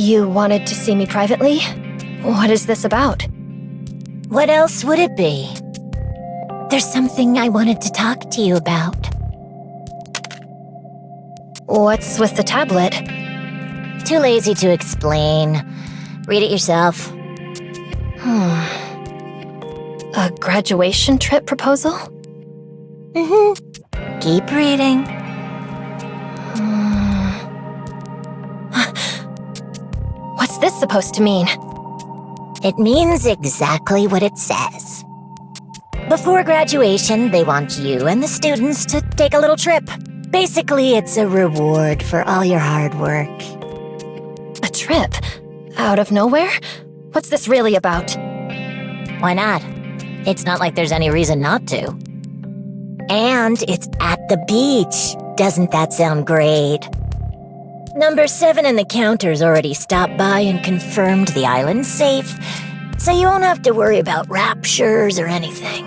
You wanted to see me privately? What is this about? What else would it be? There's something I wanted to talk to you about. What's with the tablet? Too lazy to explain. Read it yourself. A graduation trip proposal? Keep reading. What's this supposed to mean? It means exactly what it says. Before graduation, they want you and the students to take a little trip. Basically, it's a reward for all your hard work. A trip? Out of nowhere? What's this really about? Why not? It's not like there's any reason not to. And it's at the beach. Doesn't that sound great? Number 7 in the counter's already stopped by and confirmed the island's safe, so you won't have to worry about raptures or anything.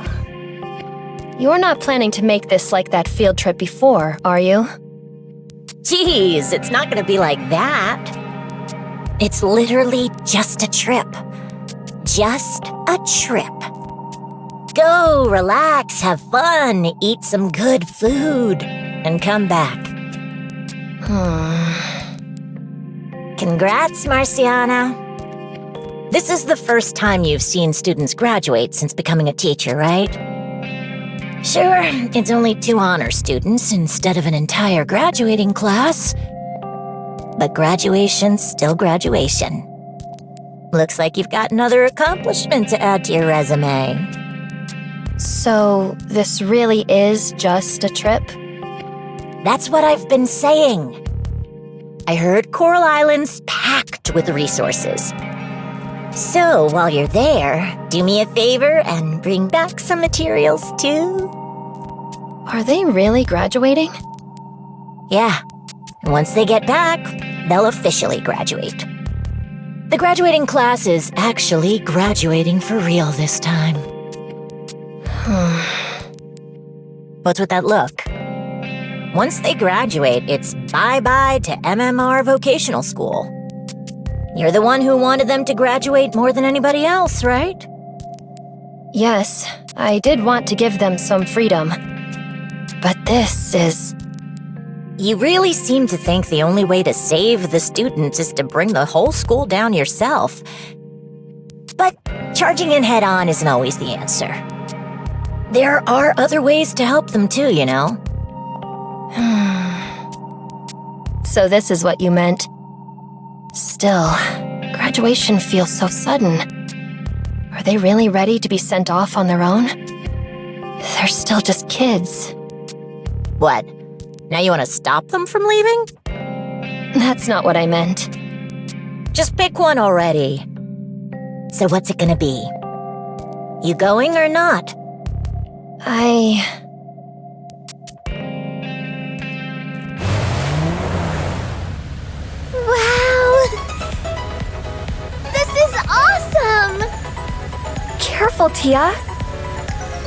You're not planning to make this like that field trip before, are you? Geez, it's not gonna be like that. It's literally just a trip. Just a trip. Go, relax, have fun, eat some good food, and come back. Congrats, Marciana. This is the first time you've seen students graduate since becoming a teacher, right? Sure, it's only 2 honor students instead of an entire graduating class. But graduation's still graduation. Looks like you've got another accomplishment to add to your resume. So, this really is just a trip? That's what I've been saying. I heard Coral Island's packed with resources. So, while you're there, do me a favor and bring back some materials too. Are they really graduating? Yeah. And once they get back, they'll officially graduate. The graduating class is actually graduating for real this time. What's with that look? Once they graduate, it's bye-bye to MMR vocational school. You're the one who wanted them to graduate more than anybody else, right? Yes, I did want to give them some freedom. But this is... You really seem to think the only way to save the students is to bring the whole school down yourself. But charging in head-on isn't always the answer. There are other ways to help them too, you know? So this is what you meant. Still, graduation feels so sudden. Are they really ready to be sent off on their own? They're still just kids. What? Now you want to stop them from leaving? That's not what I meant. Just pick one already. So what's it gonna be? You going or not? Wow! This is awesome! Careful, Tia.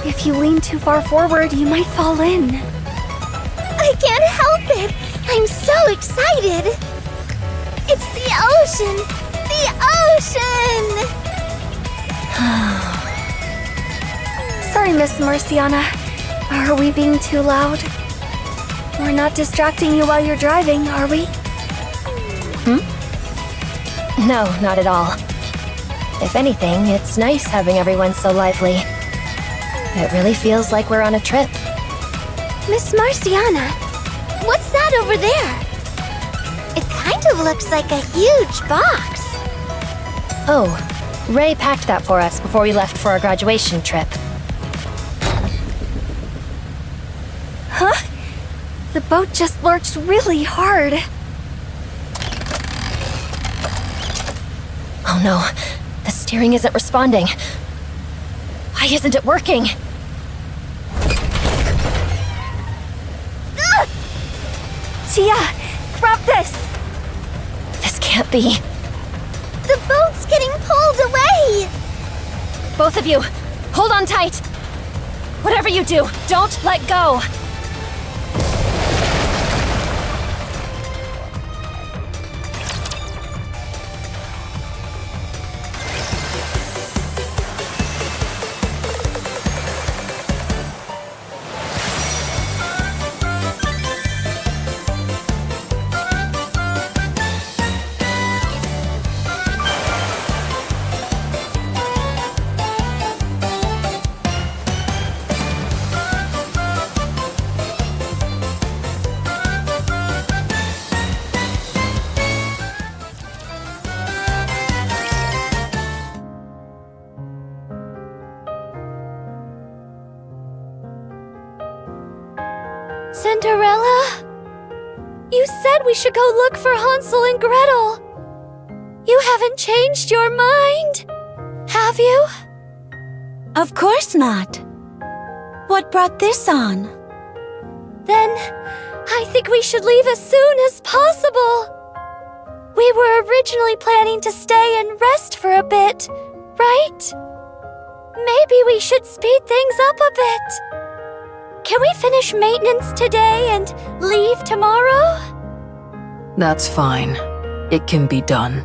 If you lean too far forward, you might fall in. I can't help it! I'm so excited! It's the ocean! The ocean! Sorry, Miss Marciana. Are we being too loud? We're not distracting you while you're driving, are we? No, not at all. If anything, it's nice having everyone so lively. It really feels like we're on a trip. Miss Marciana, what's that over there? It kind of looks like a huge box. Oh, Ray packed that for us before we left for our graduation trip. Huh? The boat just lurched really hard. Oh no, the steering isn't responding. Why isn't it working? Tia, grab this! This can't be. The boat's getting pulled away! Both of you, hold on tight. Whatever you do, don't let go. Cinderella? You said we should go look for Hansel and Gretel. You haven't changed your mind, have you? Of course not. What brought this on? Then, I think we should leave as soon as possible. We were originally planning to stay and rest for a bit, right? Maybe we should speed things up a bit. Can we finish maintenance today and leave tomorrow? That's fine. It can be done.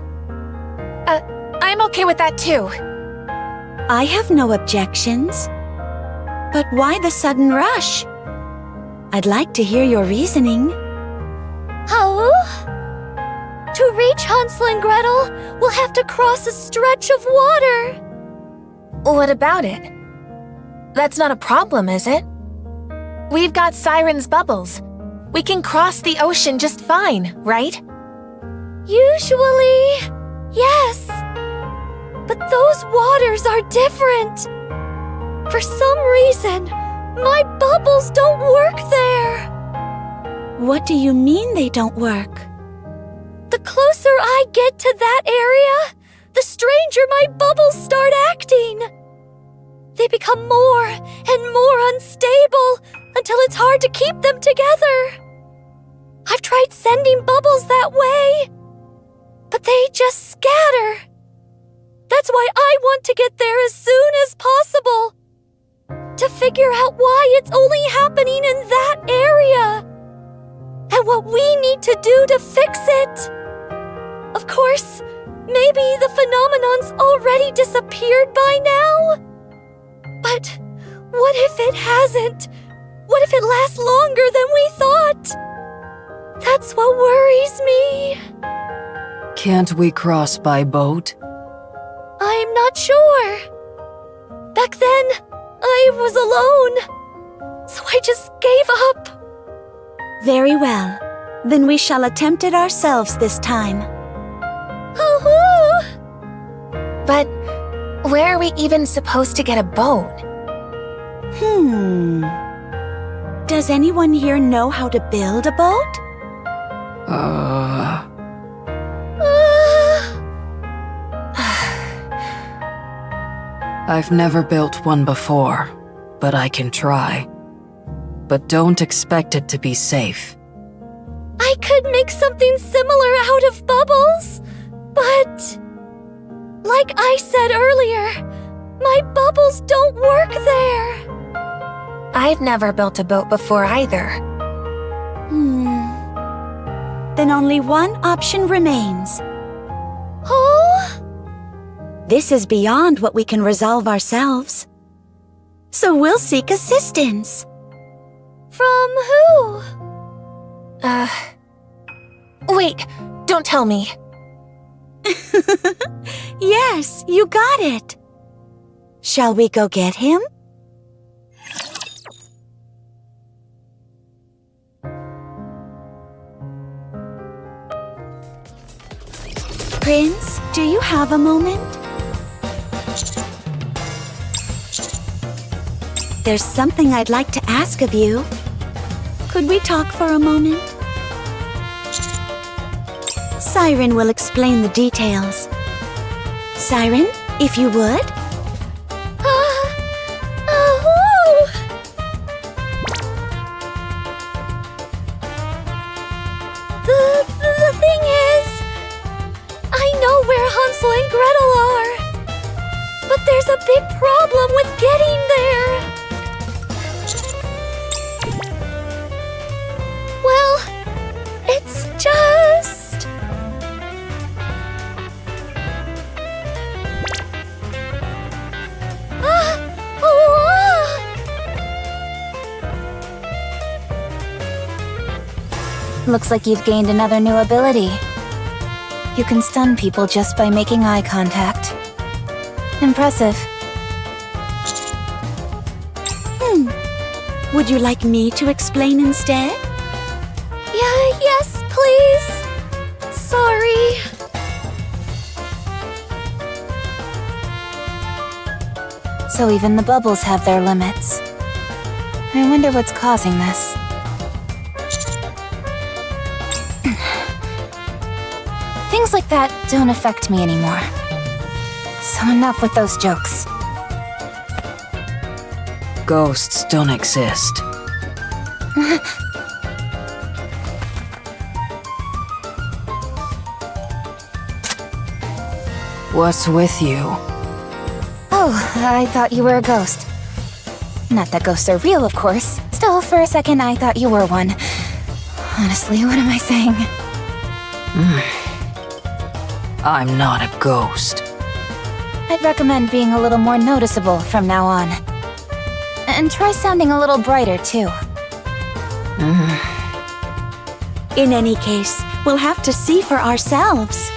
I'm okay with that too. I have no objections. But why the sudden rush? I'd like to hear your reasoning. How? To reach Hansel and Gretel, we'll have to cross a stretch of water. What about it? That's not a problem, is it? We've got Siren's bubbles. We can cross the ocean just fine, right? Usually, yes. But those waters are different. For some reason, my bubbles don't work there. What do you mean they don't work? The closer I get to that area, the stranger my bubbles start acting. They become more and more unstable until it's hard to keep them together. I've tried sending bubbles that way, but they just scatter. That's why I want to get there as soon as possible, to figure out why it's only happening in that area, and what we need to do to fix it. Of course, maybe the phenomenon's already disappeared by now. But what if it hasn't? What if it lasts longer than we thought? That's what worries me. Can't we cross by boat? I'm not sure. Back then, I was alone, so I just gave up. Very well. Then we shall attempt it ourselves this time. But where are we even supposed to get a boat? Does anyone here know how to build a boat? I've never built one before, but I can try. But don't expect it to be safe. I could make something similar out of bubbles, but like I said earlier, my bubbles don't work there. I've never built a boat before either. Then only one option remains. Oh? This is beyond what we can resolve ourselves. So we'll seek assistance. From who? Wait, don't tell me. Yes, you got it. Shall we go get him? Prince, do you have a moment? There's something I'd like to ask of you. Could we talk for a moment? Siren will explain the details. Siren, if you would. The thing is, I know where Hansel and Gretel are, but there's a big problem with getting there. Well, it's just... Looks like you've gained another new ability. You can stun people just by making eye contact. Impressive. Would you like me to explain instead? Yes, please. Sorry. So even the bubbles have their limits. I wonder what's causing this. Things like that don't affect me anymore. So enough with those jokes. Ghosts don't exist. What's with you? Oh, I thought you were a ghost. Not that ghosts are real, of course. Still, for a second, I thought you were one. Honestly, what am I saying? I'm not a ghost. I'd recommend being a little more noticeable from now on. And try sounding a little brighter, too. In any case, we'll have to see for ourselves.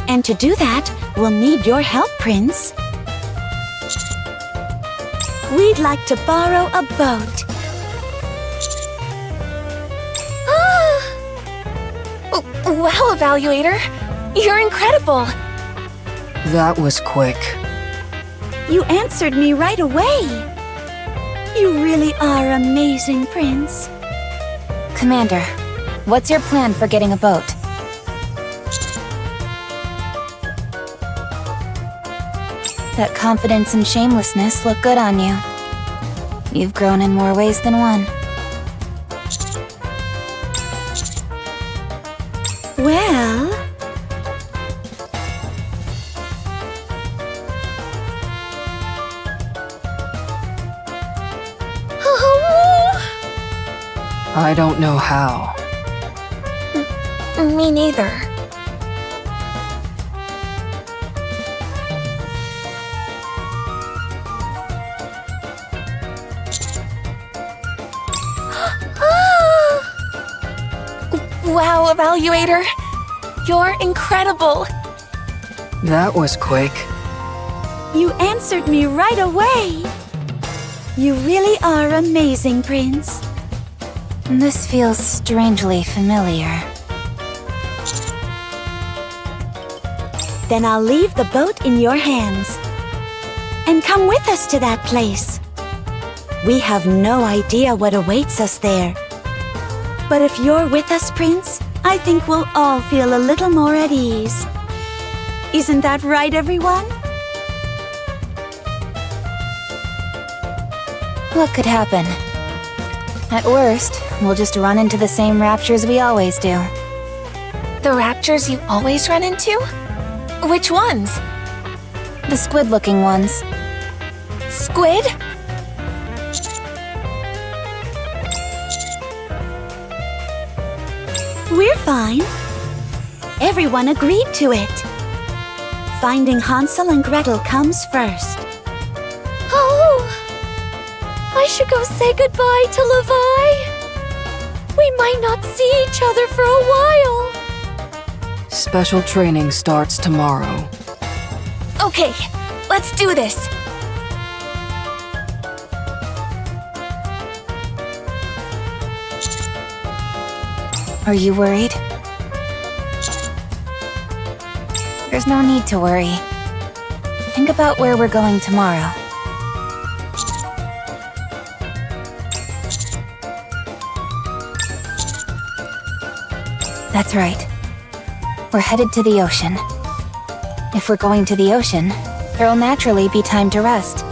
And to do that, we'll need your help, Prince. We'd like to borrow a boat. Wow, Evaluator! You're incredible! That was quick. You answered me right away. You really are amazing, Prince. Commander, what's your plan for getting a boat? That confidence and shamelessness look good on you. You've grown in more ways than one. Well... I don't know how. Me neither. Wow, Evaluator! You're incredible! That was quick. You answered me right away. You really are amazing, Prince. This feels strangely familiar. Then I'll leave the boat in your hands. And come with us to that place. We have no idea what awaits us there. But if you're with us, Prince, I think we'll all feel a little more at ease. Isn't that right, everyone? What could happen? At worst, we'll just run into the same raptures we always do. The raptures you always run into? Which ones? The squid-looking ones. Squid? We're fine. Everyone agreed to it. Finding Hansel and Gretel comes first. Oh! I should go say goodbye to Levi. We might not see each other for a while. Special training starts tomorrow. Okay, let's do this. Are you worried? There's no need to worry. Think about where we're going tomorrow. That's right. We're headed to the ocean. If we're going to the ocean, there'll naturally be time to rest.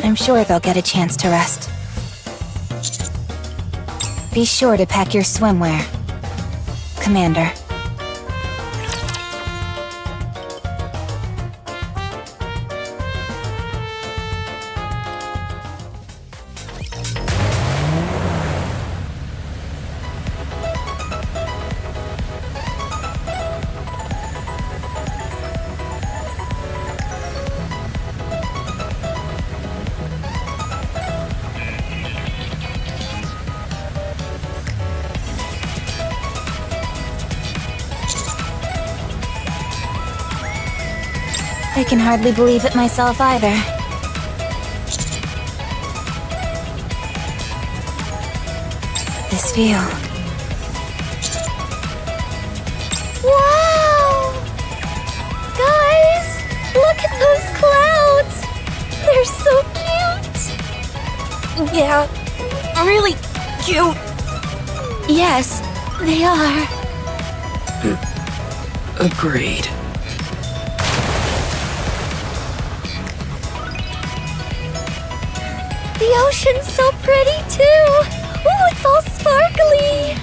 I'm sure they'll get a chance to rest. Be sure to pack your swimwear, Commander. I can hardly believe it myself either. This view. Wow! Guys, look at those clouds! They're so cute! Yeah, really cute. Yes, they are. Agreed. The ocean's so pretty, too! Ooh, it's all sparkly!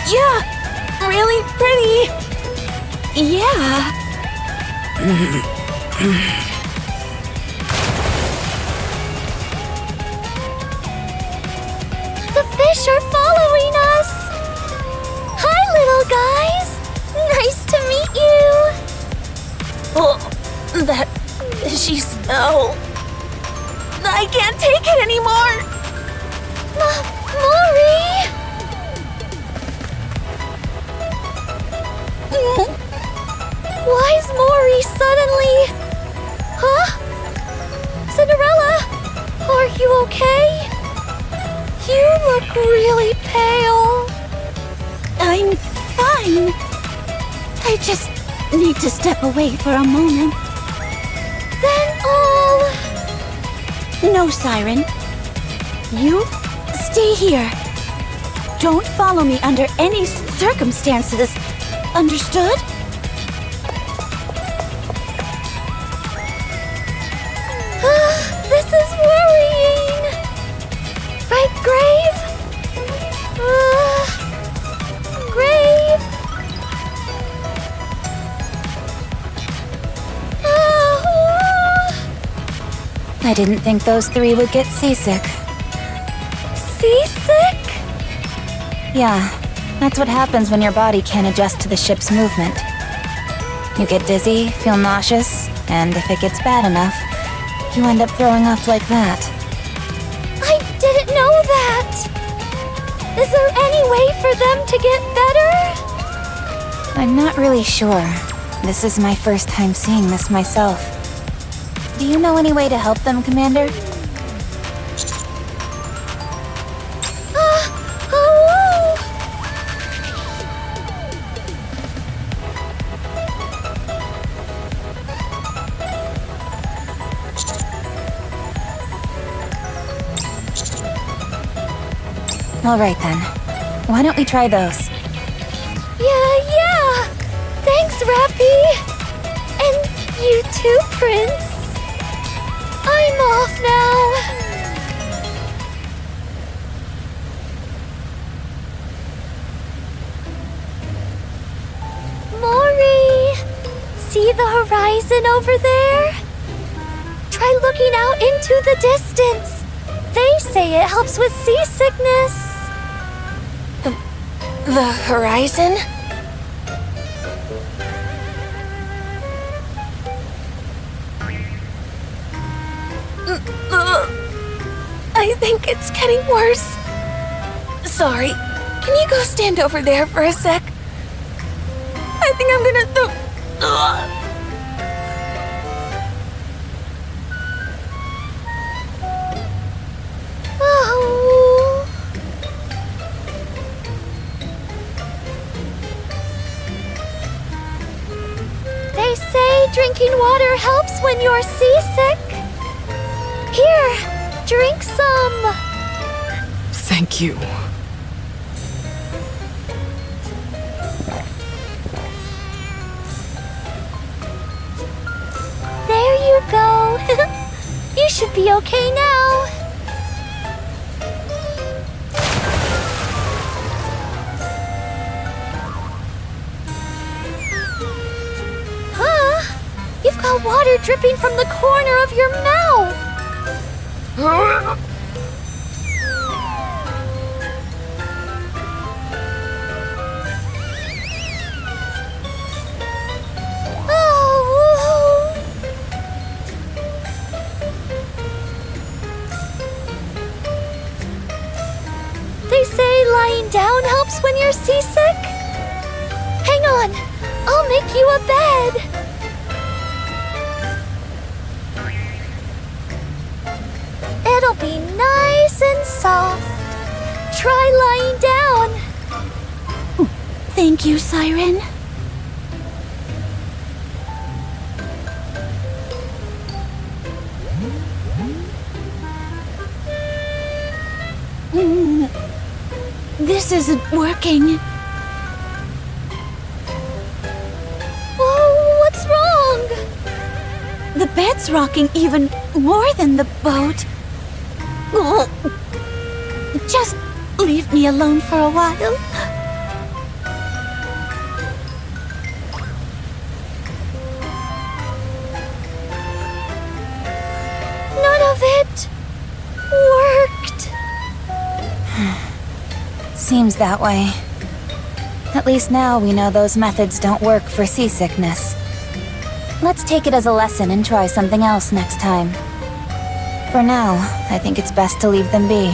Yeah, really pretty. Yeah. The fish are following us! Hi, little guys! Nice to meet you! Oh, that fishy smell. I can't take it anymore. Mori! Why's Mori suddenly? Huh? Cinderella? Are you okay? You look really pale. I'm fine. I just need to step away for a moment. Then No, Siren. You stay here. Don't follow me under any circumstances. Understood? This is worrying. Right, Grave? Grave? I didn't think those three would get seasick. Seasick? Yeah, that's what happens when your body can't adjust to the ship's movement. You get dizzy, feel nauseous, and if it gets bad enough, you end up throwing up like that. I didn't know that! Is there any way for them to get better? I'm not really sure. This is my first time seeing this myself. Do you know any way to help them, Commander? All right then. Why don't we try those? Yeah. Thanks, Rappy. And you too, Prince. I'm off now. Mori, see the horizon over there? Try looking out into the distance. They say it helps with seasickness. The horizon? I think it's getting worse. Sorry, can you go stand over there for a sec? I think I'm gonna Oh. They say drinking water helps when you're seasick. Here, drink some. Thank you. There you go. You should be okay now. Huh? You've got water dripping from the corner of your mouth. Oh. They say lying down helps when you're seasick. Hang on, I'll make you a bed. It'll be nice and soft. Try lying down. Thank you, Siren. This isn't working. bed's rocking even more than the boat. Just leave me alone for a while. None of it worked. Seems that way. At least now we know those methods don't work for seasickness. Let's take it as a lesson and try something else next time. For now, I think it's best to leave them be.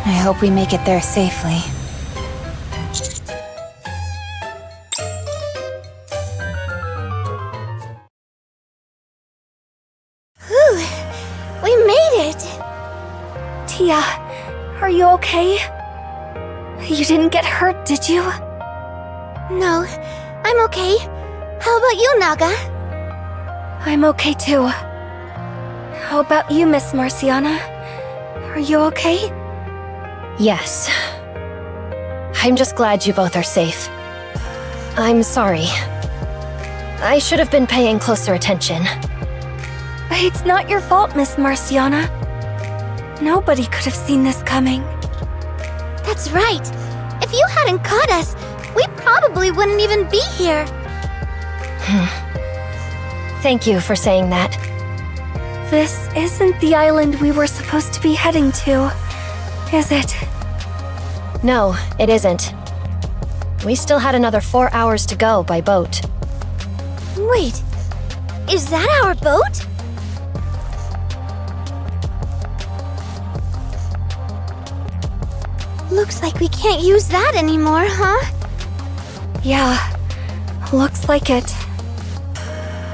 I hope we make it there safely. Whew, we made it! Tia, are you okay? You didn't get hurt, did you? No, I'm okay. How about you, Naga? I'm okay too. How about you, Miss Marciana? Are you okay? Yes. I'm just glad you both are safe. I'm sorry. I should have been paying closer attention. It's not your fault, Miss Marciana. Nobody could have seen this coming. That's right. If you hadn't caught us, we probably wouldn't even be here. Thank you for saying that. This isn't the island we were supposed to be heading to, is it? No, it isn't. We still had another 4 hours to go by boat. Wait, is that our boat? Looks like we can't use that anymore, huh? Yeah, looks like it.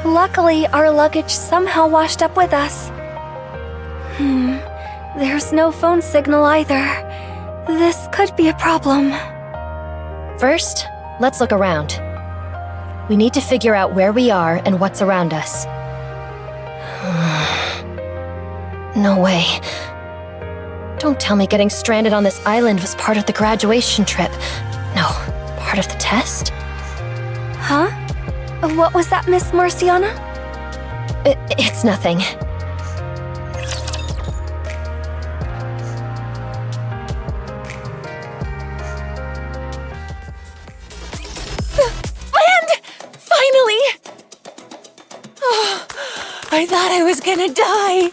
Luckily, our luggage somehow washed up with us. There's no phone signal either. This could be a problem. First, let's look around. We need to figure out where we are and what's around us. No way. Don't tell me getting stranded on this island was part of the graduation trip. No, part of the test? Huh? What was that, Miss Marciana? It's nothing. Land! Finally! Oh, I thought I was gonna die.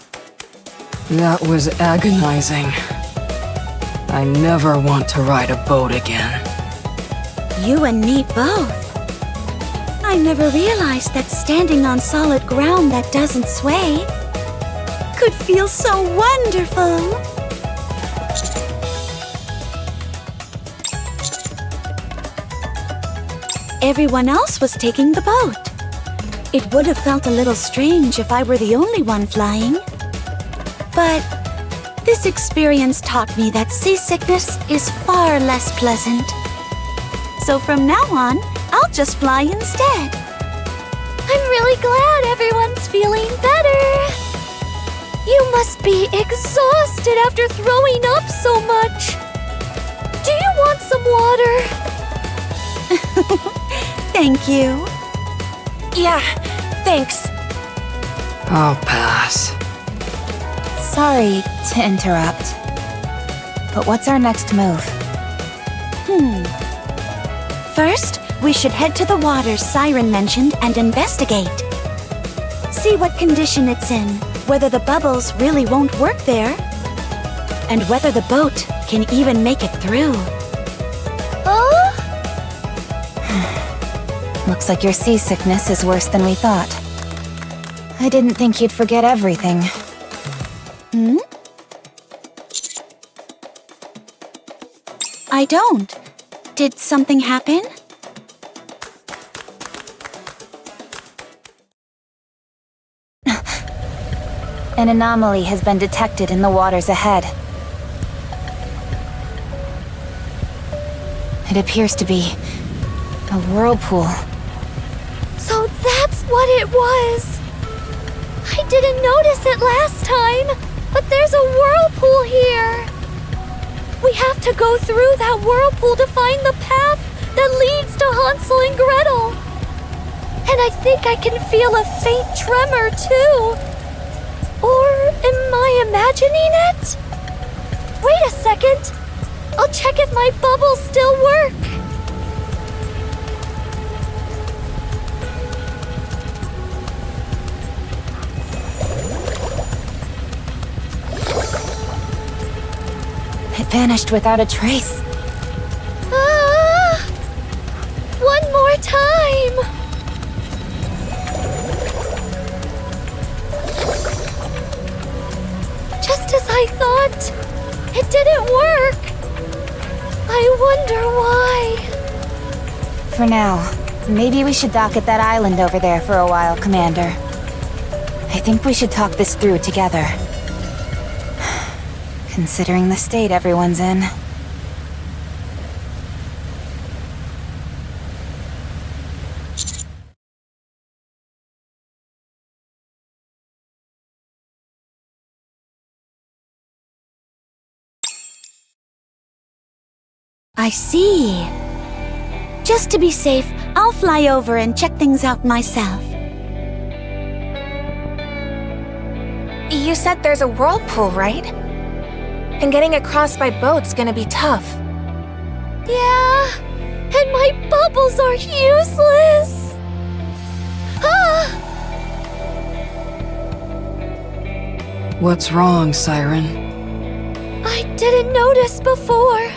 That was agonizing. I never want to ride a boat again. You and me both. I never realized that standing on solid ground that doesn't sway could feel so wonderful. Everyone else was taking the boat. It would have felt a little strange if I were the only one flying. But this experience taught me that seasickness is far less pleasant. So from now on, I'll just fly instead. I'm really glad everyone's feeling better. You must be exhausted after throwing up so much. Do you want some water? Thank you. Yeah, thanks. I'll pass. Sorry to interrupt. But what's our next move? First, we should head to the waters Siren mentioned and investigate. See what condition it's in, whether the bubbles really won't work there, and whether the boat can even make it through. Oh? Looks like your seasickness is worse than we thought. I didn't think you'd forget everything. I don't. Did something happen? An anomaly has been detected in the waters ahead. It appears to be a whirlpool. So that's what it was. I didn't notice it last time. But there's a whirlpool here! We have to go through that whirlpool to find the path that leads to Hansel and Gretel. And I think I can feel a faint tremor, too. Or am I imagining it? Wait a second. I'll check if my bubbles still work. It vanished without a trace. One more time. Just as I thought, it didn't work. I wonder why. For now, maybe we should dock at that island over there for a while, Commander. I think we should talk this through together. Considering the state everyone's in. I see. Just to be safe, I'll fly over and check things out myself. You said there's a whirlpool, right? And getting across by boat's gonna be tough. Yeah, and my bubbles are useless. What's wrong, Siren? I didn't notice before,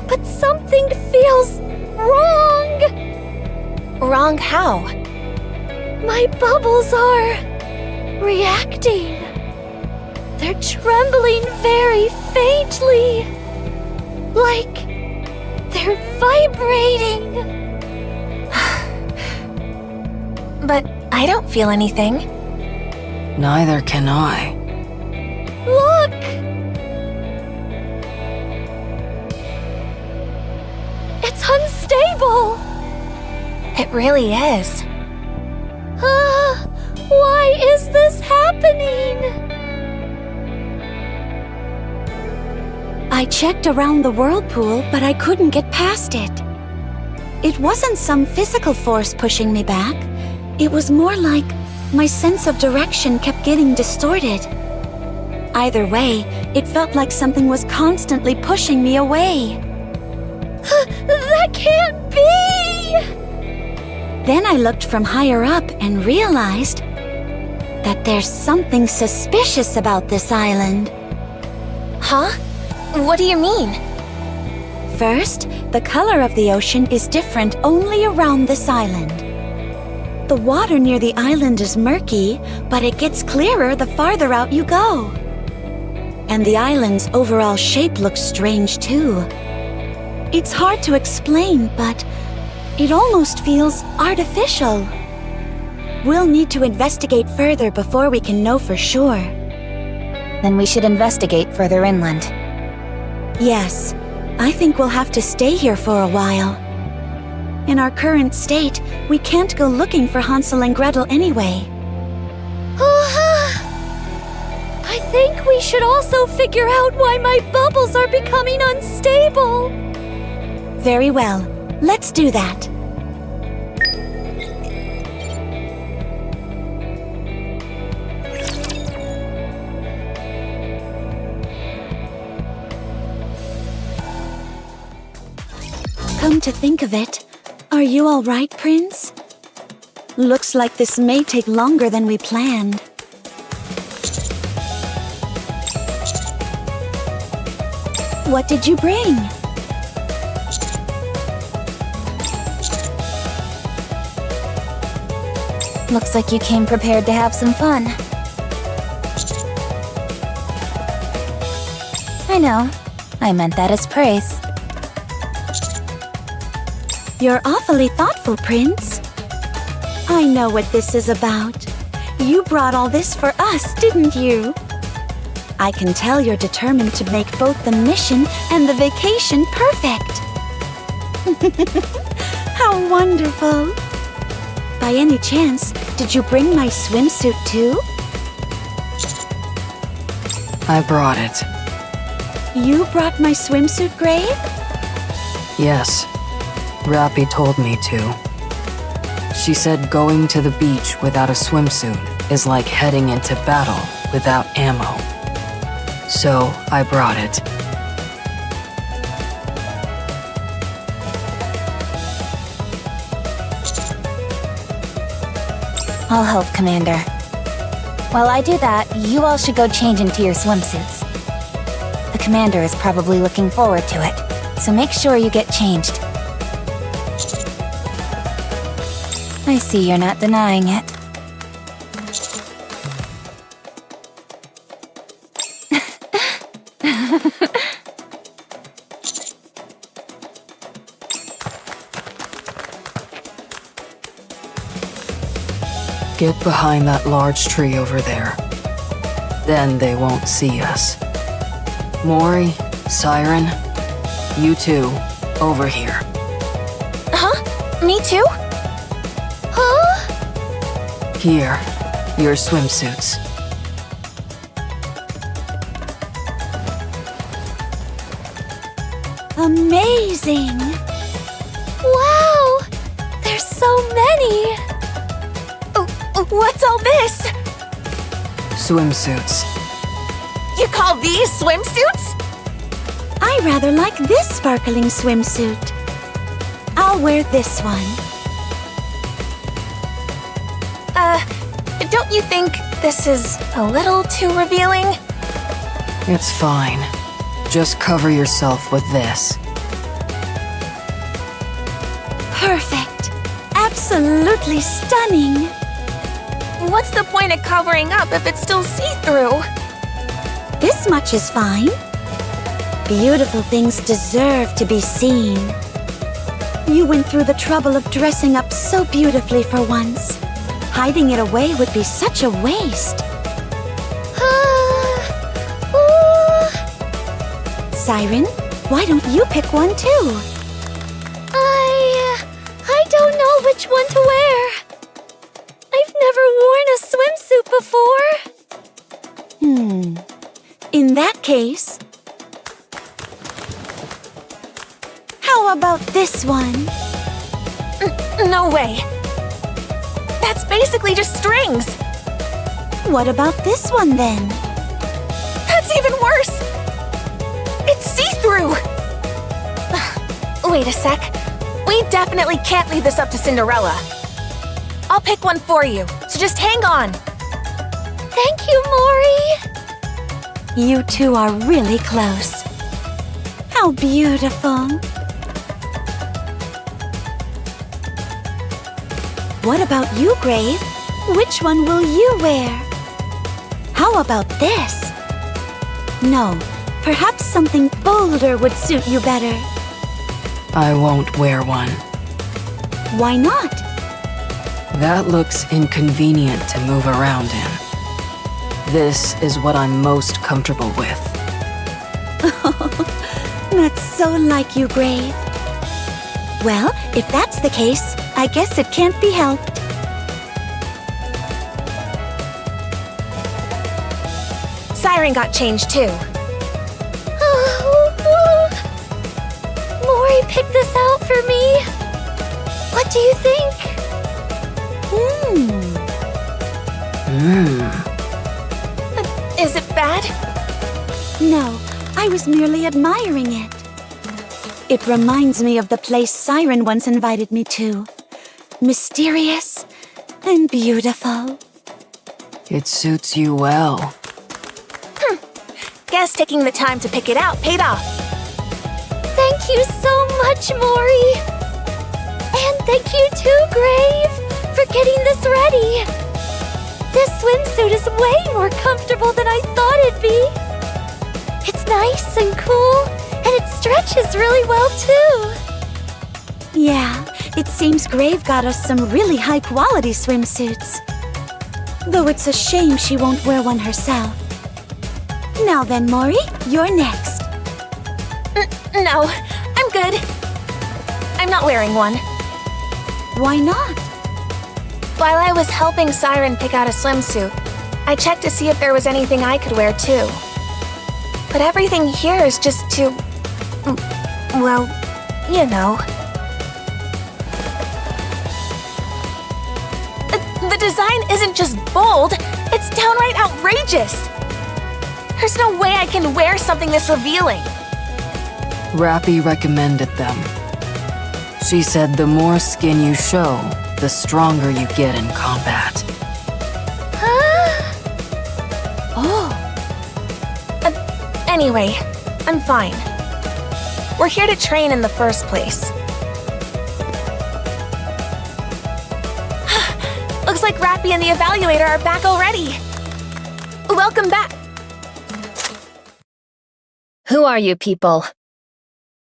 but something feels wrong. Wrong how? My bubbles are reacting. They're trembling very faintly. Like they're vibrating. But I don't feel anything. Neither can I. Look! It's unstable. It really is. Why is this happening? I checked around the whirlpool, but I couldn't get past it. It wasn't some physical force pushing me back. It was more like my sense of direction kept getting distorted. Either way, it felt like something was constantly pushing me away. That can't be! Then I looked from higher up and realized that there's something suspicious about this island. Huh? What do you mean? First, the color of the ocean is different only around this island. The water near the island is murky, but it gets clearer the farther out you go. And the island's overall shape looks strange too. It's hard to explain, but it almost feels artificial. We'll need to investigate further before we can know for sure. Then we should investigate further inland. Yes, I think we'll have to stay here for a while. In our current state, we can't go looking for Hansel and Gretel anyway. I think we should also figure out why my bubbles are becoming unstable. Very well, let's do that. Come to think of it, are you all right, Prince? Looks like this may take longer than we planned. What did you bring? Looks like you came prepared to have some fun. I know. I meant that as praise. You're awfully thoughtful, Prince. I know what this is about. You brought all this for us, didn't you? I can tell you're determined to make both the mission and the vacation perfect. How wonderful. By any chance, did you bring my swimsuit too? I brought it. You brought my swimsuit, Grave? Yes. Rappy told me to. She said going to the beach without a swimsuit is like heading into battle without ammo. So I brought it. I'll help, Commander. While I do that, you all should go change into your swimsuits. The Commander is probably looking forward to it, so make sure you get changed. I see you're not denying it. Get behind that large tree over there. Then they won't see us. Mori, Siren, you two, over here. Huh? Me too? Huh? Here, your swimsuits. Amazing! Wow! There's so many! What's all this? Swimsuits. You call these swimsuits? I rather like this sparkling swimsuit. I'll wear this one. Don't you think this is a little too revealing? It's fine. Just cover yourself with this. Perfect. Absolutely stunning. What's the point of covering up if it's still see-through? This much is fine. Beautiful things deserve to be seen. You went through the trouble of dressing up so beautifully for once. Hiding it away would be such a waste. Siren, why don't you pick one too? I don't know which one to wear. I've never worn a swimsuit before. In that case, how about this one? No way. That's basically just strings. What about this one then? That's even worse. It's see-through. Wait a sec. We definitely can't leave this up to Cinderella. I'll pick one for you, so just hang on. Thank you, Mori. You two are really close. How beautiful. What about you, Grave? Which one will you wear? How about this? No, perhaps something bolder would suit you better. I won't wear one. Why not? That looks inconvenient to move around in. This is what I'm most comfortable with. That's so like you, Grave. Well, if that's the case, I guess it can't be helped. Siren got changed too. Mori picked this out for me. What do you think? Is it bad? No, I was merely admiring it. It reminds me of the place Siren once invited me to. Mysterious and beautiful. It suits you well. Guess taking the time to pick it out paid off. Thank you so much, Mori. And thank you too, Grave, for getting this ready. This swimsuit is way more comfortable than I thought it'd be. It's nice and cool, and it stretches really well too. Yeah, it seems Grave got us some really high-quality swimsuits. Though it's a shame she won't wear one herself. Now then, Mori, you're next. No, I'm good. I'm not wearing one. Why not? While I was helping Siren pick out a swimsuit, I checked to see if there was anything I could wear too. But everything here is just too... well, you know. The design isn't just bold, it's downright outrageous. There's no way I can wear something this revealing. Rappy recommended them. She said the more skin you show, the stronger you get in combat. Anyway, I'm fine. We're here to train in the first place. Looks like Rappy and the Evaluator are back already. Welcome back. Who are you people?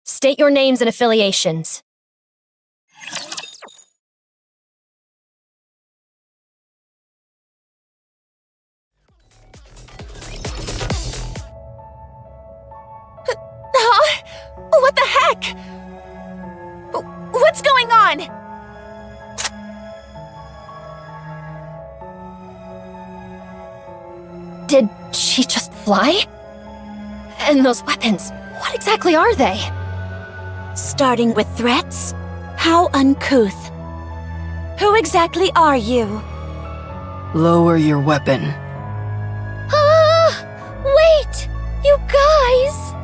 State your names and affiliations. What the heck? What's going on? Did she just fly? And those weapons, what exactly are they? Starting with threats? How uncouth. Who exactly are you? Lower your weapon. Wait! You guys!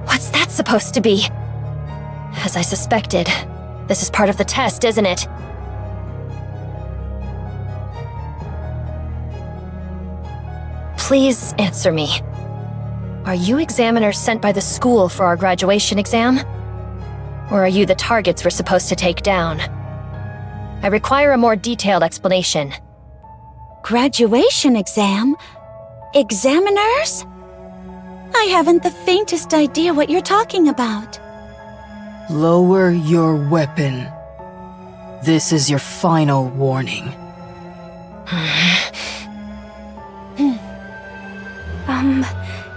What's that supposed to be? As I suspected, this is part of the test, isn't it? Please answer me. Are you examiners sent by the school for our graduation exam? Or are you the targets we're supposed to take down? I require a more detailed explanation. Graduation exam? Examiners? I haven't the faintest idea what you're talking about. Lower your weapon. This is your final warning.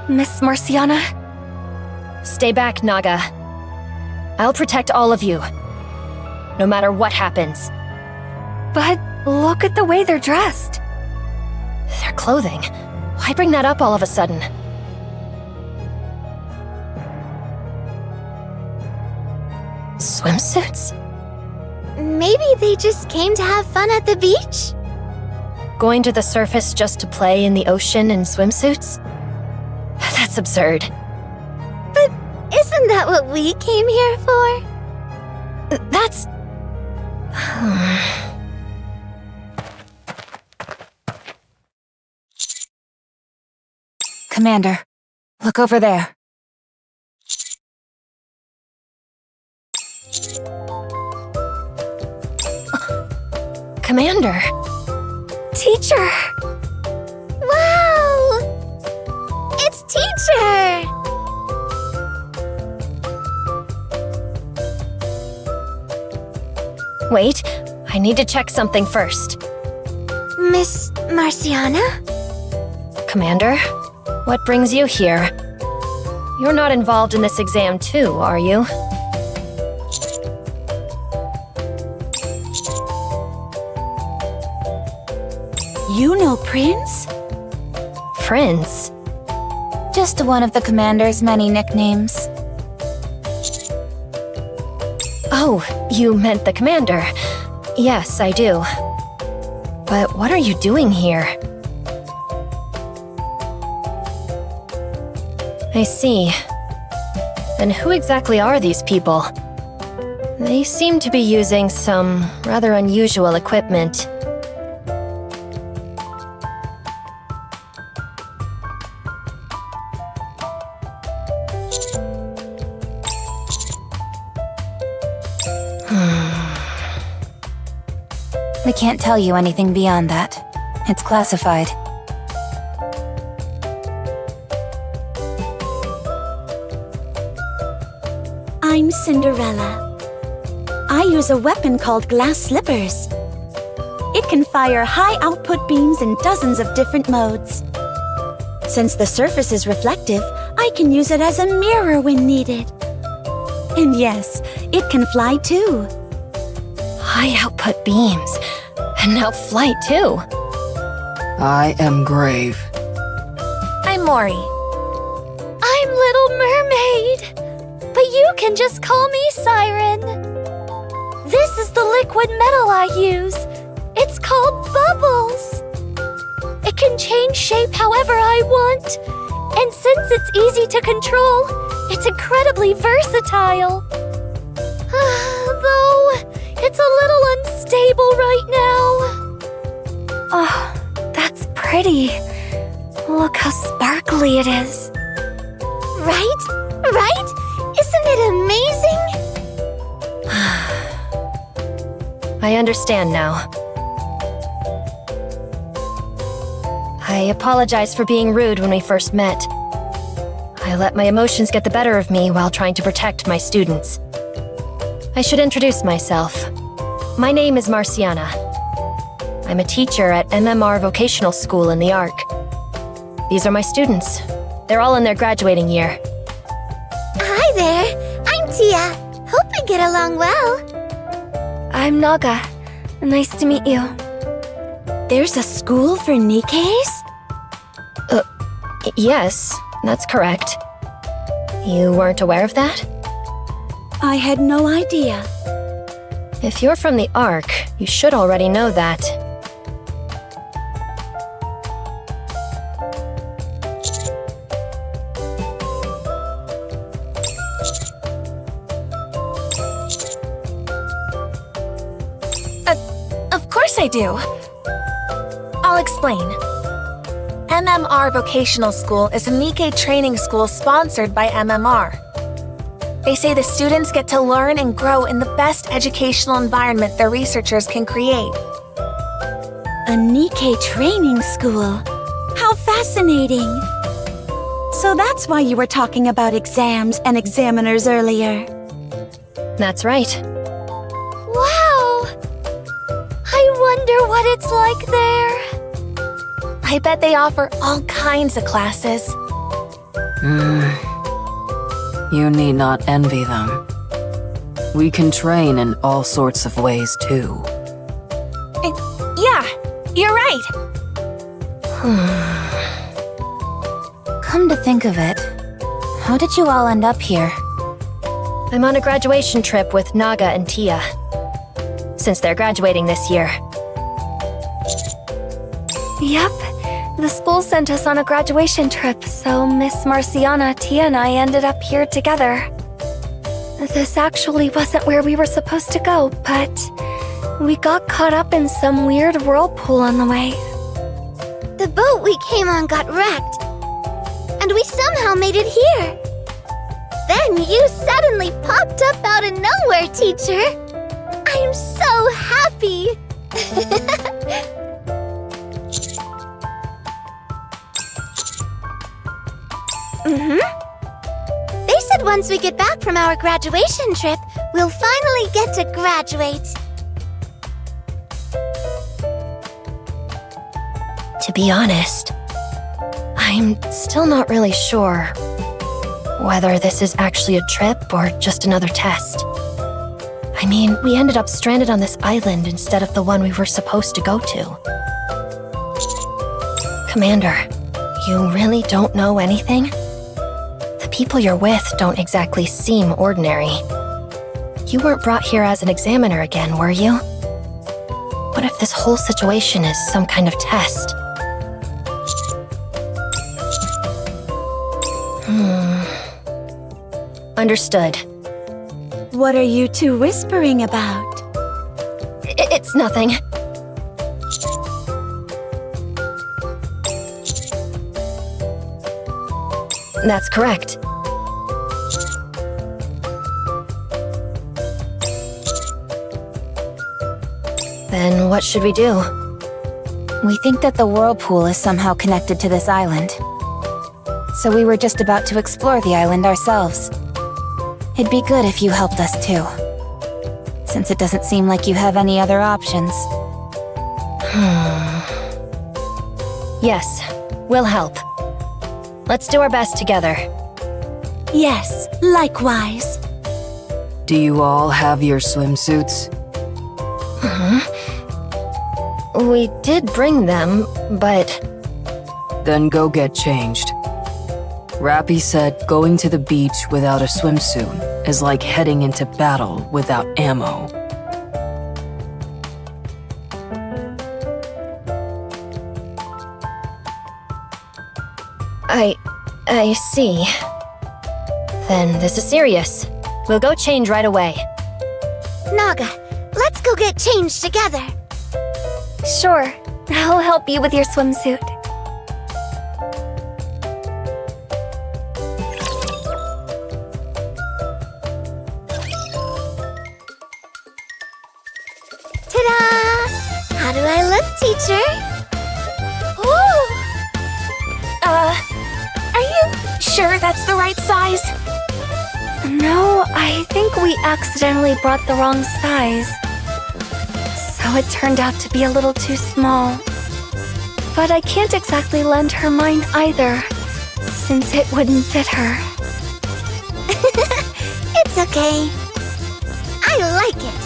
Miss Marciana? Stay back, Naga. I'll protect all of you, no matter what happens. But look at the way they're dressed. Their clothing. Why bring that up all of a sudden? Swimsuits? Maybe they just came to have fun at the beach? Going to the surface just to play in the ocean in swimsuits? That's absurd. But isn't that what we came here for? That's... Commander, look over there. Commander! Teacher! Wow! It's Teacher! Wait, I need to check something first. Miss Marciana? Commander, what brings you here? You're not involved in this exam too, are you? You know Prince? Prince? Just one of the Commander's many nicknames. Oh, you meant the Commander. Yes, I do. But what are you doing here? I see. And who exactly are these people? They seem to be using some rather unusual equipment. We can't tell you anything beyond that. It's classified. I'm Cinderella. I use a weapon called glass slippers. It can fire high-output beams in dozens of different modes. Since the surface is reflective, I can use it as a mirror when needed. And yes, it can fly too. High output beams. And now flight too. I am Grave. I'm Mori. I'm Little Mermaid, but you can just call me Siren. This is the liquid metal I use. It's called Bubbles. It can change shape however I want, and since it's easy to control, it's incredibly versatile. Though, it's a little unstable right now. Oh, that's pretty. Look how sparkly it is. Right? Right? Isn't it amazing? I understand now. I apologize for being rude when we first met. I let my emotions get the better of me while trying to protect my students. I should introduce myself. My name is Marciana. I'm a teacher at MMR Vocational School in the Ark. These are my students. They're all in their graduating year. Hi there, I'm Tia. Hope we get along well. I'm Naga. Nice to meet you. There's a school for NIKKEs? Yes, that's correct. You weren't aware of that? I had no idea. If you're from the Ark, you should already know that. Of course I do. I'll explain. MMR Vocational School is a NIKKE training school sponsored by MMR. They say the students get to learn and grow in the best educational environment their researchers can create. A NIKKE training school? How fascinating! So that's why you were talking about exams and examiners earlier. That's right. Wow! I wonder what it's like there. I bet they offer all kinds of classes. You need not envy them. We can train in all sorts of ways, too. Yeah, you're right. Come to think of it, how did you all end up here? I'm on a graduation trip with Naga and Tia, since they're graduating this year. Yep, the school sent us on a graduation trip, so Miss Marciana, Tia, and I ended up here together. This actually wasn't where we were supposed to go, but we got caught up in some weird whirlpool on the way. The boat we came on got wrecked, and we somehow made it here. Then you suddenly popped up out of nowhere, teacher. I'm so happy. They said once we get back from our graduation trip, we'll finally get to graduate. To be honest, I'm still not really sure whether this is actually a trip or just another test. I mean, we ended up stranded on this island instead of the one we were supposed to go to. Commander, you really don't know anything? The people you're with don't exactly seem ordinary. You weren't brought here as an examiner again, were you? What if this whole situation is some kind of test? Understood. What are you two whispering about? It's nothing. That's correct. Then what should we do? We think that the whirlpool is somehow connected to this island. So we were just about to explore the island ourselves. It'd be good if you helped us too, since it doesn't seem like you have any other options. Yes, we'll help. Let's do our best together. Yes, likewise. Do you all have your swimsuits? We did bring them, but... Then go get changed. Rappy said going to the beach without a swimsuit is like heading into battle without ammo. I see. Then this is serious. We'll go change right away. Naga, let's go get changed together. Sure, I'll help you with your swimsuit. Ta-da! How do I look, teacher? Ooh! Are you sure that's the right size? No, I think we accidentally brought the wrong size. So it turned out to be a little too small. But I can't exactly lend her mine either, since it wouldn't fit her. It's okay. I like it.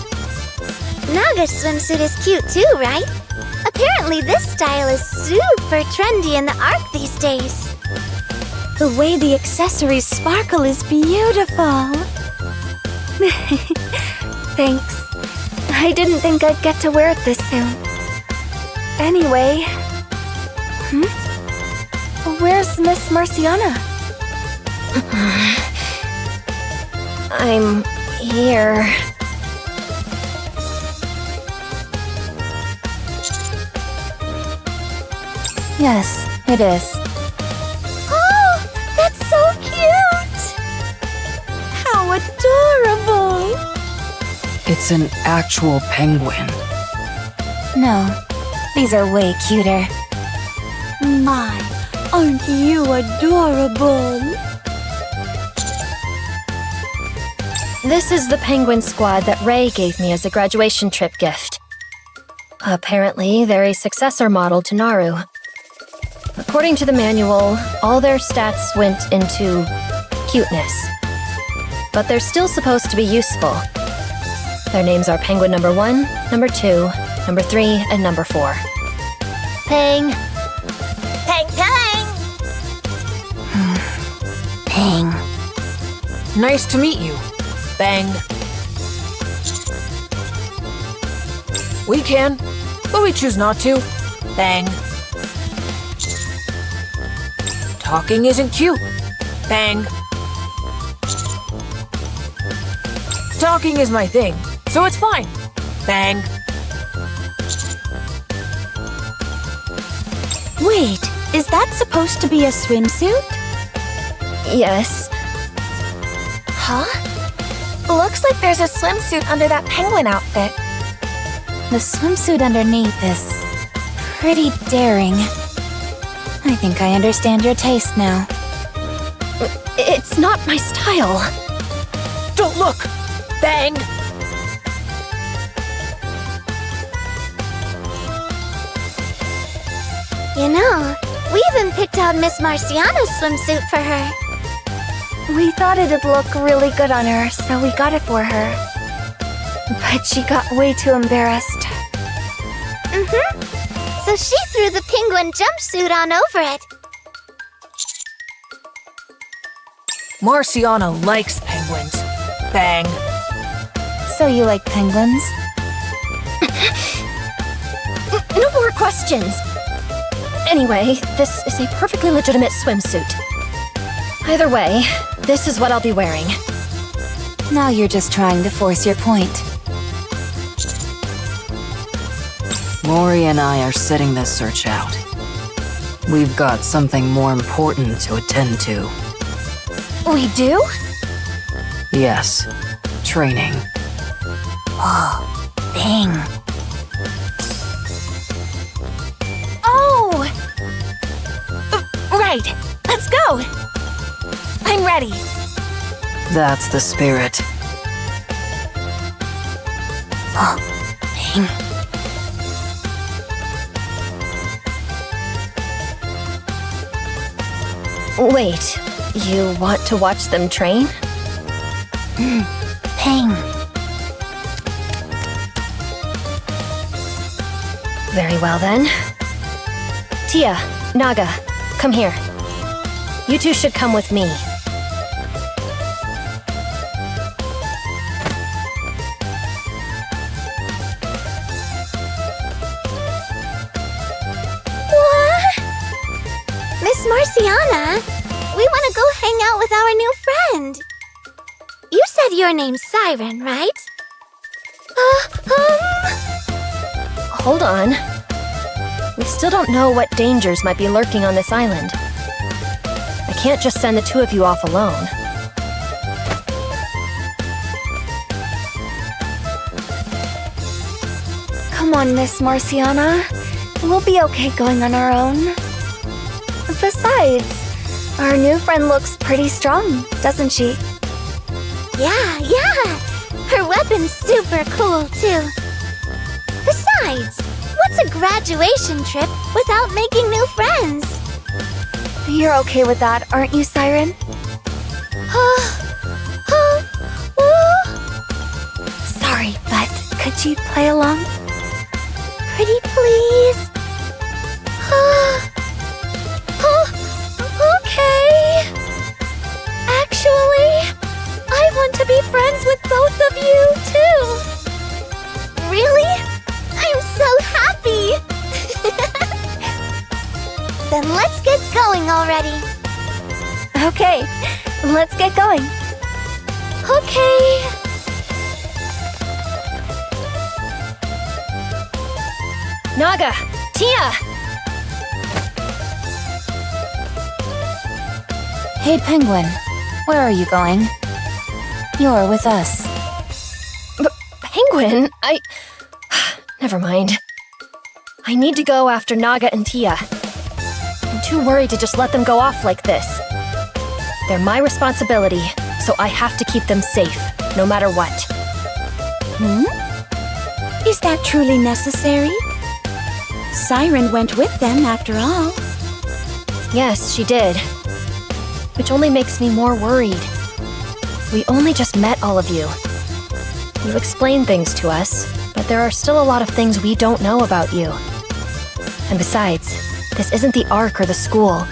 Naga's swimsuit is cute too, right? Apparently this style is super trendy in the Ark these days. The way the accessories sparkle is beautiful. Thanks. I didn't think I'd get to wear it this soon. Anyway... Where's Miss Marciana? I'm here. Yes, it is. Oh, that's so cute! How adorable! It's an actual penguin. No, these are way cuter. My, aren't you adorable? This is the penguin squad that Ray gave me as a graduation trip gift. Apparently, they're a successor model to Naru. According to the manual, all their stats went into cuteness. But they're still supposed to be useful. Their names are Penguin number 1, number 2, number 3, and number 4. Peng. Peng peng! Pang. Nice to meet you. Bang. We can, but we choose not to. Bang. Talking isn't cute. Bang. Talking is my thing, so it's fine. Bang. Wait, is that supposed to be a swimsuit? Yes. Huh? Looks like there's a swimsuit under that penguin outfit. The swimsuit underneath is pretty daring. I think I understand your taste now. It's not my style. Don't look. Bang. You know, we even picked out Miss Marciana's swimsuit for her. We thought it'd look really good on her, so we got it for her. But she got way too embarrassed. So she threw the penguin jumpsuit on over it. Marciana likes penguins. Bang. So you like penguins? No more questions. Anyway, this is a perfectly legitimate swimsuit. Either way, this is what I'll be wearing. Now you're just trying to force your point. Mori and I are sitting this search out. We've got something more important to attend to. We do? Yes, training. Bang. Oh! Right. Let's go. I'm ready. That's the spirit. Bang. Wait, you want to watch them train? Bang. Very well then. Tia, Naga, come here. You two should come with me. Miss Marciana, we want to go hang out with our new friend. You said your name's Siren, right? Hold on. We still don't know what dangers might be lurking on this island. I can't just send the two of you off alone. Come on, Miss Marciana. We'll be okay going on our own. Besides, our new friend looks pretty strong, doesn't she? Yeah. Her weapon's super cool, too. Besides, what's a graduation trip without making new friends? You're okay with that, aren't you, Siren? Sorry, but could you play along? Pretty please? Okay. Actually, I want to be friends with both of you, too. Really? I'm so happy! Then let's get going already. Okay, let's get going. Okay. Naga! Tia! Hey, Penguin. Where are you going? You're with us. Penguin? Never mind. I need to go after Naga and Tia. I'm too worried to just let them go off like this. They're my responsibility, so I have to keep them safe, no matter what. Is that truly necessary? Siren went with them after all. Yes, she did. Which only makes me more worried. We only just met all of you. You explained things to us, but there are still a lot of things we don't know about you. And besides, this isn't the Ark or the school.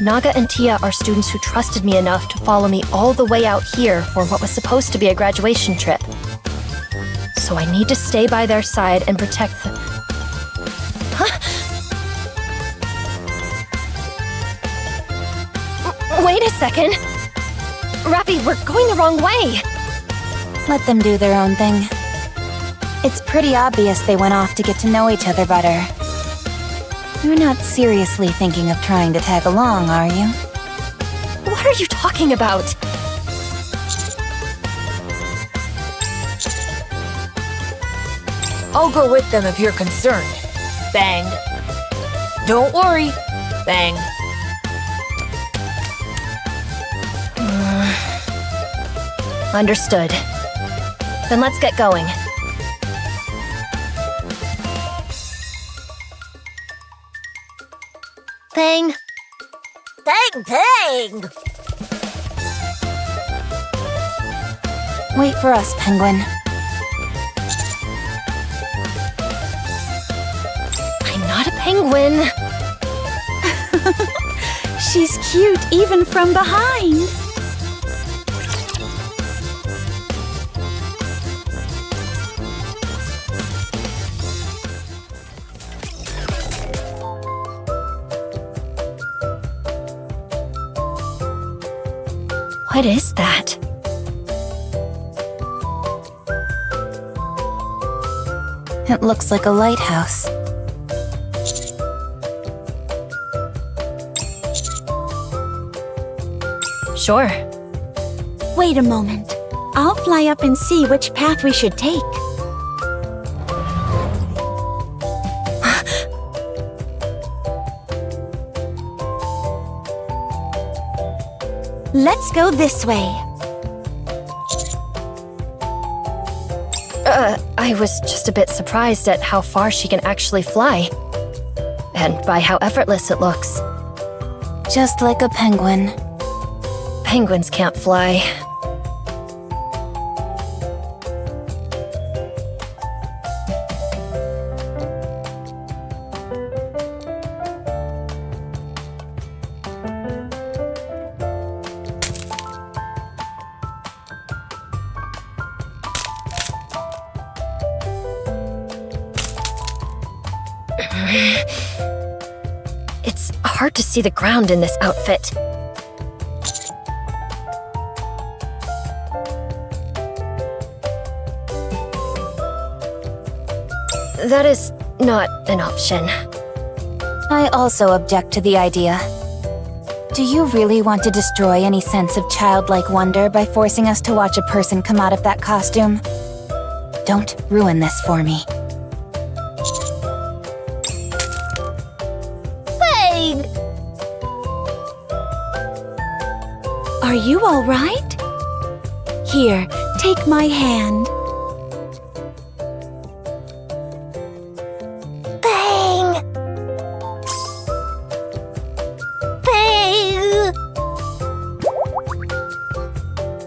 Naga and Tia are students who trusted me enough to follow me all the way out here for what was supposed to be a graduation trip. So I need to stay by their side and protect them. Wait a second! Rappy, we're going the wrong way! Let them do their own thing. It's pretty obvious they went off to get to know each other better. You're not seriously thinking of trying to tag along, are you? What are you talking about? I'll go with them if you're concerned. Bang. Don't worry. Bang. Understood. Then let's get going. Bang! Bang! Wait for us, Penguin. I'm not a penguin. She's cute even from behind. What is that? It looks like a lighthouse. Sure. Wait a moment. I'll fly up and see which path we should take. Let's go this way. I was just a bit surprised at how far she can actually fly. And by how effortless it looks. Just like a penguin. Penguins can't fly. It's hard to see the ground in this outfit. That is not an option. I also object to the idea. Do you really want to destroy any sense of childlike wonder by forcing us to watch a person come out of that costume? Don't ruin this for me. Bang! Are you all right? Here, take my hand. Bang! Bang!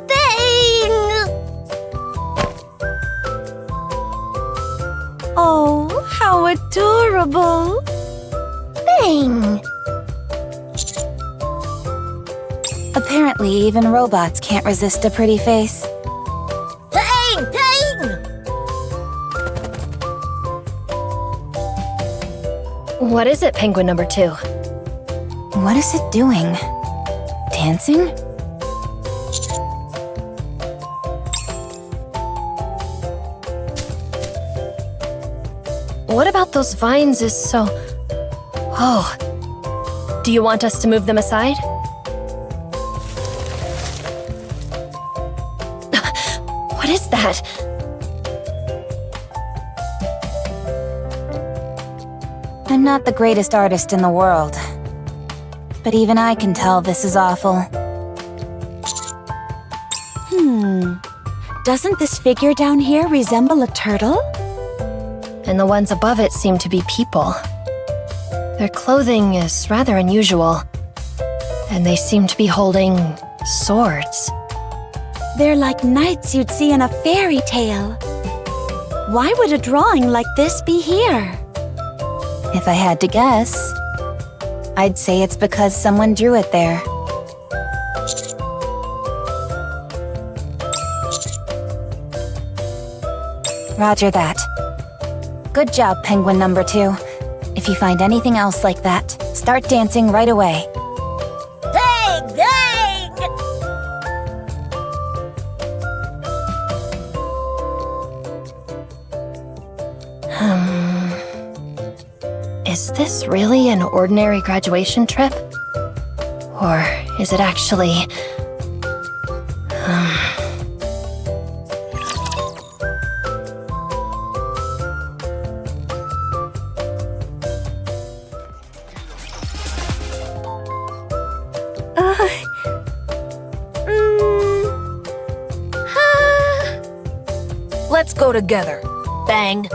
Bang! Oh, how adorable! Bang! Apparently, even robots can't resist a pretty face. Bang! Bang! What is it, penguin number 2? What is it doing? Dancing? What about those vines is so... Oh. Do you want us to move them aside? What is that? I'm not the greatest artist in the world, but even I can tell this is awful. Doesn't this figure down here resemble a turtle? And the ones above it seem to be people. Their clothing is rather unusual, and they seem to be holding swords. They're like knights you'd see in a fairy tale. Why would a drawing like this be here? If I had to guess, I'd say it's because someone drew it there. Roger that. Good job, penguin number 2. If you find anything else like that, start dancing right away. Bang! Bang! Is this really an ordinary graduation trip? Or is it actually... Let's go together. Bang.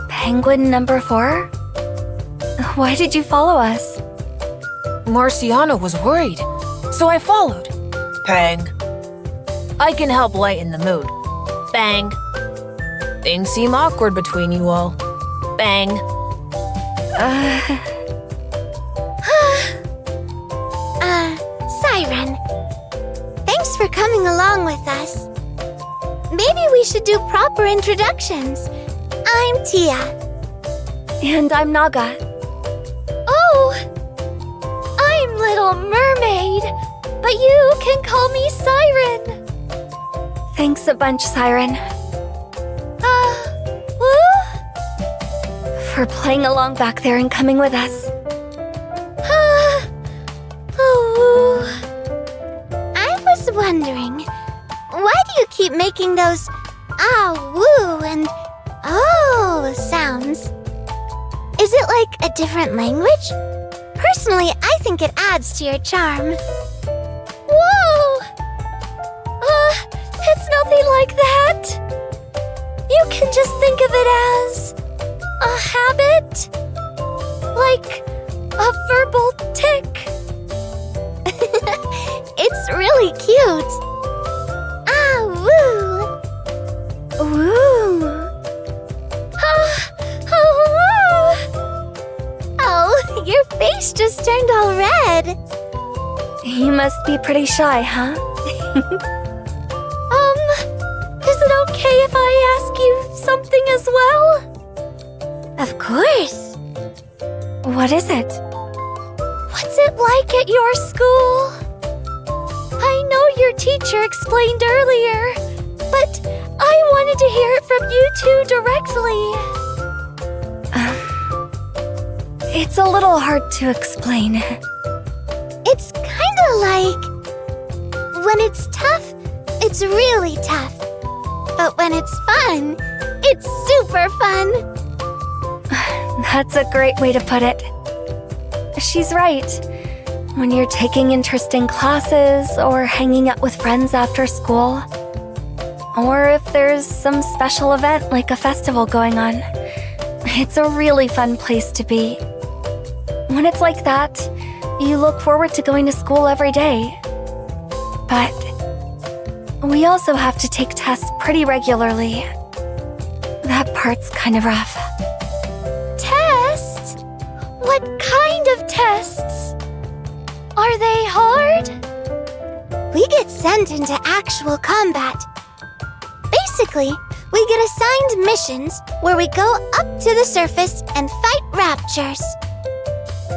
Penguin number 4? Why did you follow us? Marciano was worried, so I followed. Bang. I can help lighten the mood. Bang. Things seem awkward between you all. Bang. Siren. Thanks for coming along with us. Maybe we should do proper introductions. I'm Tia. And I'm Naga. Oh! I'm Little Mermaid, but you can call me Siren. Thanks a bunch, Siren, Woo? for playing along back there and coming with us. I was wondering, why do you keep making those ah, woo, and oh sounds? Is it like a different language? Personally, I think it adds to your charm. Whoa! It's nothing like that. You can just think of it as a habit, like a verbal tick. It's really cute. Ah, woo! Ooh. Oh, your face just turned all red. You must be pretty shy, huh? Is it okay if I ask you something as well? Of course. What is it? What's it like at your school? I know your teacher explained earlier, but I wanted to hear it from you two directly. It's a little hard to explain. It's kinda like... when it's tough, it's really tough. But when it's fun, it's super fun. That's a great way to put it. She's right. When you're taking interesting classes or hanging out with friends after school, or if there's some special event like a festival going on, it's a really fun place to be. When it's like that, you look forward to going to school every day. But we also have to take tests pretty regularly. That part's kind of rough. Tests? What kind of tests? Are they hard? We get sent into actual combat. Basically, we get assigned missions where we go up to the surface and fight raptures.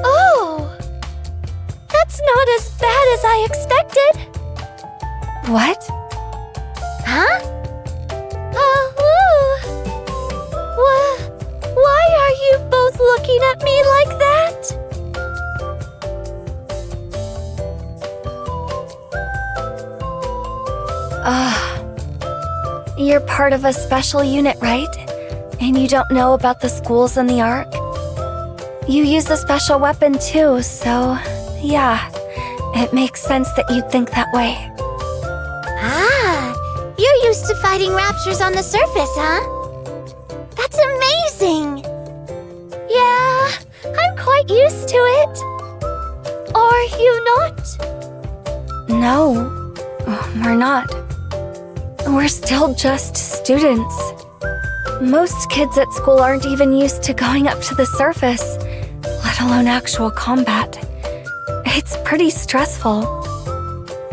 Oh! That's not as bad as I expected. What? Huh? Why are you both looking at me like that? You're part of a special unit, right? And you don't know about the schools in the Ark? You use a special weapon too, so yeah, it makes sense that you'd think that way. Ah, you're used to fighting raptures on the surface, huh? That's amazing! Yeah, I'm quite used to it. Are you not? No, we're not. We're still just students. Most kids at school aren't even used to going up to the surface, let alone actual combat. It's pretty stressful.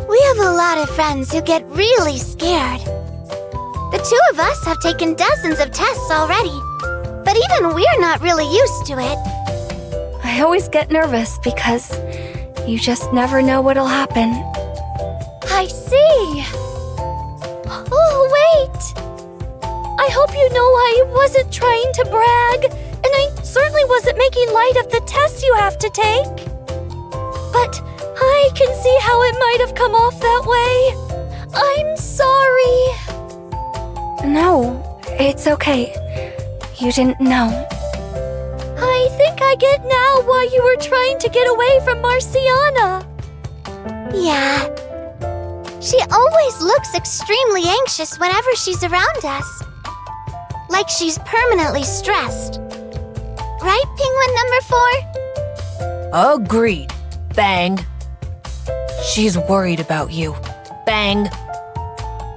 We have a lot of friends who get really scared. The two of us have taken dozens of tests already, but even we're not really used to it. I always get nervous because you just never know what'll happen. I see. Oh, wait! I hope you know I wasn't trying to brag, and I certainly wasn't making light of the tests you have to take. But I can see how it might have come off that way. I'm sorry. No, it's okay. You didn't know. I think I get now why you were trying to get away from Marciana. Yeah. She always looks extremely anxious whenever she's around us. Like she's permanently stressed. Right, Penguin number 4? Agreed. Bang. She's worried about you. Bang.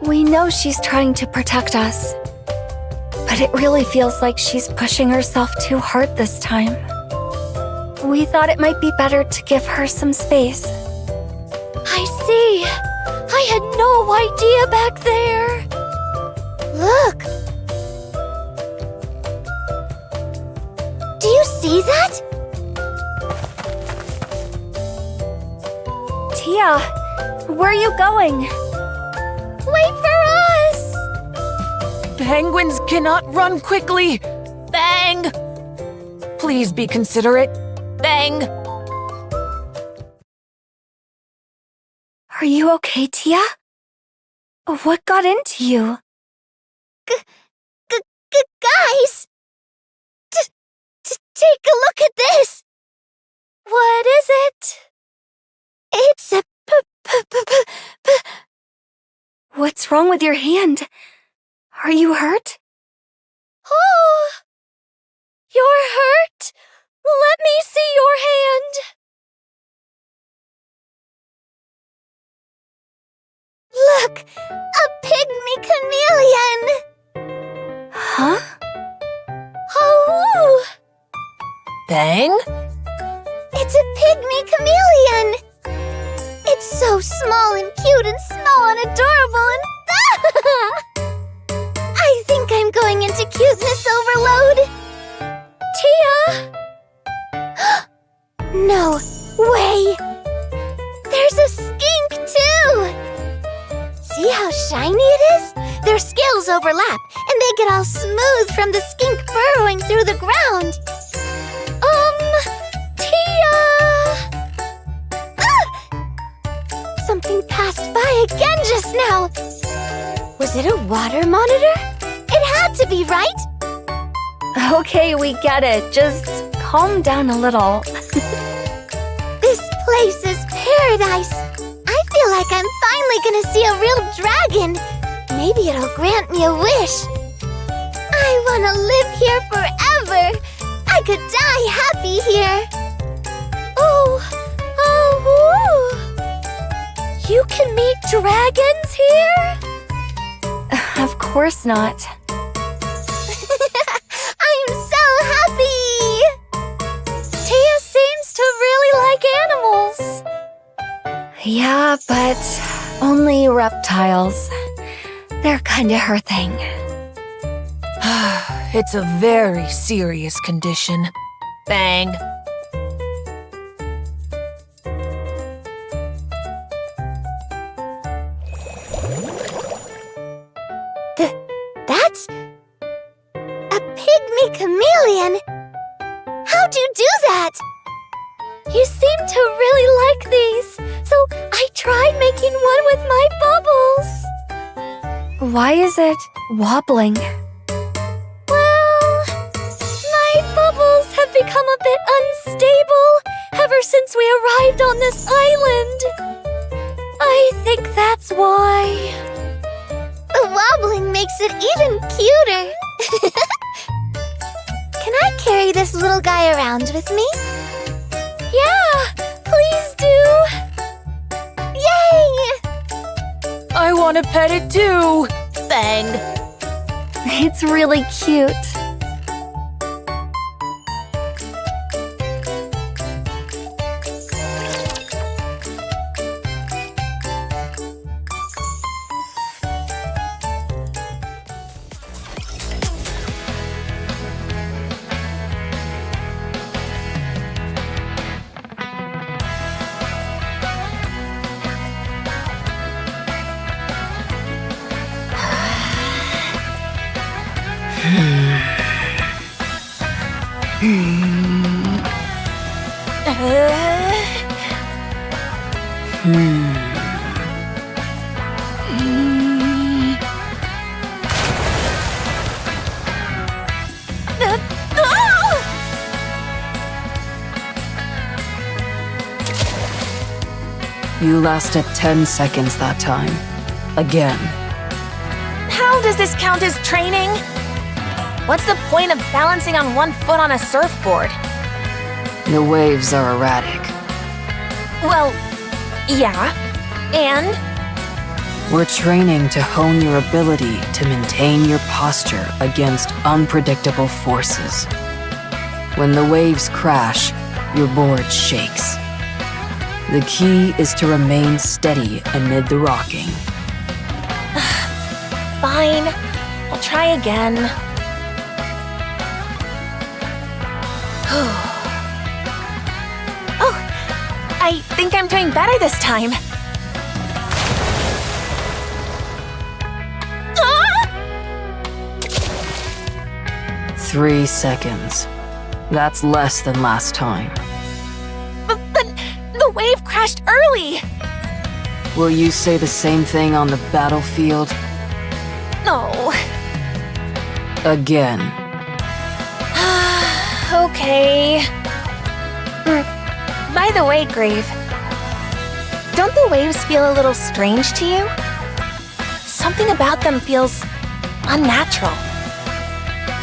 We know she's trying to protect us. But it really feels like she's pushing herself too hard this time. We thought it might be better to give her some space. I see. I had no idea back there. Look! Do you see that? Tia, where are you going? Wait for us! Penguins cannot run quickly. Bang. Please be considerate. Bang. Are you okay, Tia? What got into you? Guys! Take a look at this! What is it? It's a What's wrong with your hand? Are you hurt? Oh! You're hurt? Let me see your hand. Look! A pygmy chameleon! Huh? Oh! Bang. It's a pygmy chameleon! It's so small and cute and small and adorable and... I think I'm going into cuteness overload. See how shiny it is? Their scales overlap, and they get all smooth from the skink burrowing through the ground. Tia! Something passed by again just now. Was it a water monitor? It had to be, right? Okay, we get it. Just calm down a little. This place is paradise. I feel like I'm finally gonna see a real dragon. Maybe it'll grant me a wish. I wanna live here forever. I could die happy here. You can meet dragons here? Of course not. I'm so happy! Tia seems to really like animals. Yeah, but only reptiles. They're kinda her thing. It's a very serious condition. Bang. That's a pygmy chameleon. How'd you do that? You seem to really like these, so I tried making one with my bubbles. Why is it wobbling? Well, my bubbles have become a bit unstable ever since we arrived on this island. I think that's why. The wobbling makes it even cuter. Can I carry this little guy around with me? Yeah, please do. Yay! I want to pet it too. Bang. It's really cute. You lasted 10 seconds that time. Again. How does this count as training? What's the point of balancing on one foot on a surfboard? The waves are erratic. Well, yeah. And? We're training to hone your ability to maintain your posture against unpredictable forces. When the waves crash, your board shakes. The key is to remain steady amid the rocking. Fine. I'll try again. Oh, I think I'm doing better this time. 3 seconds. That's less than last time. But the wave crashed early. Will you say the same thing on the battlefield? No. Again. Okay. By the way, Grave, don't the waves feel a little strange to you? Something about them feels unnatural.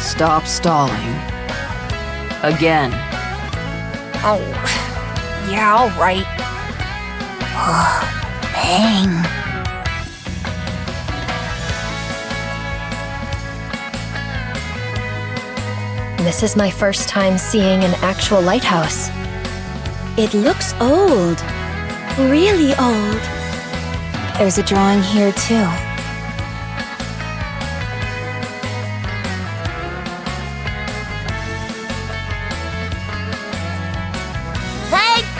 Stop stalling. Again. Oh, yeah, all right. Bang. This is my first time seeing an actual lighthouse. It looks old. Really old. There's a drawing here, too.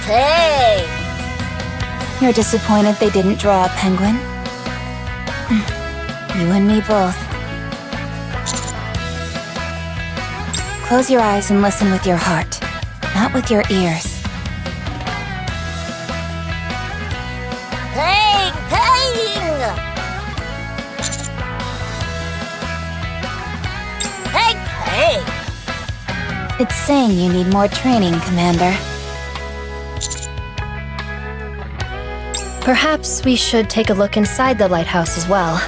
Hey! You're disappointed they didn't draw a penguin? You and me both. Close your eyes and listen with your heart, not with your ears. Pang! Pang! Pang! Pang! It's saying you need more training, Commander. Perhaps we should take a look inside the lighthouse as well.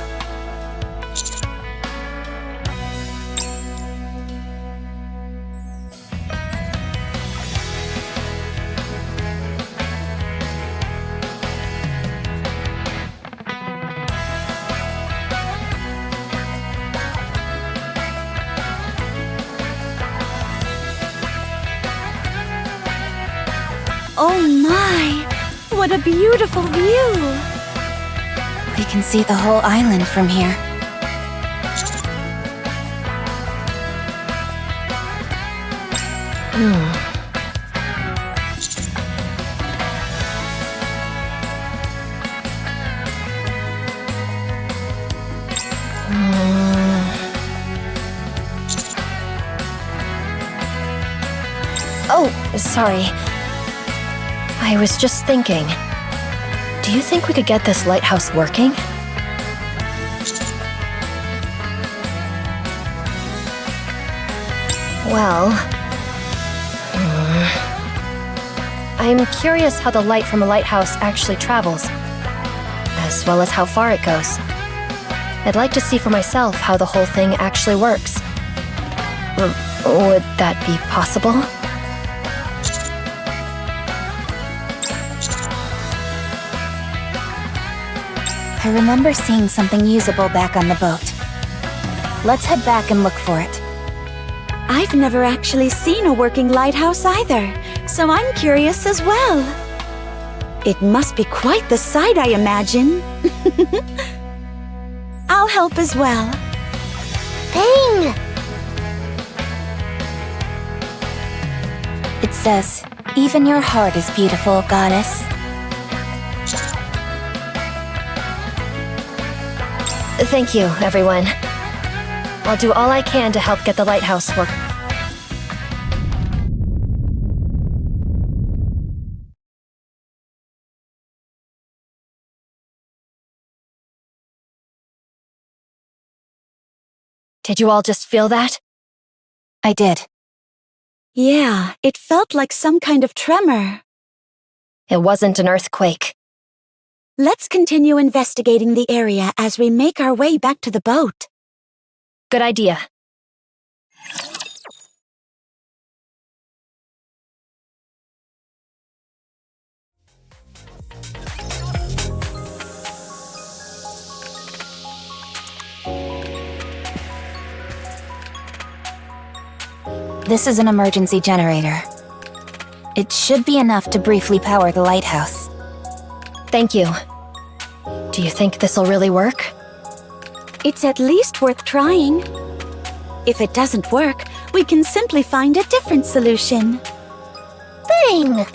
Oh my! What a beautiful view! We can see the whole island from here. Oh, sorry. I was just thinking. Do you think we could get this lighthouse working? Well... I'm curious how the light from a lighthouse actually travels, as well as how far it goes. I'd like to see for myself how the whole thing actually works. Would that be possible? I remember seeing something usable back on the boat. Let's head back and look for it. I've never actually seen a working lighthouse either, so I'm curious as well. It must be quite the sight, I imagine. I'll help as well. Pang! It says, "Even your heart is beautiful, goddess." Thank you, everyone. I'll do all I can to help get the lighthouse work. Did you all just feel that? I did. Yeah, it felt like some kind of tremor. It wasn't an earthquake. Let's continue investigating the area as we make our way back to the boat. Good idea. This is an emergency generator. It should be enough to briefly power the lighthouse. Thank you. Do you think this'll really work? It's at least worth trying. If it doesn't work, we can simply find a different solution. Pang!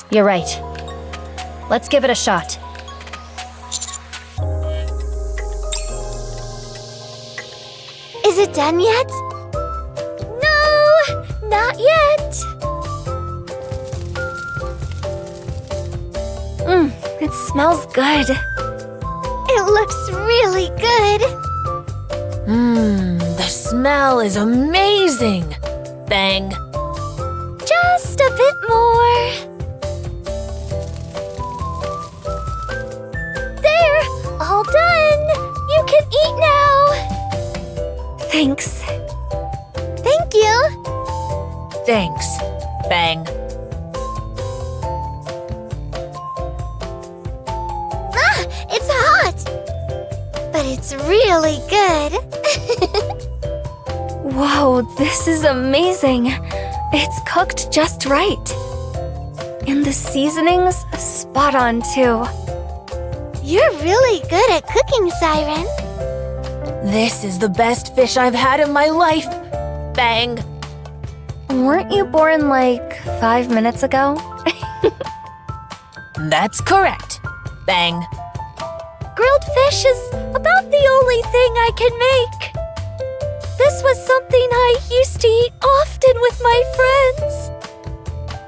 You're right. Let's give it a shot. Is it done yet? No, not yet. It smells good. It looks really good. The smell is amazing. Bang. Just a bit more. There, all done. You can eat now. Thanks. Thank you. Thanks. Bang. It's hot. But it's really good. Whoa, this is amazing. It's cooked just right. And the seasonings, spot on too. You're really good at cooking, Siren. This is the best fish I've had in my life. Bang. Weren't you born like 5 minutes ago? That's correct. Bang. grilled fish is about the only thing I can make. This was something I used to eat often with my friends.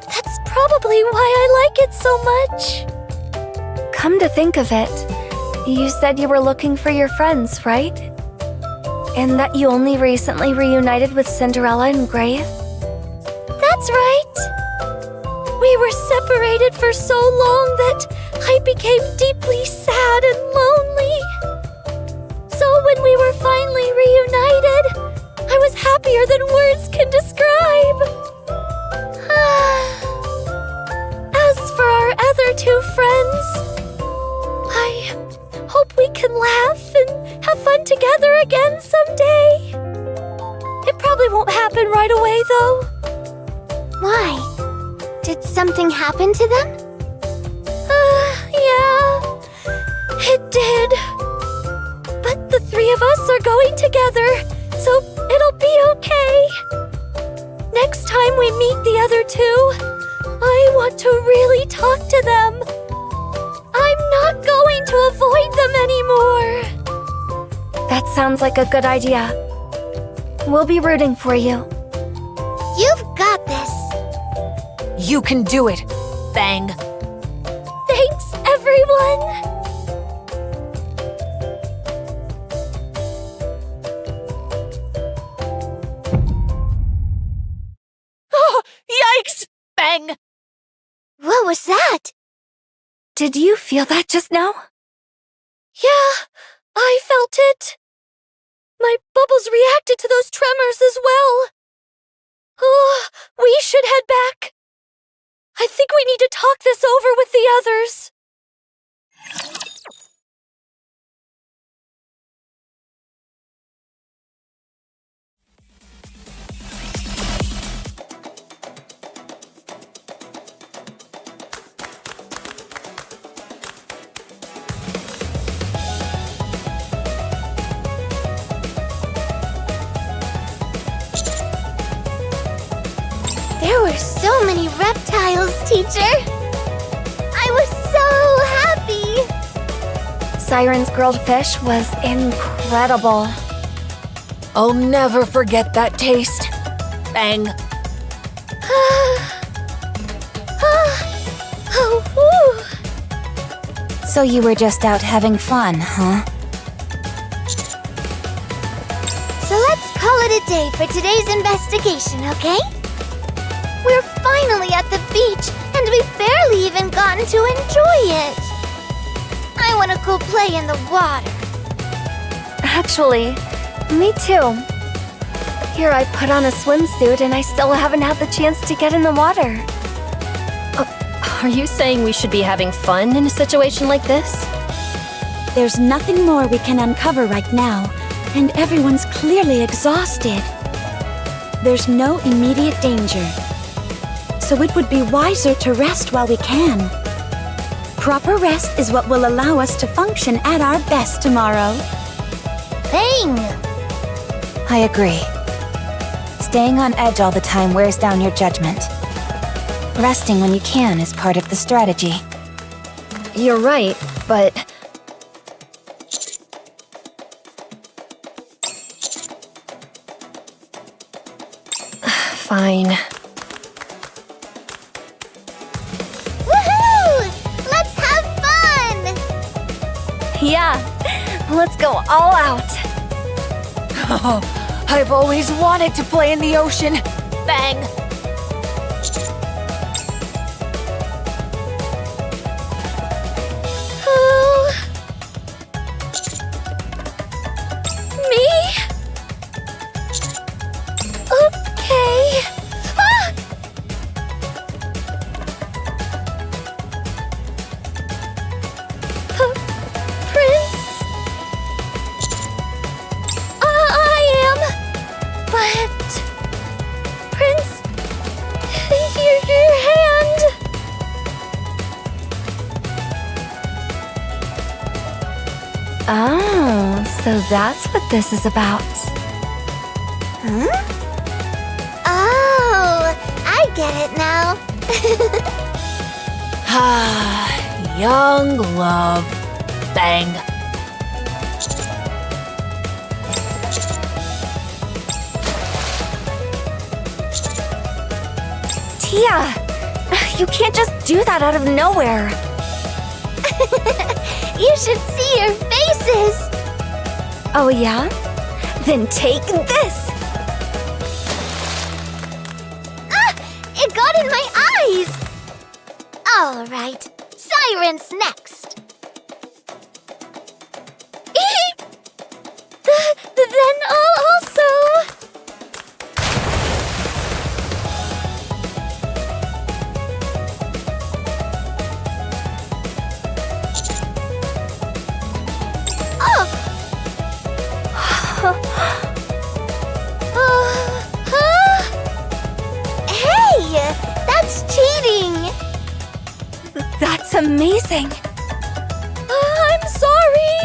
That's probably why I like it so much. Come to think of it, you said you were looking for your friends, right? And that you only recently reunited with Cinderella and Grave? That's right. We were separated for so long that I became deeply sad and lonely. So when we were finally reunited, I was happier than words can describe. As for our other two friends, I hope we can laugh and have fun together again someday. It probably won't happen right away, though. Why? Did something happen to them? Yeah, it did. But the three of us are going together, so it'll be okay. Next time we meet the other two, I want to really talk to them. I'm not going to avoid them anymore. That sounds like a good idea. We'll be rooting for you. You've got this. You can do it. Bang. Thanks, everyone. Oh, yikes! Bang! What was that? Did you feel that just now? Yeah, I felt it. My bubbles reacted to those tremors as well. Oh, we should head back. I think we need to talk this over with the others. There were so many reptiles, teacher. I was so happy. Siren's grilled fish was incredible. I'll never forget that taste. Bang. So you were just out having fun, huh? So let's call it a day for today's investigation, okay? We're finally at the beach, and we've barely even gotten to enjoy it. I want to go play in the water. Actually, me too. Here I put on a swimsuit and I still haven't had the chance to get in the water. Are you saying we should be having fun in a situation like this? There's nothing more we can uncover right now, and everyone's clearly exhausted. There's no immediate danger, so it would be wiser to rest while we can. Proper rest is what will allow us to function at our best tomorrow. Bang! I agree. Staying on edge all the time wears down your judgment. Resting when you can is part of the strategy. You're right, but... Fine. Woohoo! Let's have fun! Yeah, let's go all out. Oh, I've always wanted to play in the ocean. Bang. Oh, so that's what this is about. Huh? Oh, I get it now. Ah, young love. Bang. Mia! You can't just do that out of nowhere. You should see your faces! Oh yeah? Then take this! Ah! It got in my eyes! Alright, Siren's next. Then I'll also... Hey! That's cheating! That's amazing! I'm sorry!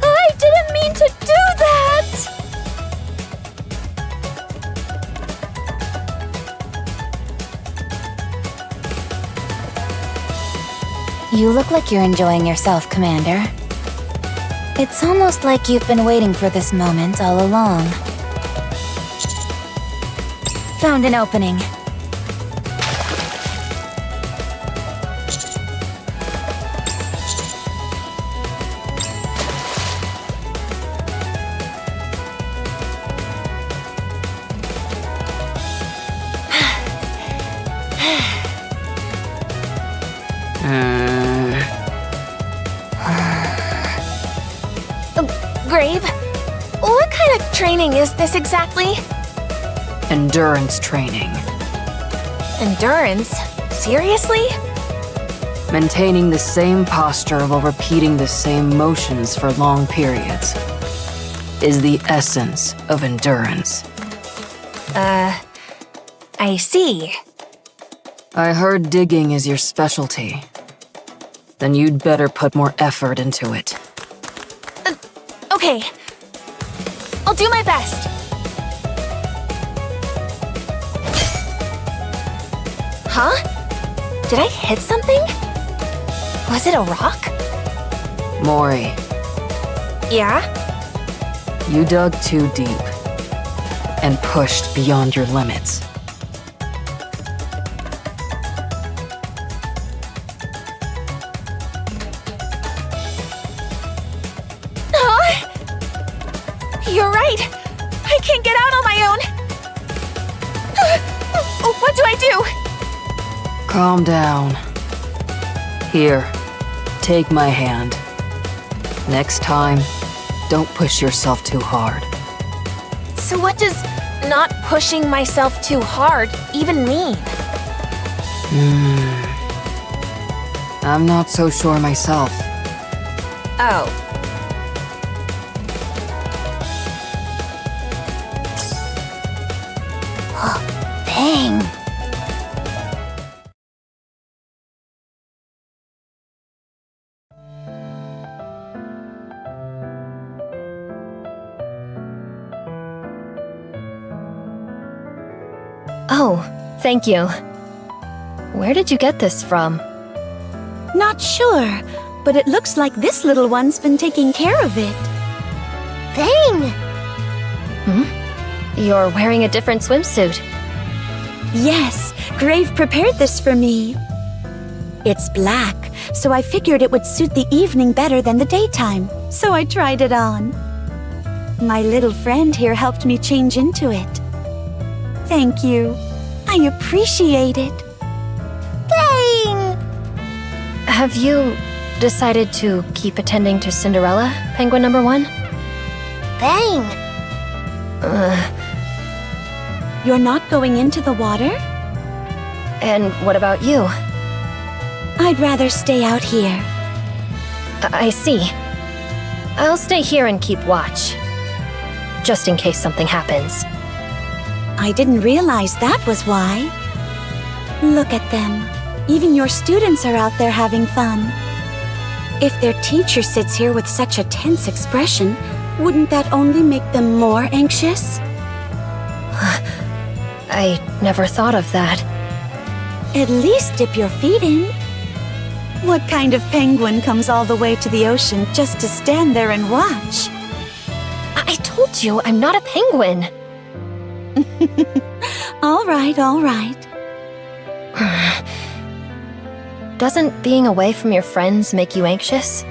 I didn't mean to do that! You look like you're enjoying yourself, Commander. It's almost like you've been waiting for this moment all along. Found an opening. Grave, what kind of training is this exactly? Endurance training. Endurance? Seriously? Maintaining the same posture while repeating the same motions for long periods is the essence of endurance. I see. I heard digging is your specialty. Then you'd better put more effort into it. Okay. I'll do my best. Huh? Did I hit something? Was it a rock? Mori, Yeah? you dug too deep and pushed beyond your limits. You're right. I can't get out on my own. What do I do? Calm down. Here, take my hand. Next time, don't push yourself too hard. So what does not pushing myself too hard even mean? I'm not so sure myself. Oh. Dang! Oh, thank you. Where did you get this from? Not sure, but it looks like this little one's been taking care of it. Dang! You're wearing a different swimsuit. Yes, Grave prepared this for me. It's black, so I figured it would suit the evening better than the daytime, so I tried it on. My little friend here helped me change into it. Thank you. I appreciate it. Dang! Have you decided to keep attending to Cinderella, Penguin number 1? Dang! You're not going into the water? And what about you? I'd rather stay out here. I see. I'll stay here and keep watch. Just in case something happens. I didn't realize that was why. Look at them. Even your students are out there having fun. If their teacher sits here with such a tense expression, wouldn't that only make them more anxious? I never thought of that. At least dip your feet in. What kind of penguin comes all the way to the ocean just to stand there and watch? I told you I'm not a penguin. All right, all right. Doesn't being away from your friends make you anxious?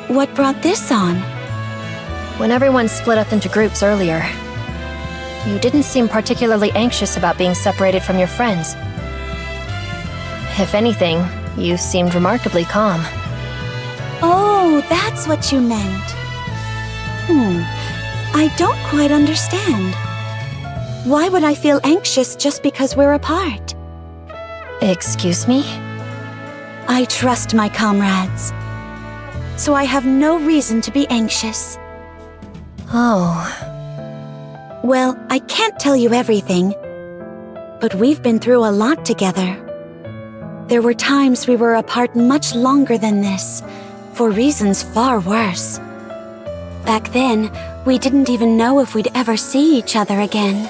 What brought this on? When everyone split up into groups earlier, you didn't seem particularly anxious about being separated from your friends. If anything, you seemed remarkably calm. Oh, that's what you meant. I don't quite understand. Why would I feel anxious just because we're apart? Excuse me? I trust my comrades, so I have no reason to be anxious. Oh, Well, I can't tell you everything, but we've been through a lot together. There were times we were apart much longer than this, for reasons far worse. Back then, we didn't even know if we'd ever see each other again.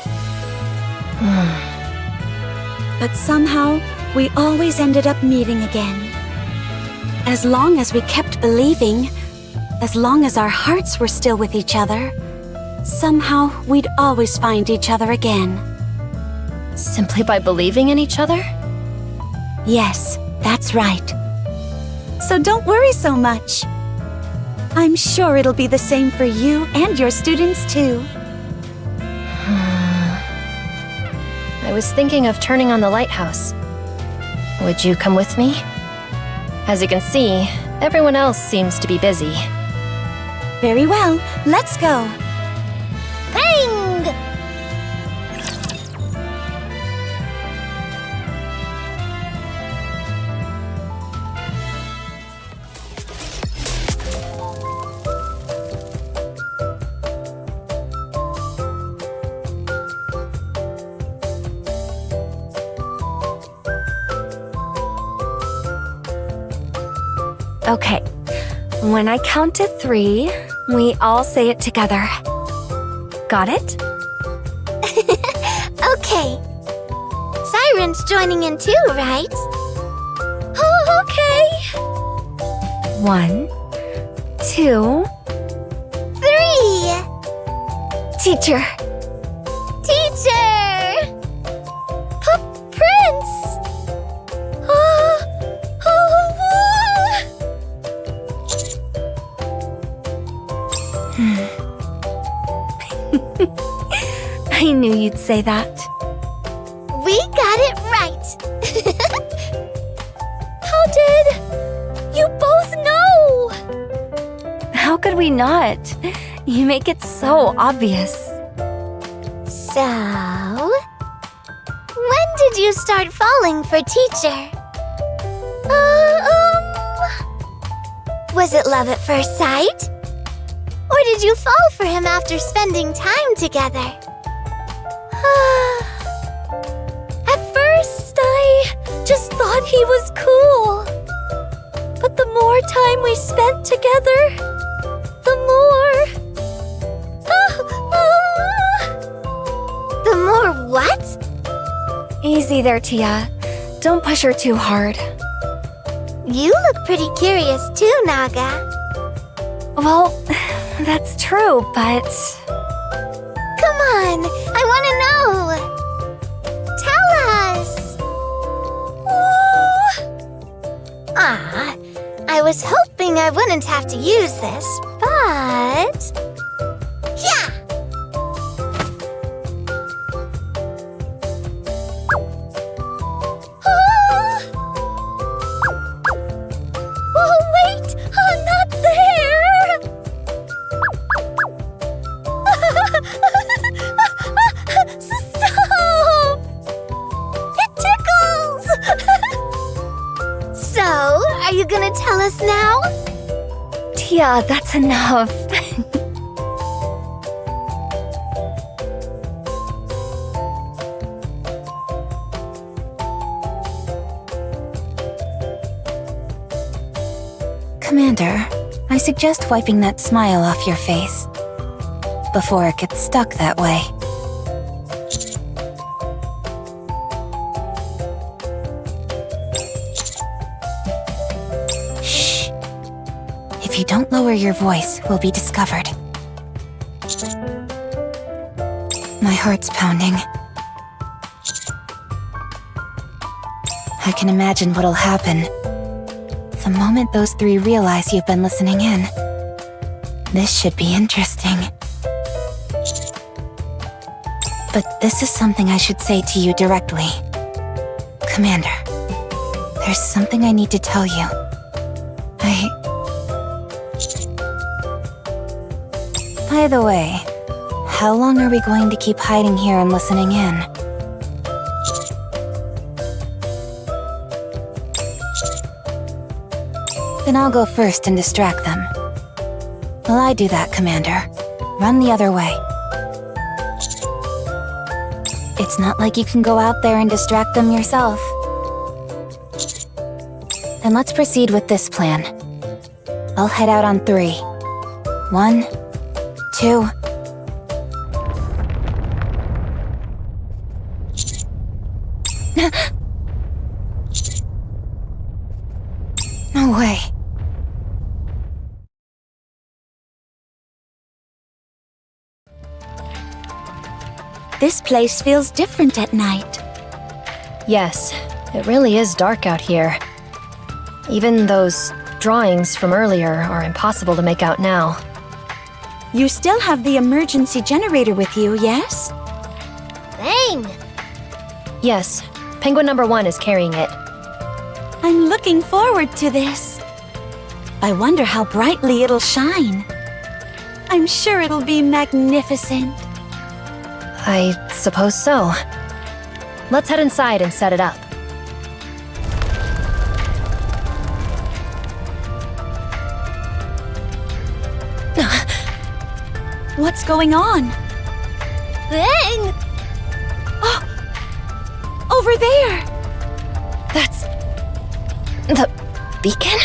But somehow, we always ended up meeting again. As long as we kept believing, as long as our hearts were still with each other, somehow we'd always find each other again. simply by believing in each other? Yes, that's right. So don't worry so much. I'm sure it'll be the same for you and your students too. I was thinking of turning on the lighthouse. Would you come with me? As you can see, everyone else seems to be busy. Very well, let's go. Bang! Okay, when I count to 3, we all say it together. Got it? Okay. Siren's joining in too, right? Oh, okay. 1, 2, 3! teacher. Teacher! Prince! I knew you'd say that. We got it right! How did you both know? How could we not? You make it so obvious. So... when did you start falling for teacher? Was it love at first sight? Or did you fall for him after spending time together? At first, I just thought he was cool. But the more time we spent together, the more... The more what? Easy there, Tia. Don't push her too hard. You look pretty curious too, Naga. Well, that's true, but... Come on, I want to know. Tell us. I was hoping I wouldn't have to use this, but... Yeah! Oh, wait! Not there! Stop! It tickles! So, are you gonna tell us now? Tia, that's enough. Commander, I suggest wiping that smile off your face before it gets stuck that way. Shh. If you don't lower your voice, we'll be discovered. My heart's pounding. I can imagine what'll happen. The moment those three realize you've been listening in. This should be interesting. But this is something I should say to you directly. Commander, there's something I need to tell you. By the way, how long are we going to keep hiding here and listening in? Then I'll go first and distract them. While I do that, Commander, run the other way. It's not like you can go out there and distract them yourself. Then let's proceed with this plan. I'll head out on 3. 1, 2... No way. This place feels different at night. Yes, it really is dark out here. Even those drawings from earlier are impossible to make out now. You still have the emergency generator with you, yes? Dang! Yes, Penguin number 1 is carrying it. I'm looking forward to this. I wonder how brightly it'll shine. I'm sure it'll be magnificent. I suppose so. Let's head inside and set it up. What's going on? Dang! Over there! That's... the beacon?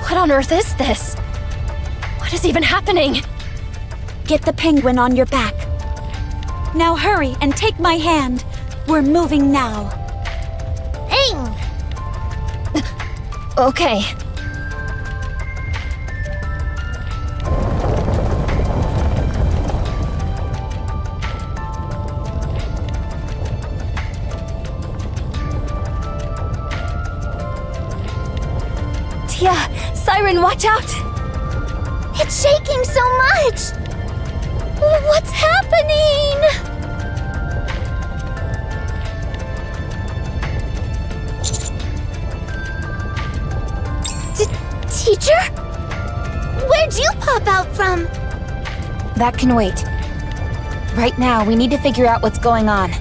What on earth is this? What is even happening? Get the penguin on your back. Now hurry and take my hand. We're moving now. Dang! Okay. Tia, Siren, watch out! It's shaking so much! What's happening? Teacher? Where'd you pop out from? That can wait. Right now, we need to figure out what's going on.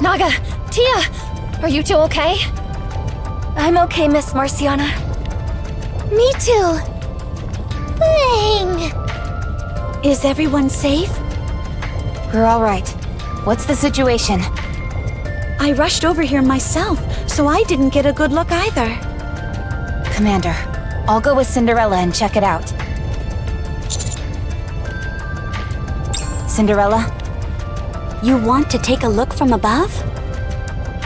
Naga! Tia! Are you two okay? I'm okay, Miss Marciana. Me too. Dang! Is everyone safe? We're all right. What's the situation? I rushed over here myself, so I didn't get a good look either. Commander, I'll go with Cinderella and check it out. Cinderella? You want to take a look from above?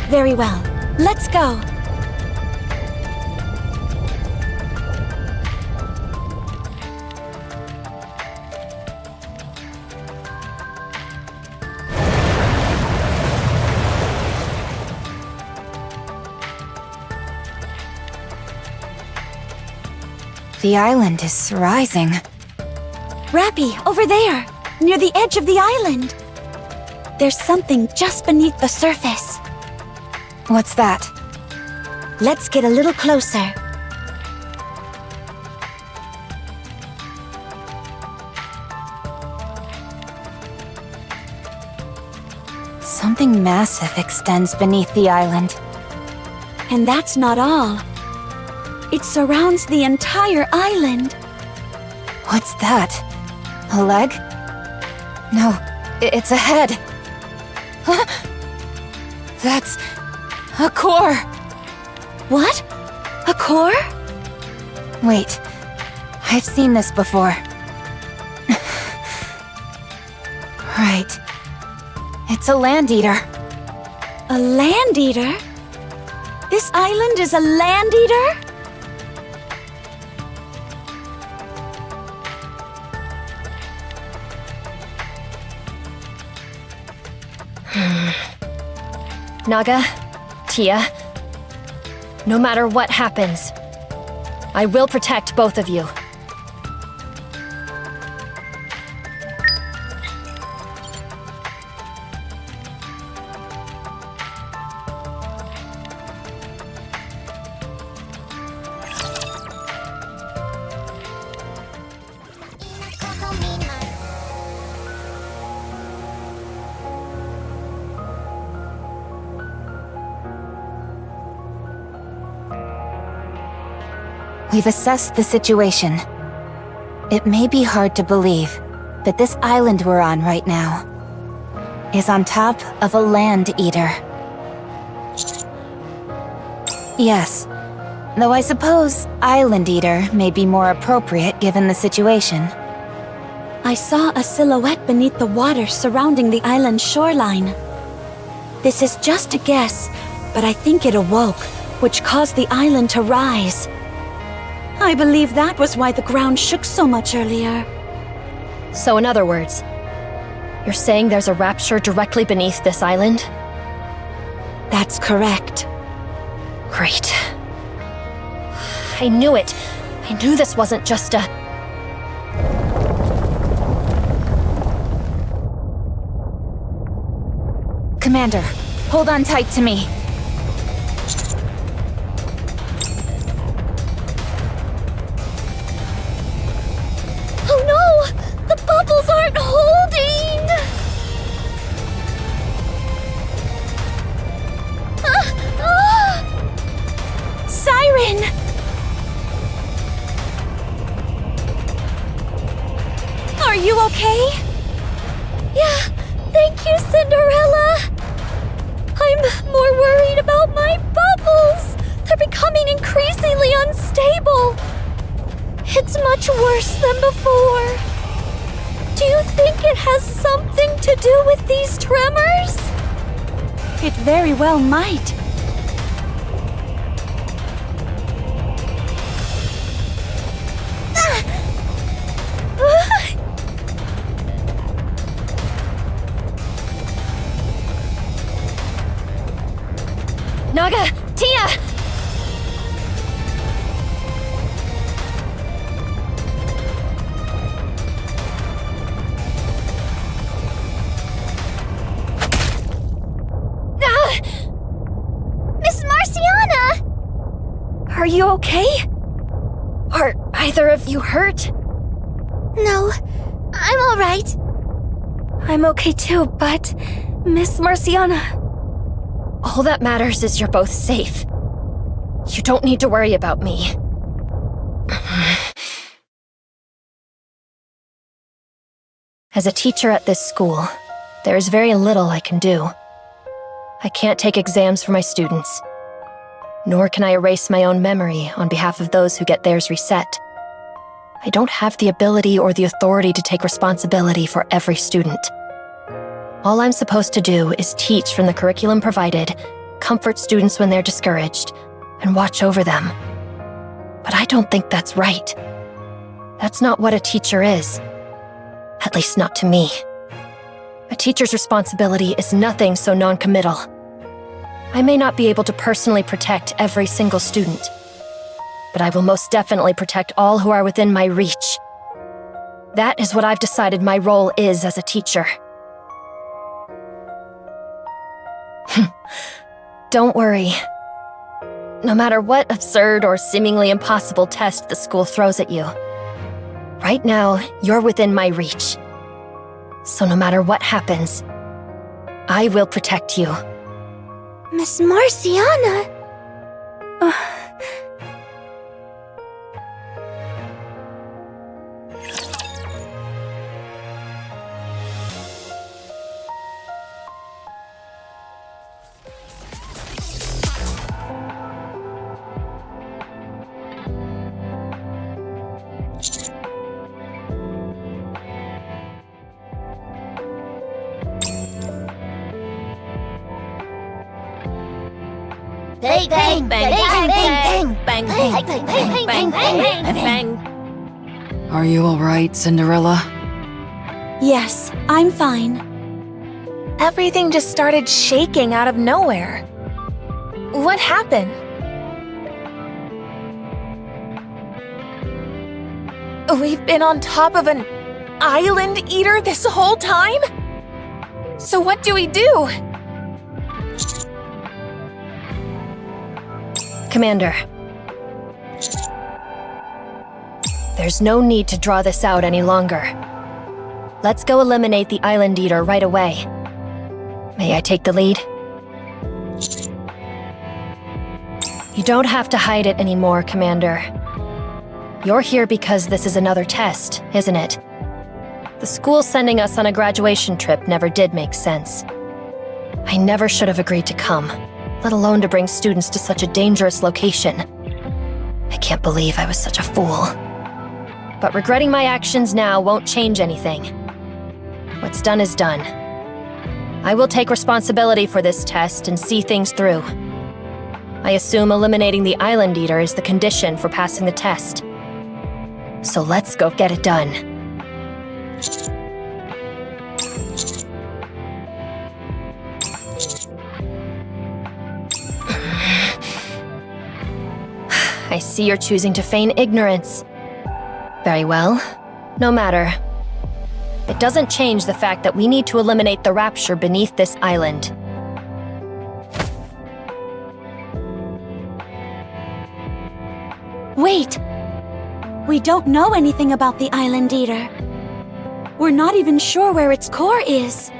Very well. Let's go. The island is rising. Rappy, over there, near the edge of the island. There's something just beneath the surface. What's that? Let's get a little closer. Something massive extends beneath the island. And that's not all. It surrounds the entire island. What's that? A leg? No, It's ahead. That's a core. What? A core? Wait, I've seen this before. Right. It's a land eater. A land eater? This island is a land eater? Naga, Tia, no matter what happens, I will protect both of you. We've assessed the situation. It may be hard to believe, but this island we're on right now is on top of a land eater. Yes, though I suppose island eater may be more appropriate given the situation. I saw a silhouette beneath the water surrounding the island's shoreline. This is just a guess, but I think it awoke, which caused the island to rise. I believe that was why the ground shook so much earlier. So in other words, you're saying there's a rapture directly beneath this island? That's correct. Great. I knew it. I knew this wasn't just a... Commander, hold on tight to me. Oh no! The bubbles aren't holding! Siren! Are you okay? Yeah, thank you, Cinderella! I'm more worried about my bubbles! They're becoming increasingly unstable! It's much worse than before. Do you think it has something to do with these tremors? It very well might. Naga! Tia! Miss Marciana! Are you okay? Are either of you hurt? No, I'm all right. I'm okay too, but Miss Marciana... All that matters is you're both safe. You don't need to worry about me. As a teacher at this school, there is very little I can do. I can't take exams for my students, nor can I erase my own memory on behalf of those who get theirs reset. I don't have the ability or the authority to take responsibility for every student. All I'm supposed to do is teach from the curriculum provided, comfort students when they're discouraged, and watch over them. But I don't think that's right. That's not what a teacher is. At least not to me. A teacher's responsibility is nothing so non-committal. I may not be able to personally protect every single student, but I will most definitely protect all who are within my reach. That is what I've decided my role is as a teacher. Don't worry. No matter what absurd or seemingly impossible test the school throws at you, right now, you're within my reach. So no matter what happens, I will protect you. Miss Marciana? bang, bang, bang, Bang, bang, bang, bang. Are you alright, Cinderella? Yes, I'm fine. Everything just started shaking out of nowhere. What happened? We've been on top of an island eater this whole time? So what do we do? Commander. There's no need to draw this out any longer. Let's go eliminate the Island Eater right away. May I take the lead? You don't have to hide it anymore, Commander. You're here because this is another test, isn't it? The school sending us on a graduation trip never did make sense. I never should have agreed to come, let alone to bring students to such a dangerous location. I can't believe I was such a fool. But regretting my actions now won't change anything. What's done is done. I will take responsibility for this test and see things through. I assume eliminating the Island Eater is the condition for passing the test. So let's go get it done. I see you're choosing to feign ignorance. Very well. No matter. It doesn't change the fact that we need to eliminate the Rapture beneath this island. Wait! We don't know anything about the Island Eater. We're not even sure where its core is.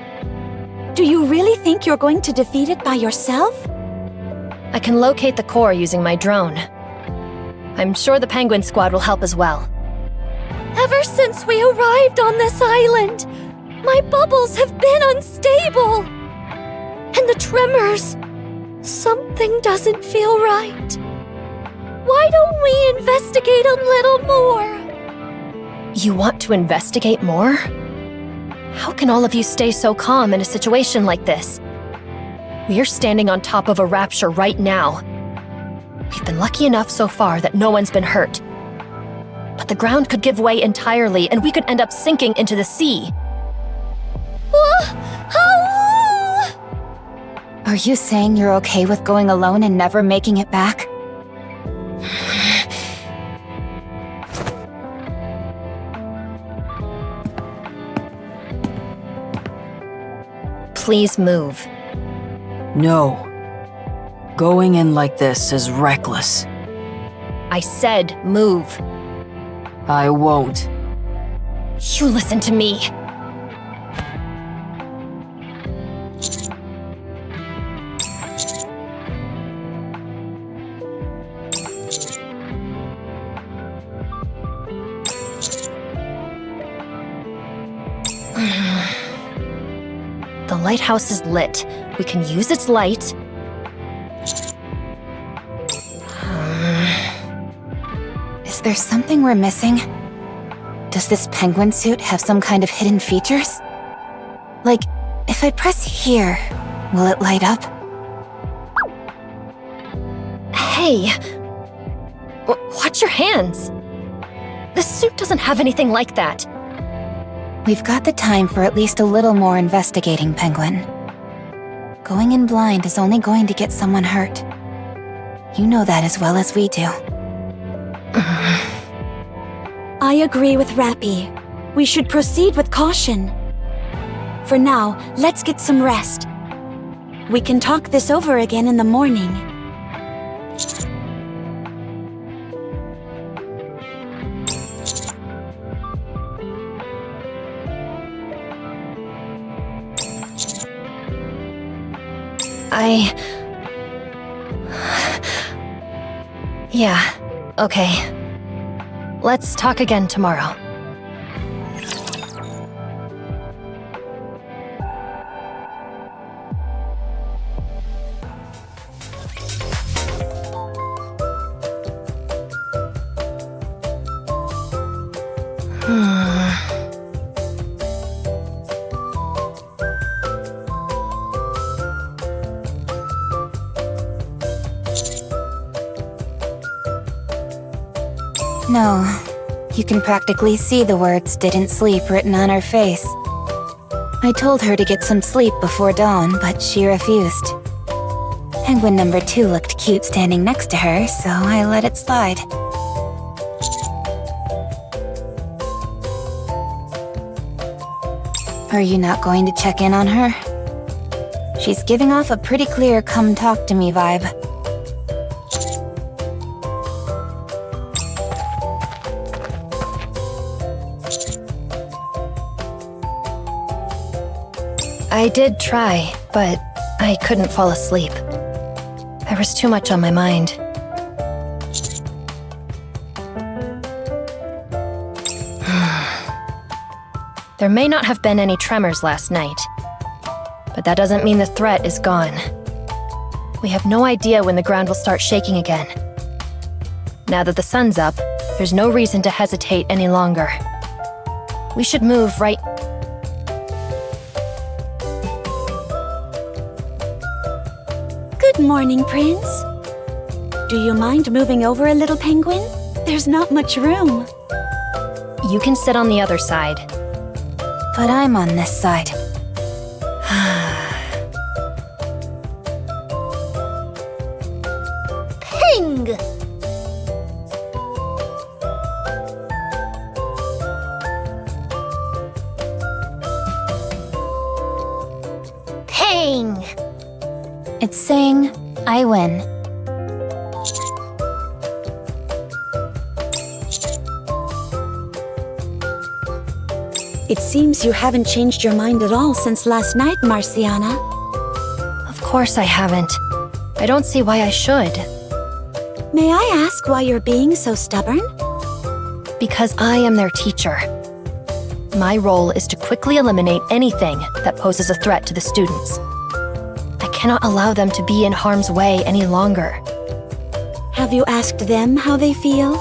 Do you really think you're going to defeat it by yourself? I can locate the core using my drone. I'm sure the Penguin Squad will help as well. Ever since we arrived on this island, my bubbles have been unstable. And the tremors. Something doesn't feel right. Why don't we investigate a little more? You want to investigate more? How can all of you stay so calm in a situation like this? We're standing on top of a Rapture right now. We've been lucky enough so far that no one's been hurt. But the ground could give way entirely and we could end up sinking into the sea. Are you saying you're okay with going alone and never making it back? Please move. No. Going in like this is reckless. I said move. I won't. You listen to me. The lighthouse is lit. We can use its light. Is there something we're missing? Does this penguin suit have some kind of hidden features? Like, if I press here, will it light up? Hey! Watch your hands! This suit doesn't have anything like that. We've got the time for at least a little more investigating, Penguin. Going in blind is only going to get someone hurt. You know that as well as we do. I agree with Rappy. We should proceed with caution. For now, let's get some rest. We can talk this over again in the morning. Yeah, okay. Let's talk again tomorrow. No, you can practically see the words "didn't sleep" written on her face. I told her to get some sleep before dawn, but she refused. Penguin number 2 looked cute standing next to her, so I let it slide. Are you not going to check in on her? She's giving off a pretty clear "come talk to me" vibe. I did try, but I couldn't fall asleep. There was too much on my mind. There may not have been any tremors last night, but that doesn't mean the threat is gone. We have no idea when the ground will start shaking again. Now that the sun's up, there's no reason to hesitate any longer. We should move right... Good morning, Prince. Do you mind moving over a little, Penguin? There's not much room. You can sit on the other side. But I'm on this side. Ping! Ping! It's saying, I win. It seems you haven't changed your mind at all since last night, Marciana. Of course I haven't. I don't see why I should. May I ask why you're being so stubborn? Because I am their teacher. My role is to quickly eliminate anything that poses a threat to the students. I cannot allow them to be in harm's way any longer. Have you asked them how they feel?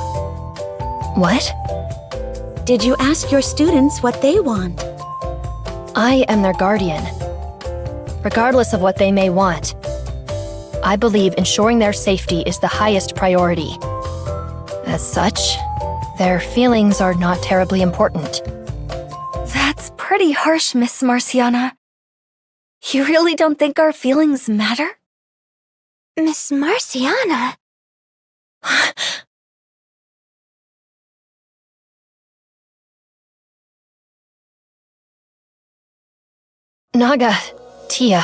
What? Did you ask your students what they want? I am their guardian. Regardless of what they may want, I believe ensuring their safety is the highest priority. As such, their feelings are not terribly important. That's pretty harsh, Miss Marciana. You really don't think our feelings matter? Miss Marciana? Naga, Tia,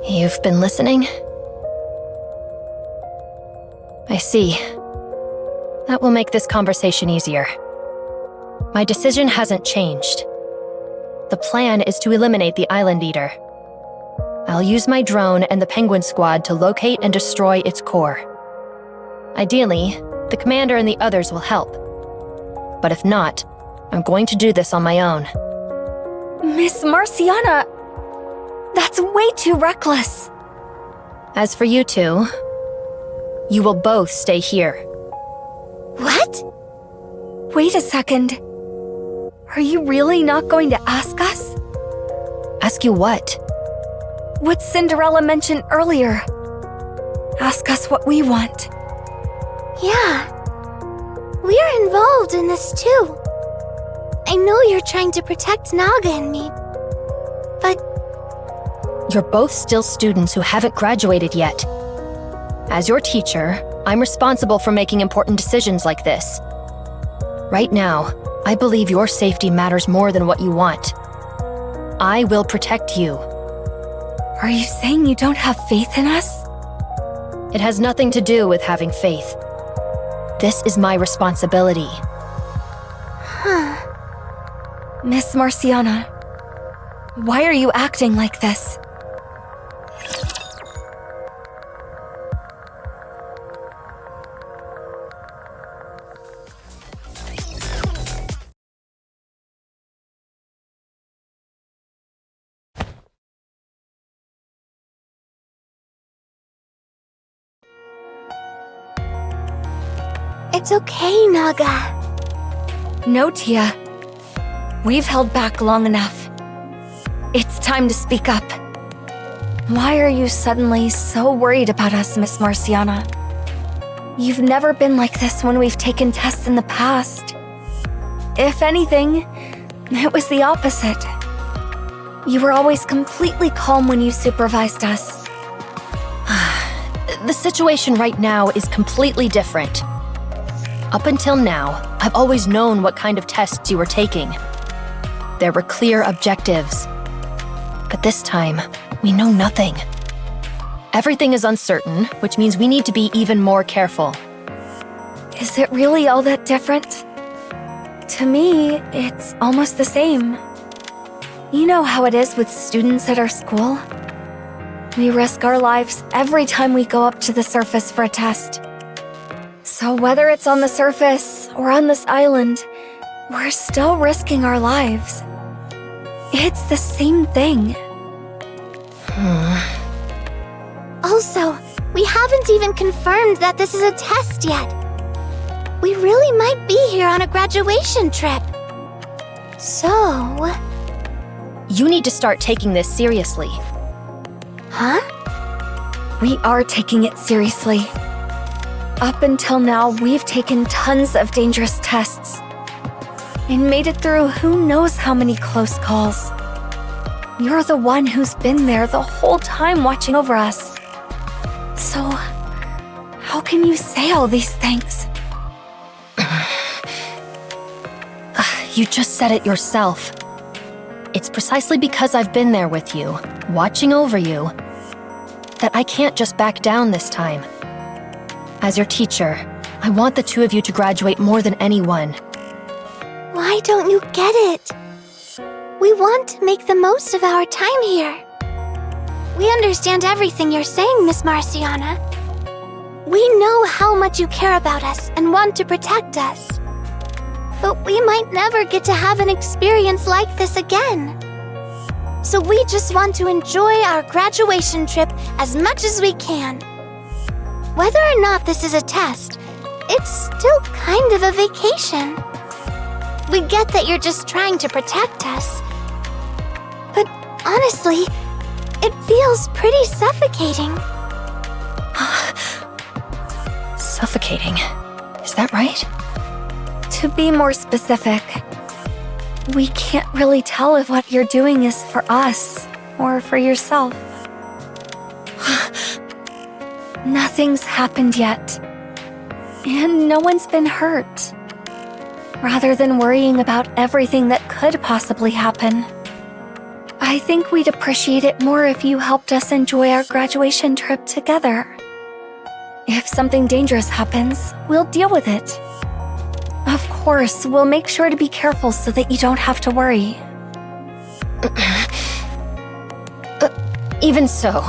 you've been listening? I see. That will make this conversation easier. My decision hasn't changed. The plan is to eliminate the Island Eater. I'll use my drone and the Penguin Squad to locate and destroy its core. Ideally, the commander and the others will help. But if not, I'm going to do this on my own. Miss Marciana, that's way too reckless. As for you two, you will both stay here. What? Wait a second. Are you really not going to ask us? Ask you what? What Cinderella mentioned earlier. Ask us what we want. Yeah. We're involved in this too. I know you're trying to protect Naga and me, but... You're both still students who haven't graduated yet. As your teacher, I'm responsible for making important decisions like this. Right now, I believe your safety matters more than what you want. I will protect you. Are you saying you don't have faith in us? It has nothing to do with having faith. This is my responsibility. Miss Marciana, why are you acting like this? It's okay, Naga. No, Tia. We've held back long enough. It's time to speak up. Why are you suddenly so worried about us, Miss Marciana? You've never been like this when we've taken tests in the past. If anything, it was the opposite. You were always completely calm when you supervised us. The situation right now is completely different. Up until now, I've always known what kind of tests you were taking. There were clear objectives. But this time, we know nothing. Everything is uncertain, which means we need to be even more careful. Is it really all that different? To me, it's almost the same. You know how it is with students at our school? We risk our lives every time we go up to the surface for a test. So whether it's on the surface or on this island, we're still risking our lives. It's the same thing. Also, we haven't even confirmed that this is a test yet. We really might be here on a graduation trip. So... You need to start taking this seriously. Huh? We are taking it seriously. Up until now, we've taken tons of dangerous tests and made it through who knows how many close calls. You're the one who's been there the whole time watching over us. So, how can you say all these things? You just said it yourself. It's precisely because I've been there with you, watching over you, that I can't just back down this time. As your teacher, I want the two of you to graduate more than anyone. Why don't you get it? We want to make the most of our time here. We understand everything you're saying, Miss Marciana. We know how much you care about us and want to protect us. But we might never get to have an experience like this again. So we just want to enjoy our graduation trip as much as we can. Whether or not this is a test, it's still kind of a vacation. We get that you're just trying to protect us. But honestly, it feels pretty suffocating. Suffocating. Is that right? To be more specific, we can't really tell if what you're doing is for us or for yourself. Nothing's happened yet, and no one's been hurt. Rather than worrying about everything that could possibly happen, I think we'd appreciate it more if you helped us enjoy our graduation trip together. If something dangerous happens, we'll deal with it. Of course, we'll make sure to be careful so that you don't have to worry. Even so,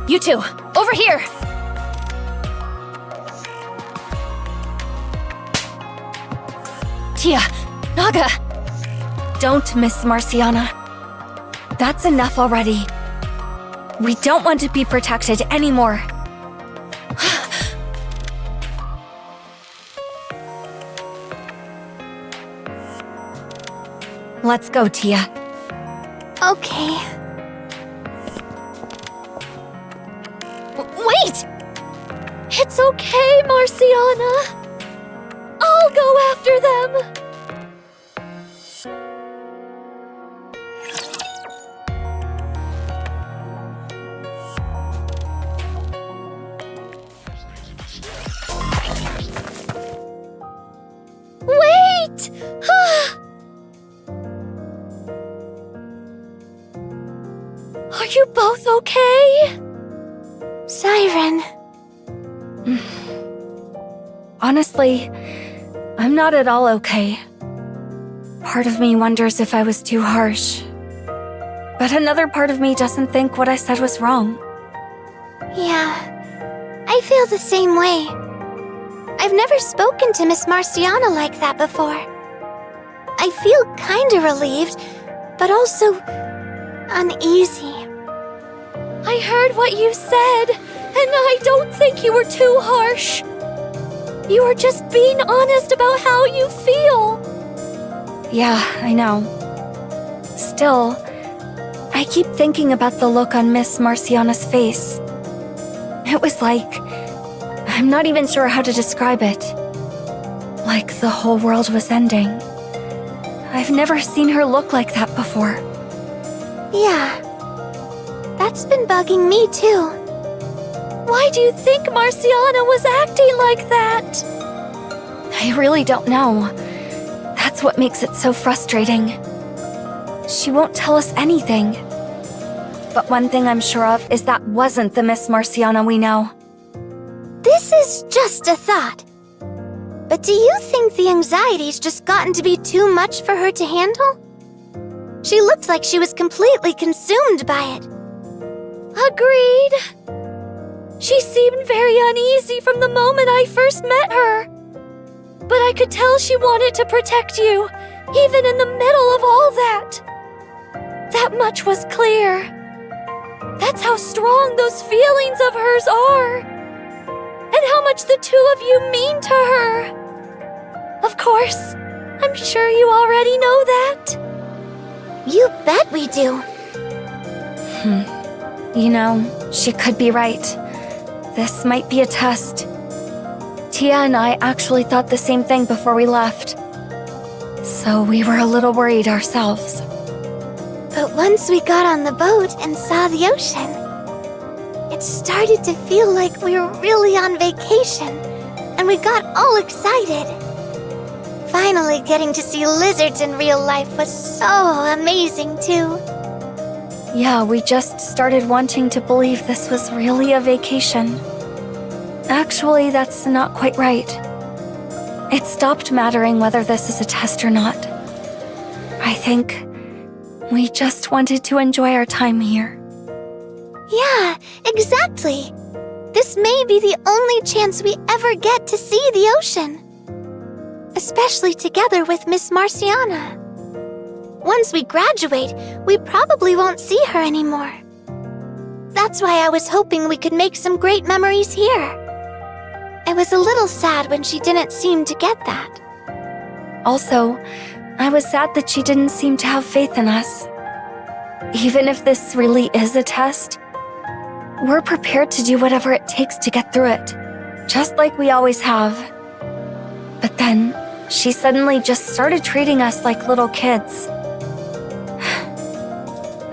You two, over here! Tia, Naga! Don't, Miss Marciana. That's enough already. We don't want to be protected anymore. Let's go, Tia. Okay. Wait! It's okay, Marciana. I'll go after them. Wait! Are you both okay? Siren. Honestly, I'm not at all okay. Part of me wonders if I was too harsh. But another part of me doesn't think what I said was wrong. Yeah, I feel the same way. I've never spoken to Miss Marciana like that before. I feel kinda relieved, but also uneasy. I heard what you said, and I don't think you were too harsh. You were just being honest about how you feel. Yeah, I know. Still, I keep thinking about the look on Miss Marciana's face. It was like... I'm not even sure how to describe it. Like the whole world was ending. I've never seen her look like that before. Yeah. That's been bugging me too. Why do you think Marciana was acting like that? I really don't know. That's what makes it so frustrating. She won't tell us anything. But one thing I'm sure of is that wasn't the Miss Marciana we know. This is just a thought. But do you think the anxiety's just gotten to be too much for her to handle? She looked like she was completely consumed by it. Agreed. She seemed very uneasy from the moment I first met her. But I could tell she wanted to protect you, even in the middle of all that. That much was clear. That's how strong those feelings of hers are. And how much the two of you mean to her. Of course, I'm sure you already know that. You bet we do. You know, she could be right. This might be a test. Tia and I actually thought the same thing before we left. So we were a little worried ourselves. But once we got on the boat and saw the ocean, it started to feel like we were really on vacation, and we got all excited. Finally getting to see lizards in real life was so amazing too. Yeah, we just started wanting to believe this was really a vacation. Actually, that's not quite right. It stopped mattering whether this is a test or not. I think we just wanted to enjoy our time here. Yeah, exactly. This may be the only chance we ever get to see the ocean. Especially together with Miss Marciana. Once we graduate, we probably won't see her anymore. That's why I was hoping we could make some great memories here. I was a little sad when she didn't seem to get that. Also, I was sad that she didn't seem to have faith in us. Even if this really is a test, we're prepared to do whatever it takes to get through it, just like we always have. But then, she suddenly just started treating us like little kids.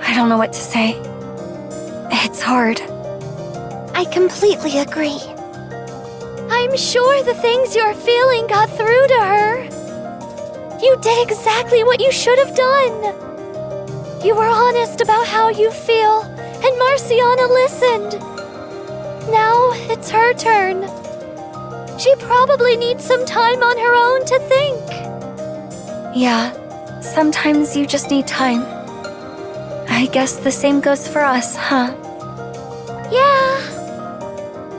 I don't know what to say. It's hard. I completely agree. I'm sure the things you're feeling got through to her. You did exactly what you should have done. You were honest about how you feel, and Marciana listened. Now it's her turn. She probably needs some time on her own to think. Yeah, sometimes you just need time. I guess the same goes for us, huh? Yeah.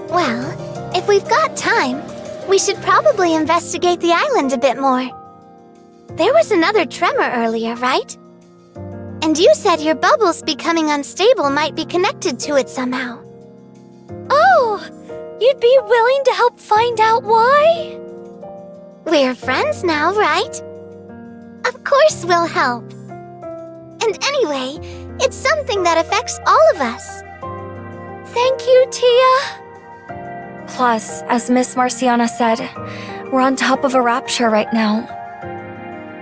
Well, if we've got time, we should probably investigate the island a bit more. There was another tremor earlier, right? And you said your bubbles becoming unstable might be connected to it somehow. Oh, you'd be willing to help find out why? We're friends now, right? Of course we'll help. And anyway, it's something that affects all of us. Thank you, Tia. Plus, as Miss Marciana said, we're on top of a rapture right now.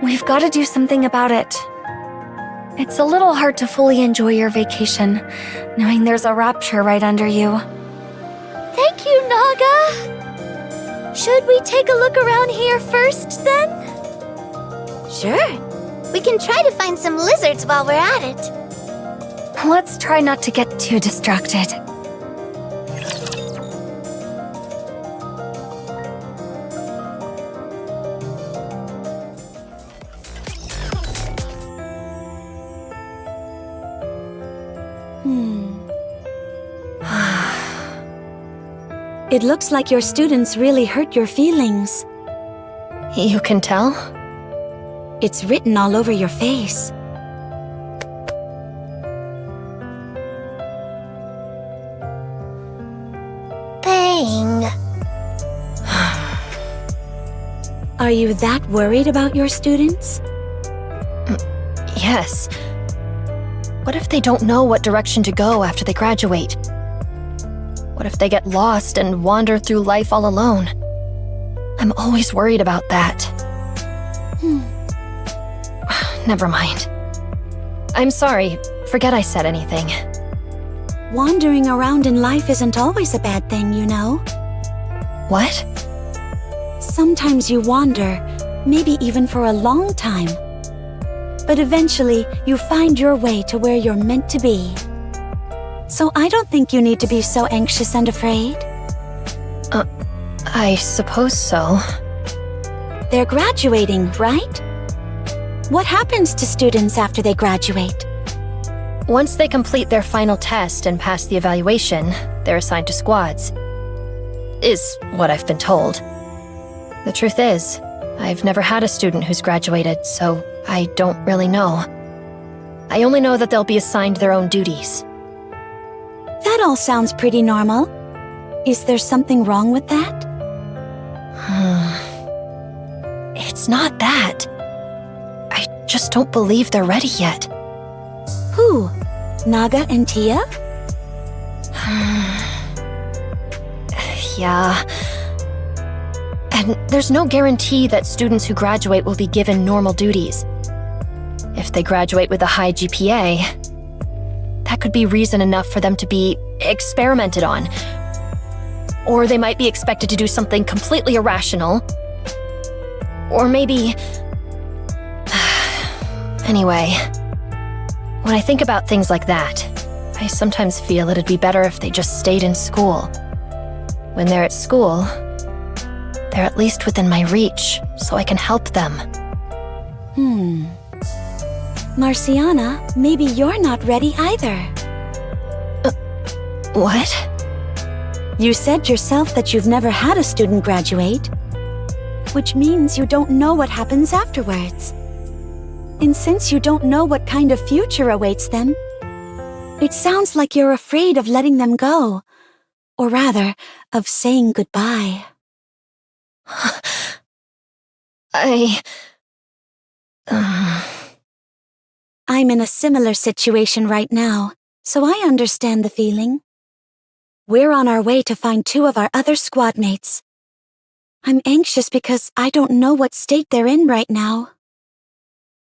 We've got to do something about it. It's a little hard to fully enjoy your vacation, knowing there's a rapture right under you. Thank you, Naga. Should we take a look around here first, then? Sure. We can try to find some lizards while we're at it. Let's try not to get too distracted. It looks like your students really hurt your feelings. You can tell? It's written all over your face. Bang. Are you that worried about your students? Yes. What if they don't know what direction to go after they graduate? What if they get lost and wander through life all alone? I'm always worried about that. Never mind. I'm sorry. Forget I said anything. Wandering around in life isn't always a bad thing, you know. What? Sometimes you wander, maybe even for a long time. But eventually, you find your way to where you're meant to be. So I don't think you need to be so anxious and afraid. I suppose so. They're graduating, right? What happens to students after they graduate? Once they complete their final test and pass the evaluation, they're assigned to squads. Is what I've been told. The truth is, I've never had a student who's graduated, so I don't really know. I only know that they'll be assigned their own duties. That all sounds pretty normal. Is there something wrong with that? It's not that. I just don't believe they're ready yet. Who? Naga and Tia? Yeah. And there's no guarantee that students who graduate will be given normal duties. If they graduate with a high GPA, that could be reason enough for them to be experimented on. Or they might be expected to do something completely irrational. Or maybe... Anyway, when I think about things like that, I sometimes feel it'd be better if they just stayed in school. When they're at school, they're at least within my reach, so I can help them. Marciana, maybe you're not ready either. What? You said yourself that you've never had a student graduate, which means you don't know what happens afterwards. And since you don't know what kind of future awaits them, it sounds like you're afraid of letting them go. Or rather, of saying goodbye. I'm in a similar situation right now, so I understand the feeling. We're on our way to find 2 of our other squad mates. I'm anxious because I don't know what state they're in right now.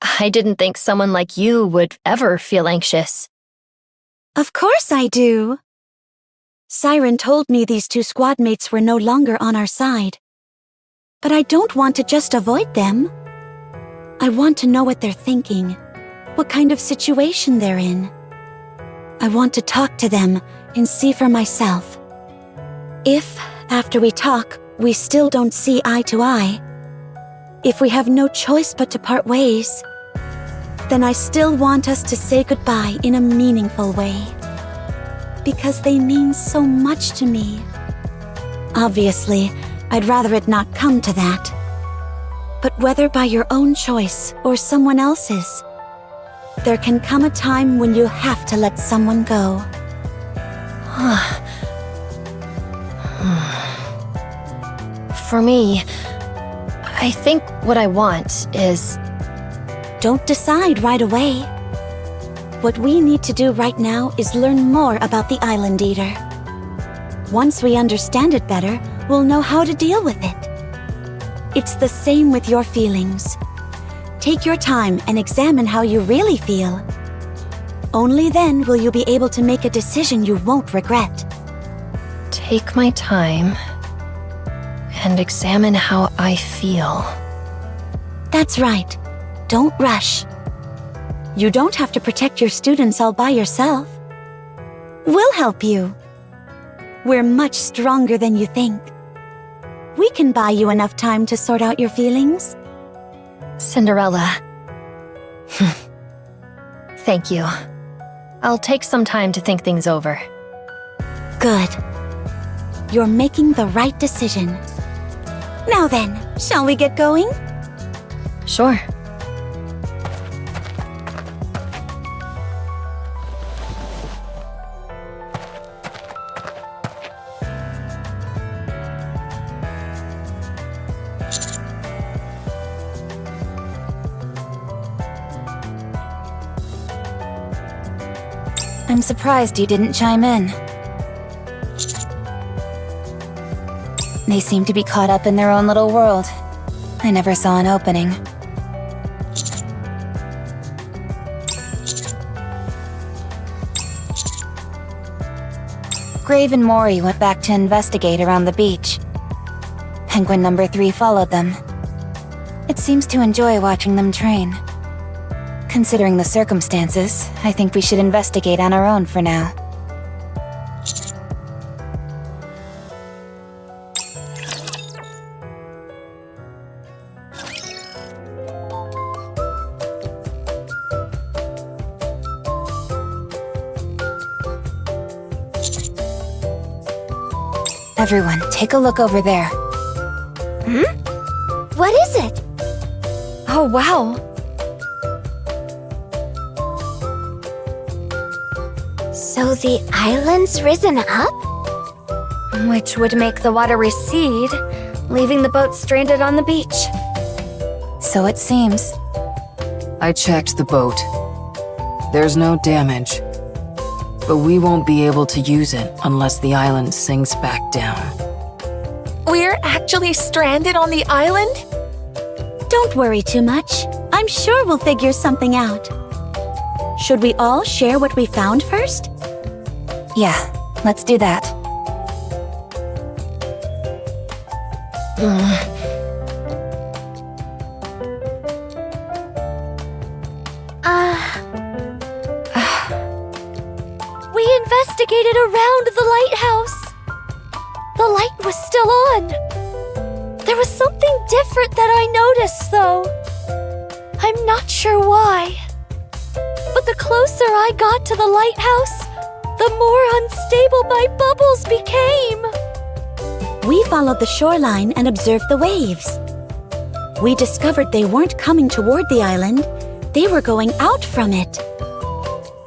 I didn't think someone like you would ever feel anxious. Of course I do. Siren told me these 2 squad mates were no longer on our side. But I don't want to just avoid them. I want to know what they're thinking, what kind of situation they're in. I want to talk to them and see for myself. If, after we talk, we still don't see eye to eye, if we have no choice but to part ways, then I still want us to say goodbye in a meaningful way. Because they mean so much to me. Obviously, I'd rather it not come to that. But whether by your own choice or someone else's, there can come a time when you have to let someone go. For me, I think what I want is... Don't decide right away. What we need to do right now is learn more about the Island Eater. Once we understand it better, we'll know how to deal with it. It's the same with your feelings. Take your time and examine how you really feel. Only then will you be able to make a decision you won't regret. Take my time and examine how I feel. That's right. Don't rush. You don't have to protect your students all by yourself. We'll help you. We're much stronger than you think. We can buy you enough time to sort out your feelings. Cinderella. Thank you. I'll take some time to think things over. Good. You're making the right decision. Now then, shall we get going? Sure. I'm surprised you didn't chime in. They seem to be caught up in their own little world. I never saw an opening. Grave and Mori went back to investigate around the beach. Penguin number 3 followed them. It seems to enjoy watching them train. Considering the circumstances, I think we should investigate on our own for now. Everyone, take a look over there. What is it? Oh, wow. So the island's risen up? Which would make the water recede, leaving the boat stranded on the beach. So it seems. I checked the boat. There's no damage. But we won't be able to use it unless the island sinks back down. We're actually stranded on the island? Don't worry too much. I'm sure we'll figure something out. Should we all share what we found first? Yeah, let's do that. We investigated around the lighthouse. The light was still on. There was something different that I noticed, though. I'm not sure why. But the closer I got to the lighthouse, the more unstable my bubbles became. We followed the shoreline and observed the waves. We discovered they weren't coming toward the island, they were going out from it.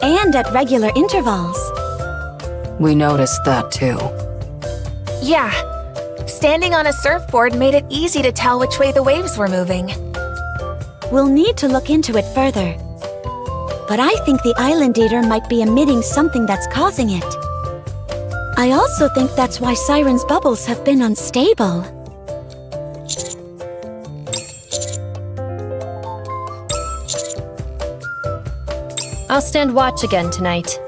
And at regular intervals. We noticed that too. Yeah. Standing on a surfboard made it easy to tell which way the waves were moving. We'll need to look into it further. But I think the Island Eater might be emitting something that's causing it. I also think that's why Siren's bubbles have been unstable. I'll stand watch again tonight.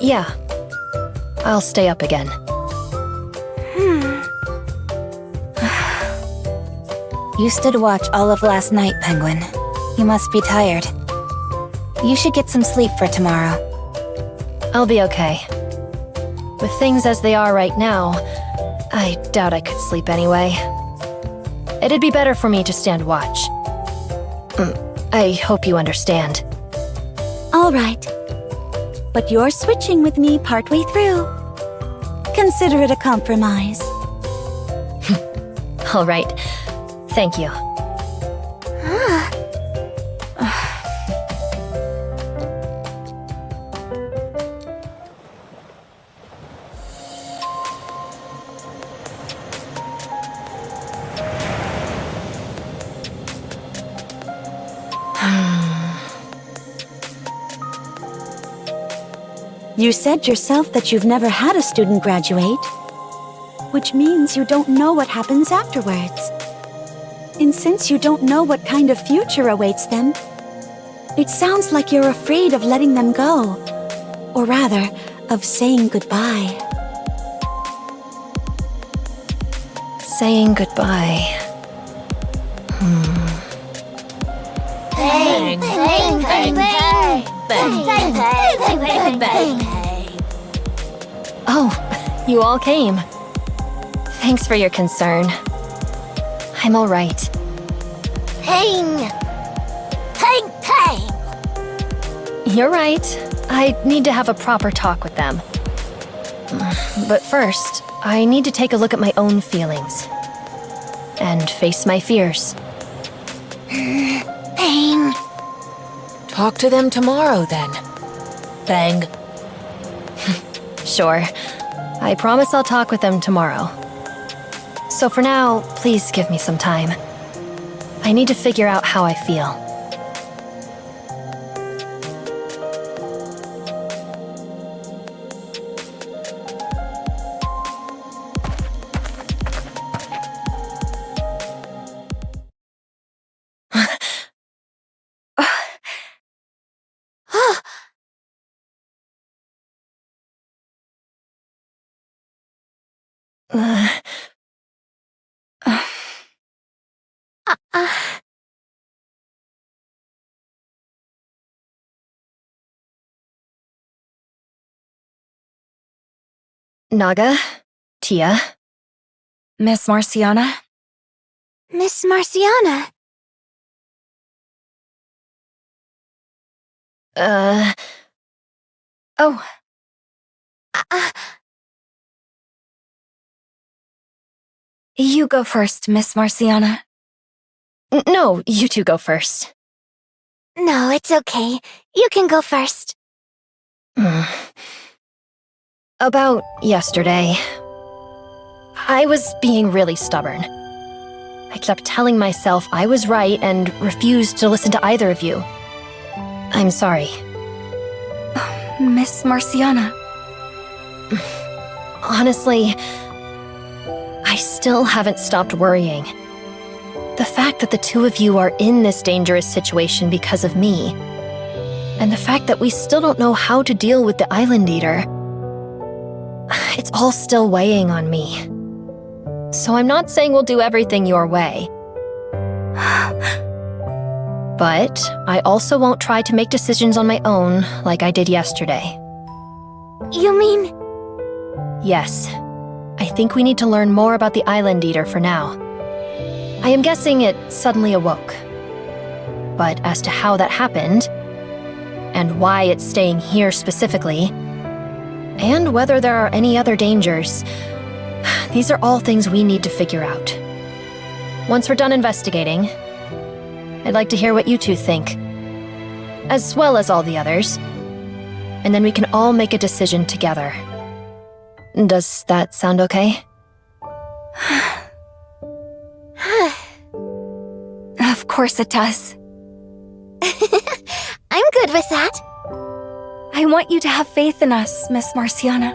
Yeah, I'll stay up again. You stood watch all of last night, Penguin. You must be tired. You should get some sleep for tomorrow. I'll be okay. With things as they are right now, I doubt I could sleep anyway. It'd be better for me to stand watch. I hope you understand. All right. But you're switching with me partway through. Consider it a compromise. All right. Thank you. You said yourself that you've never had a student graduate, which means you don't know what happens afterwards. And since you don't know what kind of future awaits them, it sounds like you're afraid of letting them go, or rather, of saying goodbye. Saying goodbye. Bang, bang, bang, bang, bang, bang, bang, bang, bang. Oh, you all came. Thanks for your concern. I'm all right. Pang! Pang, pang! You're right. I need to have a proper talk with them. But first, I need to take a look at my own feelings. And face my fears. Pang! Talk to them tomorrow, then. Bang. Sure. I promise I'll talk with them tomorrow. So for now, please give me some time. I need to figure out how I feel. Naga? Tia? Miss Marciana? Miss Marciana. Oh, you go first, Miss Marciana. No, you two go first. No, it's okay. You can go first. About yesterday, I was being really stubborn. I kept telling myself I was right and refused to listen to either of you. I'm sorry. Miss Marciana. Honestly, I still haven't stopped worrying. The fact that the two of you are in this dangerous situation because of me, and the fact that we still don't know how to deal with the Island Eater, it's all still weighing on me. So I'm not saying we'll do everything your way. But I also won't try to make decisions on my own like I did yesterday. You mean... Yes, I think we need to learn more about the Island Eater for now. I am guessing it suddenly awoke. But as to how that happened, and why it's staying here specifically, and whether there are any other dangers, these are all things we need to figure out. Once we're done investigating, I'd like to hear what you two think, as well as all the others, and then we can all make a decision together. Does that sound okay? Of course it does. I'm good with that. I want you to have faith in us, Miss Marciana.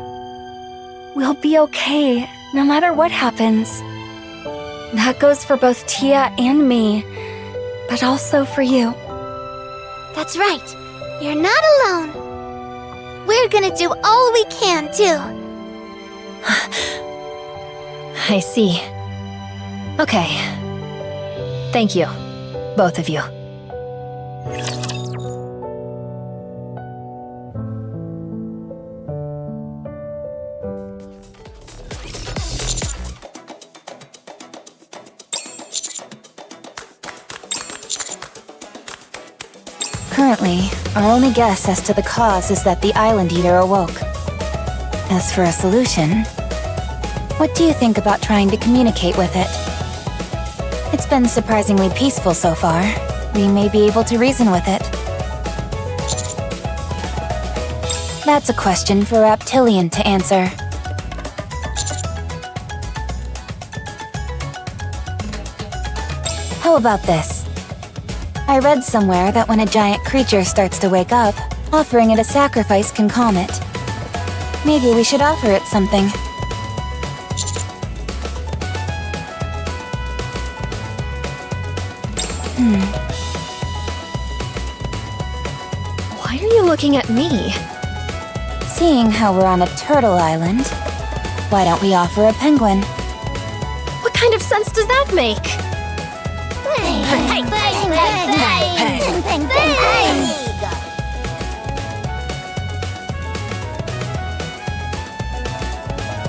We'll be okay, no matter what happens. That goes for both Tia and me, but also for you. That's right. You're not alone. We're gonna do all we can, too. I see. Okay. Thank you, both of you. Currently, our only guess as to the cause is that the Island Eater awoke. As for a solution, what do you think about trying to communicate with it? It's been surprisingly peaceful so far. We may be able to reason with it. That's a question for Reptilian to answer. How about this? I read somewhere that when a giant creature starts to wake up, offering it a sacrifice can calm it. Maybe we should offer it something. Why are you looking at me? Seeing how we're on a turtle island, why don't we offer a penguin? What kind of sense does that make?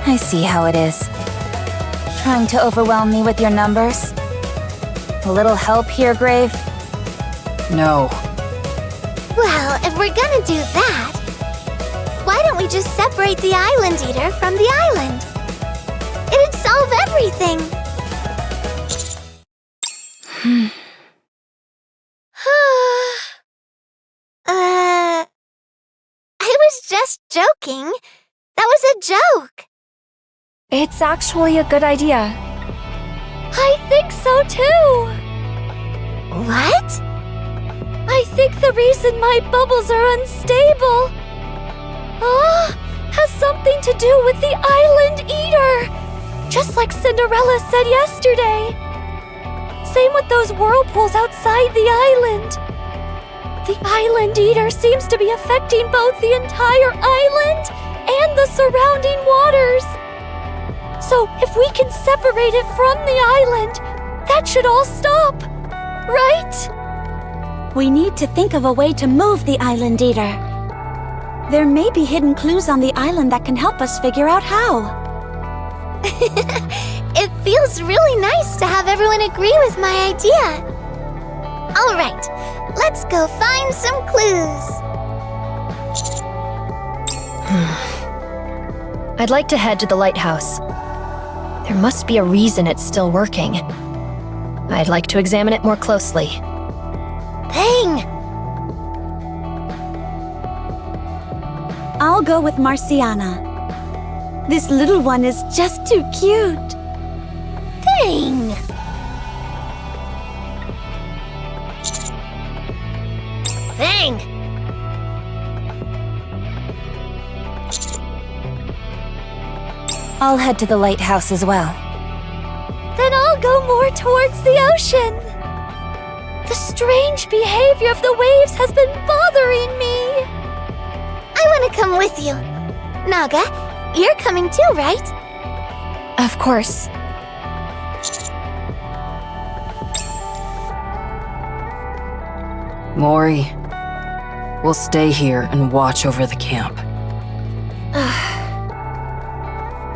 I see how it is. Trying to overwhelm me with your numbers? A little help here, Grave? No. Well, if we're gonna do that, why don't we just separate the Island Eater from the island? It'd solve everything. I was just joking. That was a joke. It's actually a good idea. I think so too! What? I think the reason my bubbles are unstable has something to do with the Island Eater, just like Cinderella said yesterday. Same with those whirlpools outside the island. The Island Eater seems to be affecting both the entire island and the surrounding waters. So if we can separate it from the island, that should all stop, right? We need to think of a way to move the Island Eater. There may be hidden clues on the island that can help us figure out how. It feels really nice to have everyone agree with my idea. All right, let's go find some clues. I'd like to head to the lighthouse. There must be a reason it's still working. I'd like to examine it more closely. Peng! I'll go with Marciana. This little one is just too cute. Peng! Peng! I'll head to the lighthouse as well. Then I'll go more towards the ocean. The strange behavior of the waves has been bothering me. I want to come with you. Naga, you're coming too, right? Of course. Mori, we'll stay here and watch over the camp.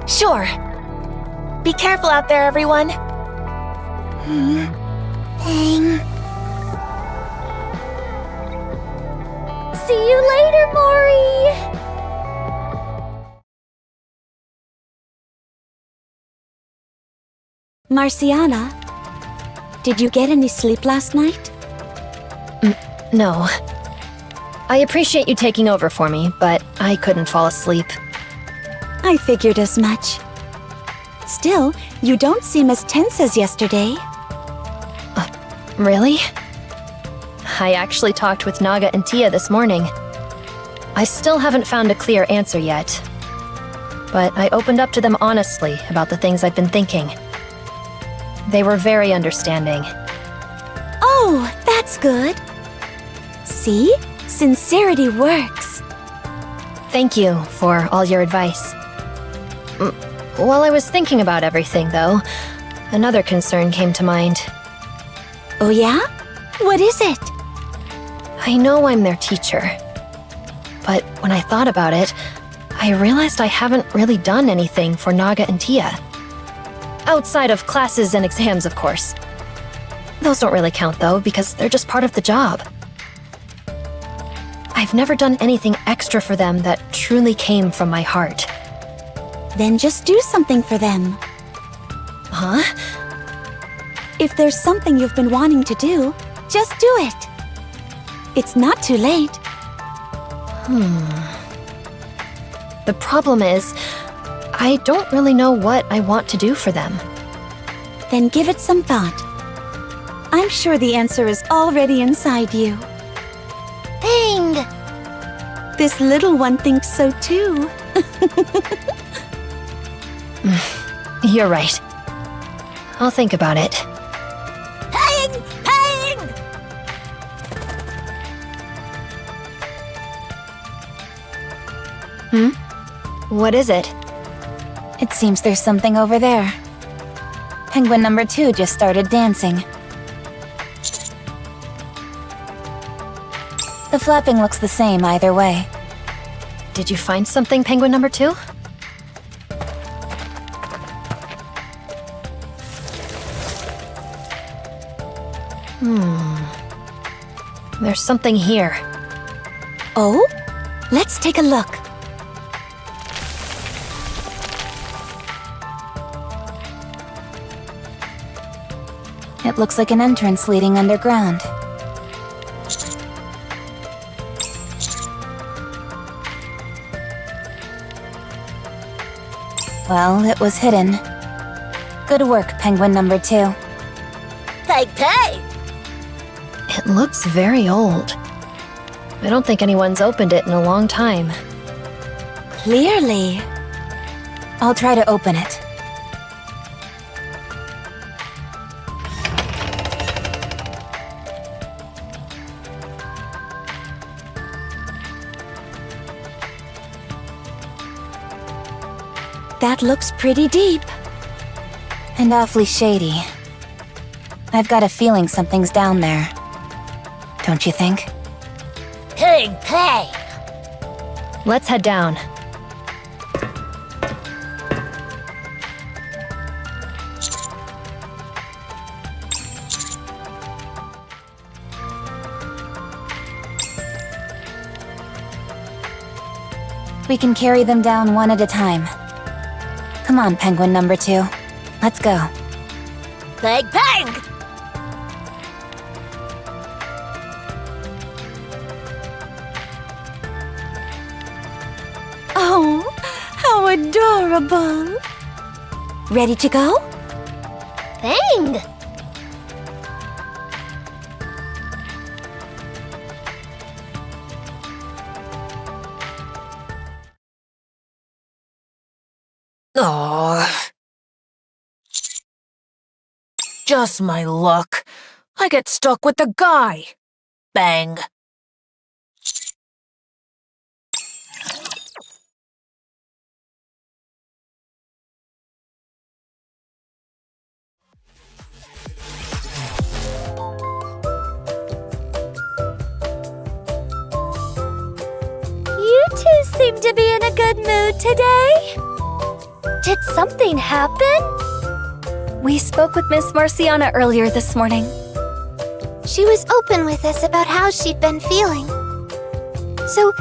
Sure. Be careful out there, everyone. Peng. See you later, Mori! Marciana, did you get any sleep last night? No. I appreciate you taking over for me, but I couldn't fall asleep. I figured as much. Still, you don't seem as tense as yesterday. Really? I actually talked with Naga and Tia this morning. I still haven't found a clear answer yet. But I opened up to them honestly about the things I've been thinking. They were very understanding. Oh, that's good. See? Sincerity works. Thank you for all your advice. While I was thinking about everything, though, another concern came to mind. Oh yeah? What is it? I know I'm their teacher. But when I thought about it, I realized I haven't really done anything for Naga and Tia. Outside of classes and exams, of course. Those don't really count, though, because they're just part of the job. I've never done anything extra for them that truly came from my heart. Then just do something for them. Huh? If there's something you've been wanting to do, just do it. It's not too late. The problem is, I don't really know what I want to do for them. Then give it some thought. I'm sure the answer is already inside you. Peng! This little one thinks so too. You're right. I'll think about it. Peng! Peng! What is it? It seems there's something over there. Penguin number 2 just started dancing. The flapping looks the same either way. Did you find something, penguin number 2? There's something here. Oh? Let's take a look. It looks like an entrance leading underground. Well, it was hidden. Good work, penguin number 2. Peg Peg! It looks very old. I don't think anyone's opened it in a long time. Clearly. I'll try to open it. That looks pretty deep. And awfully shady. I've got a feeling something's down there. Don't you think? Pig, pig! Let's head down. We can carry them down one at a time. Come on, penguin number 2. Let's go. Pig, pig! Oh, how adorable! Ready to go? Bang! Oh. Just my luck. I get stuck with the guy. Bang. You two seem to be in a good mood today. Did something happen? We spoke with Miss Marciana earlier this morning. She was open with us about how she'd been feeling. So,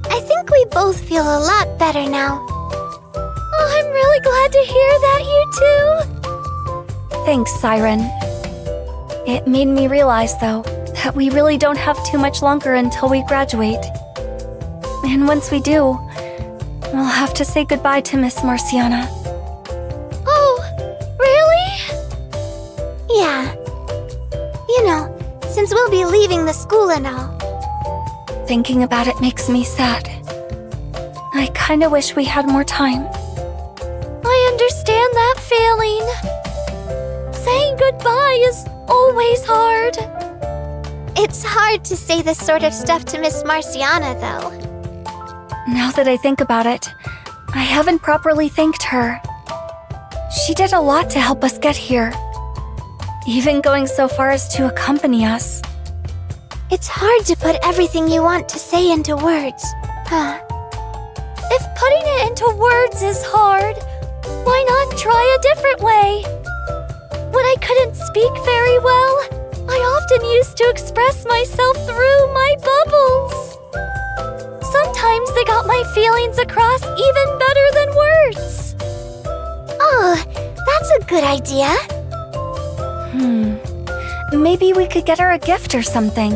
I think we both feel a lot better now. Oh, I'm really glad to hear that, you two. Thanks, Siren. It made me realize, though, that we really don't have too much longer until we graduate. And once we do, we'll have to say goodbye to Miss Marciana. Oh, really? Yeah. You know, since we'll be leaving the school and all. Thinking about it makes me sad. I kinda wish we had more time. I understand that feeling. Saying goodbye is always hard. It's hard to say this sort of stuff to Miss Marciana, though. Now that I think about it, I haven't properly thanked her. She did a lot to help us get here, even going so far as to accompany us. It's hard to put everything you want to say into words, huh? If putting it into words is hard, why not try a different way? When I couldn't speak very well, I often used to express myself through my bubbles. Sometimes they got my feelings across even better than words. Oh, that's a good idea. Maybe we could get her a gift or something.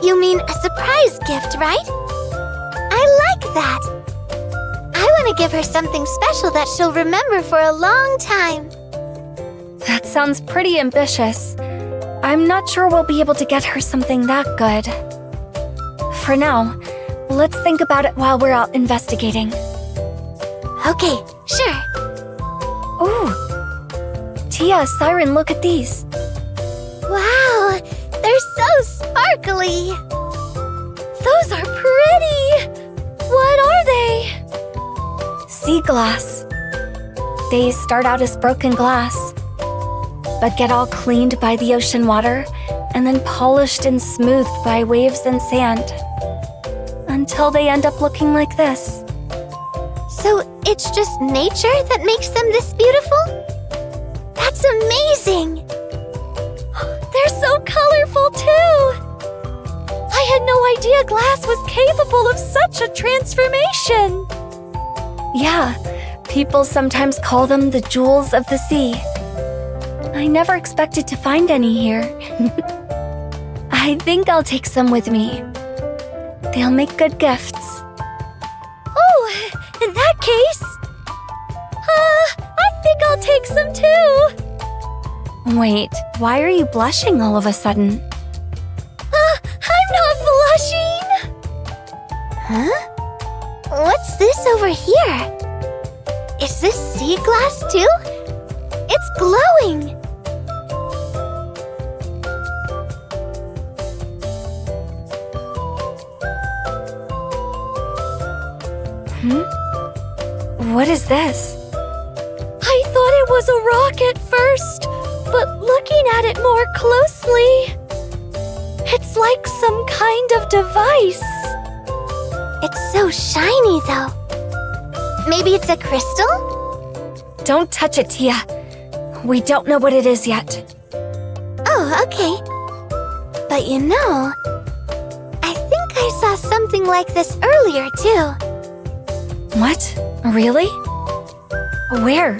You mean a surprise gift, right? I like that. I want to give her something special that she'll remember for a long time. That sounds pretty ambitious. I'm not sure we'll be able to get her something that good. For now, let's think about it while we're out investigating. Okay, sure. Ooh! Tia, Siren, look at these. Wow, they're so sparkly. Those are pretty! What are they? Sea glass. They start out as broken glass, but get all cleaned by the ocean water and then polished and smoothed by waves and sand, until they end up looking like this. So it's just nature that makes them this beautiful? That's amazing! They're so colorful, too! I had no idea glass was capable of such a transformation! Yeah, people sometimes call them the jewels of the sea. I never expected to find any here. I think I'll take some with me. They'll make good gifts. Oh, in that case, I think I'll take some too. Wait, why are you blushing all of a sudden? I'm not blushing! Huh? What's this over here? Is this sea glass too? It's glowing! What is this? I thought it was a rock at first, but looking at it more closely, it's like some kind of device. It's so shiny, though. Maybe it's a crystal? Don't touch it, Tia. We don't know what it is yet. Oh, okay. But you know, I think I saw something like this earlier, too. What? Really? Where?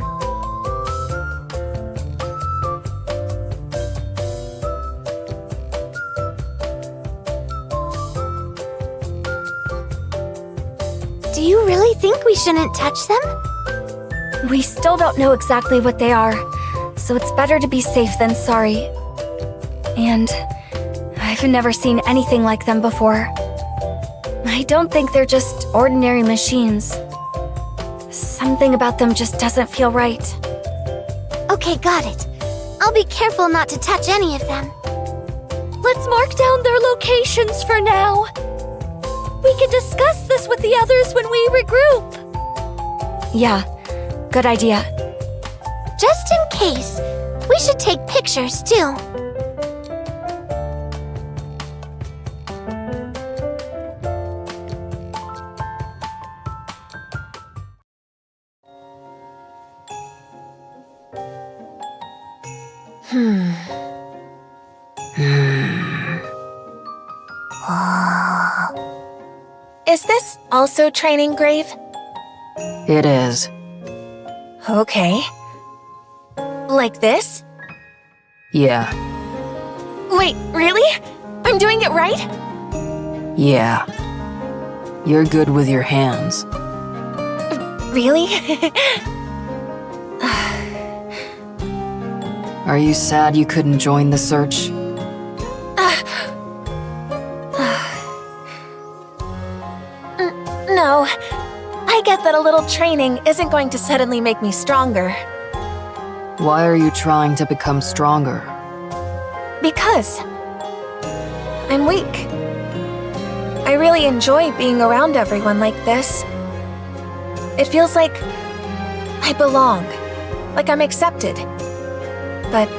Do you really think we shouldn't touch them? We still don't know exactly what they are, so it's better to be safe than sorry. And I've never seen anything like them before. I don't think they're just ordinary machines. Something about them just doesn't feel right. Okay, got it. I'll be careful not to touch any of them. Let's mark down their locations for now. We can discuss this with the others when we regroup. Yeah, good idea. Just in case, we should take pictures, too. Is this also training grave? It is. Okay. Like this? Yeah. Wait, really? I'm doing it right? Yeah. You're good with your hands. Really? Are you sad you couldn't join the search? No. I get that a little training isn't going to suddenly make me stronger. Why are you trying to become stronger? Because I'm weak. I really enjoy being around everyone like this. It feels like I belong, like I'm accepted. But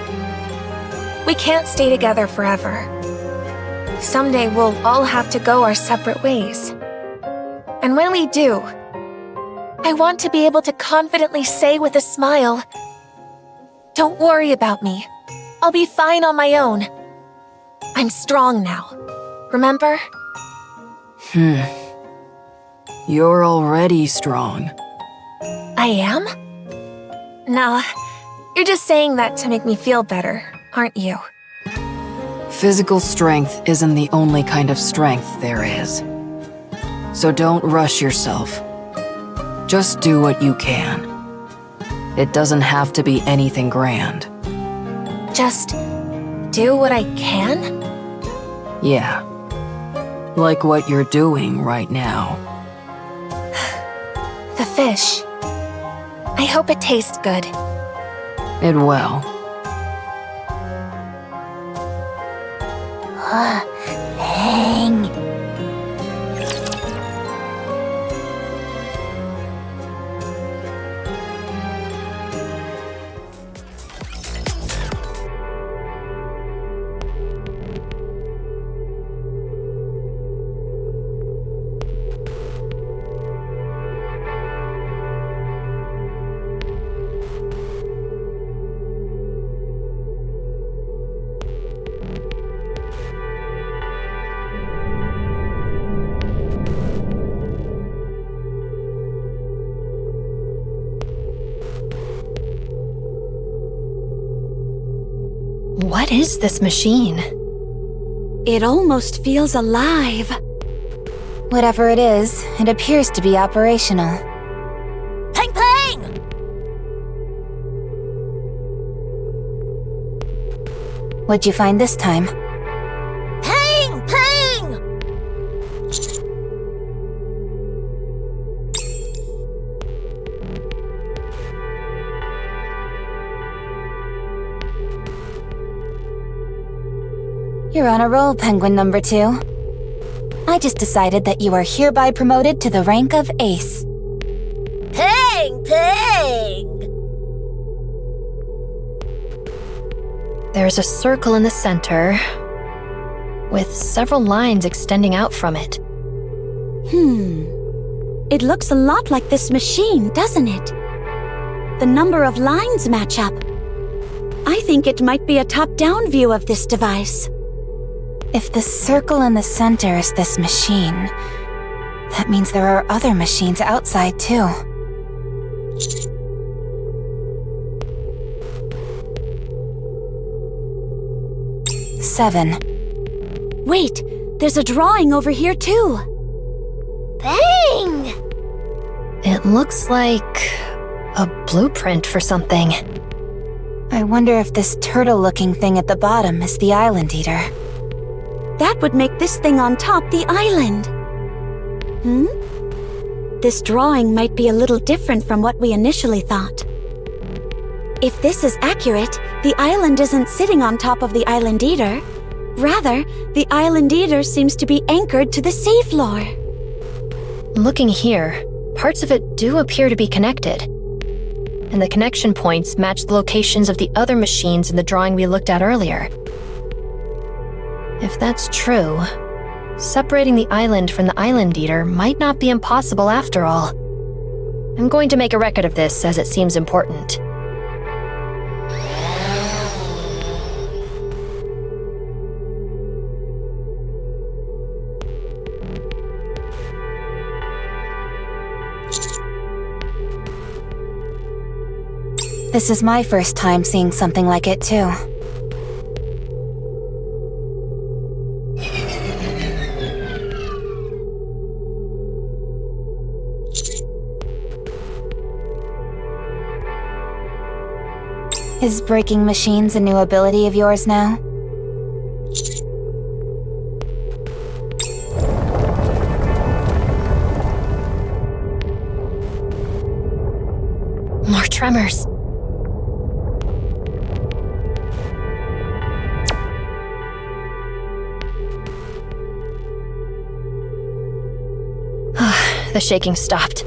we can't stay together forever. Someday we'll all have to go our separate ways. And when we do, I want to be able to confidently say with a smile, "Don't worry about me. I'll be fine on my own. I'm strong now. Remember?" You're already strong. I am? No, you're just saying that to make me feel better, aren't you? Physical strength isn't the only kind of strength there is. So don't rush yourself. Just do what you can. It doesn't have to be anything grand. Just do what I can? Yeah. Like what you're doing right now. The fish. I hope it tastes good. It will. Hang. What is this machine? It almost feels alive. Whatever it is, it appears to be operational. Peng Peng! What'd you find this time? Peng Peng! You're on a roll, Penguin number 2. I just decided that you are hereby promoted to the rank of Ace. Hey! Pang, pang! There's a circle in the center, with several lines extending out from it. It looks a lot like this machine, doesn't it? The number of lines match up. I think it might be a top-down view of this device. If the circle in the center is this machine, that means there are other machines outside too. Seven. Wait, there's a drawing over here too. Bang! It looks like a blueprint for something. I wonder if this turtle-looking thing at the bottom is the Island Eater. That would make this thing on top the island. This drawing might be a little different from what we initially thought. If this is accurate, the island isn't sitting on top of the Island Eater. Rather, the Island Eater seems to be anchored to the seafloor. Looking here, parts of it do appear to be connected. And the connection points match the locations of the other machines in the drawing we looked at earlier. If that's true, separating the island from the Island Eater might not be impossible after all. I'm going to make a record of this as it seems important. This is my first time seeing something like it too. Is breaking machines a new ability of yours now? More tremors. The shaking stopped.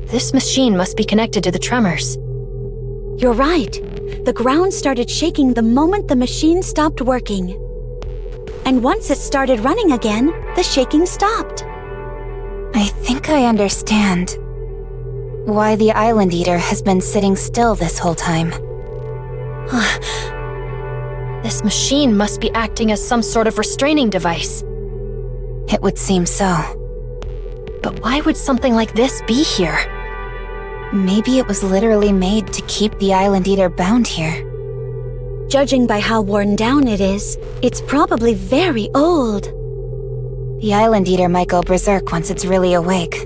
This machine must be connected to the tremors. You're right. The ground started shaking the moment the machine stopped working. And once it started running again, the shaking stopped. I think I understand why the Island Eater has been sitting still this whole time. This machine must be acting as some sort of restraining device. It would seem so. But why would something like this be here? Maybe it was literally made to keep the Island Eater bound here. Judging by how worn down it is, it's probably very old. The Island Eater might go berserk once it's really awake,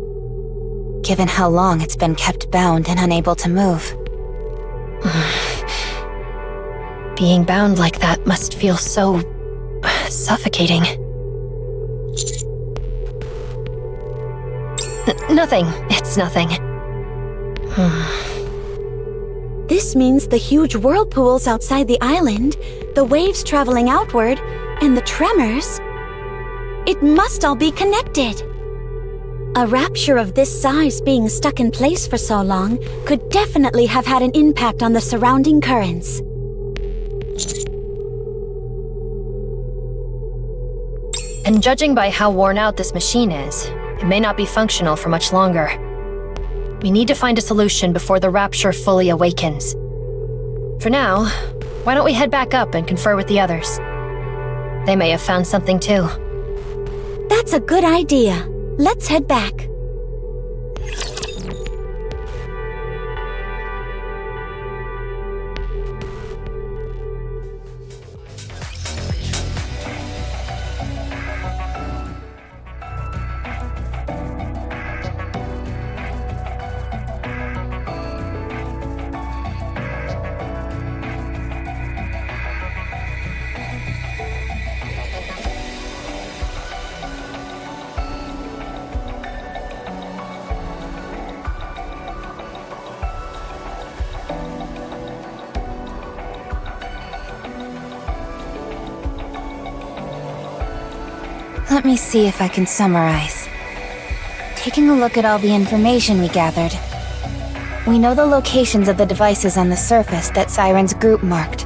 given how long it's been kept bound and unable to move. Being bound like that must feel so suffocating. Nothing. It's nothing. This means the huge whirlpools outside the island, the waves traveling outward, and the tremors. It must all be connected. A rapture of this size being stuck in place for so long could definitely have had an impact on the surrounding currents. And judging by how worn out this machine is, it may not be functional for much longer. We need to find a solution before the rapture fully awakens. For now, why don't we head back up and confer with the others? They may have found something too. That's a good idea. Let's head back. Let me see if I can summarize. Taking a look at all the information we gathered, We know the locations of the devices on the surface that Siren's group marked,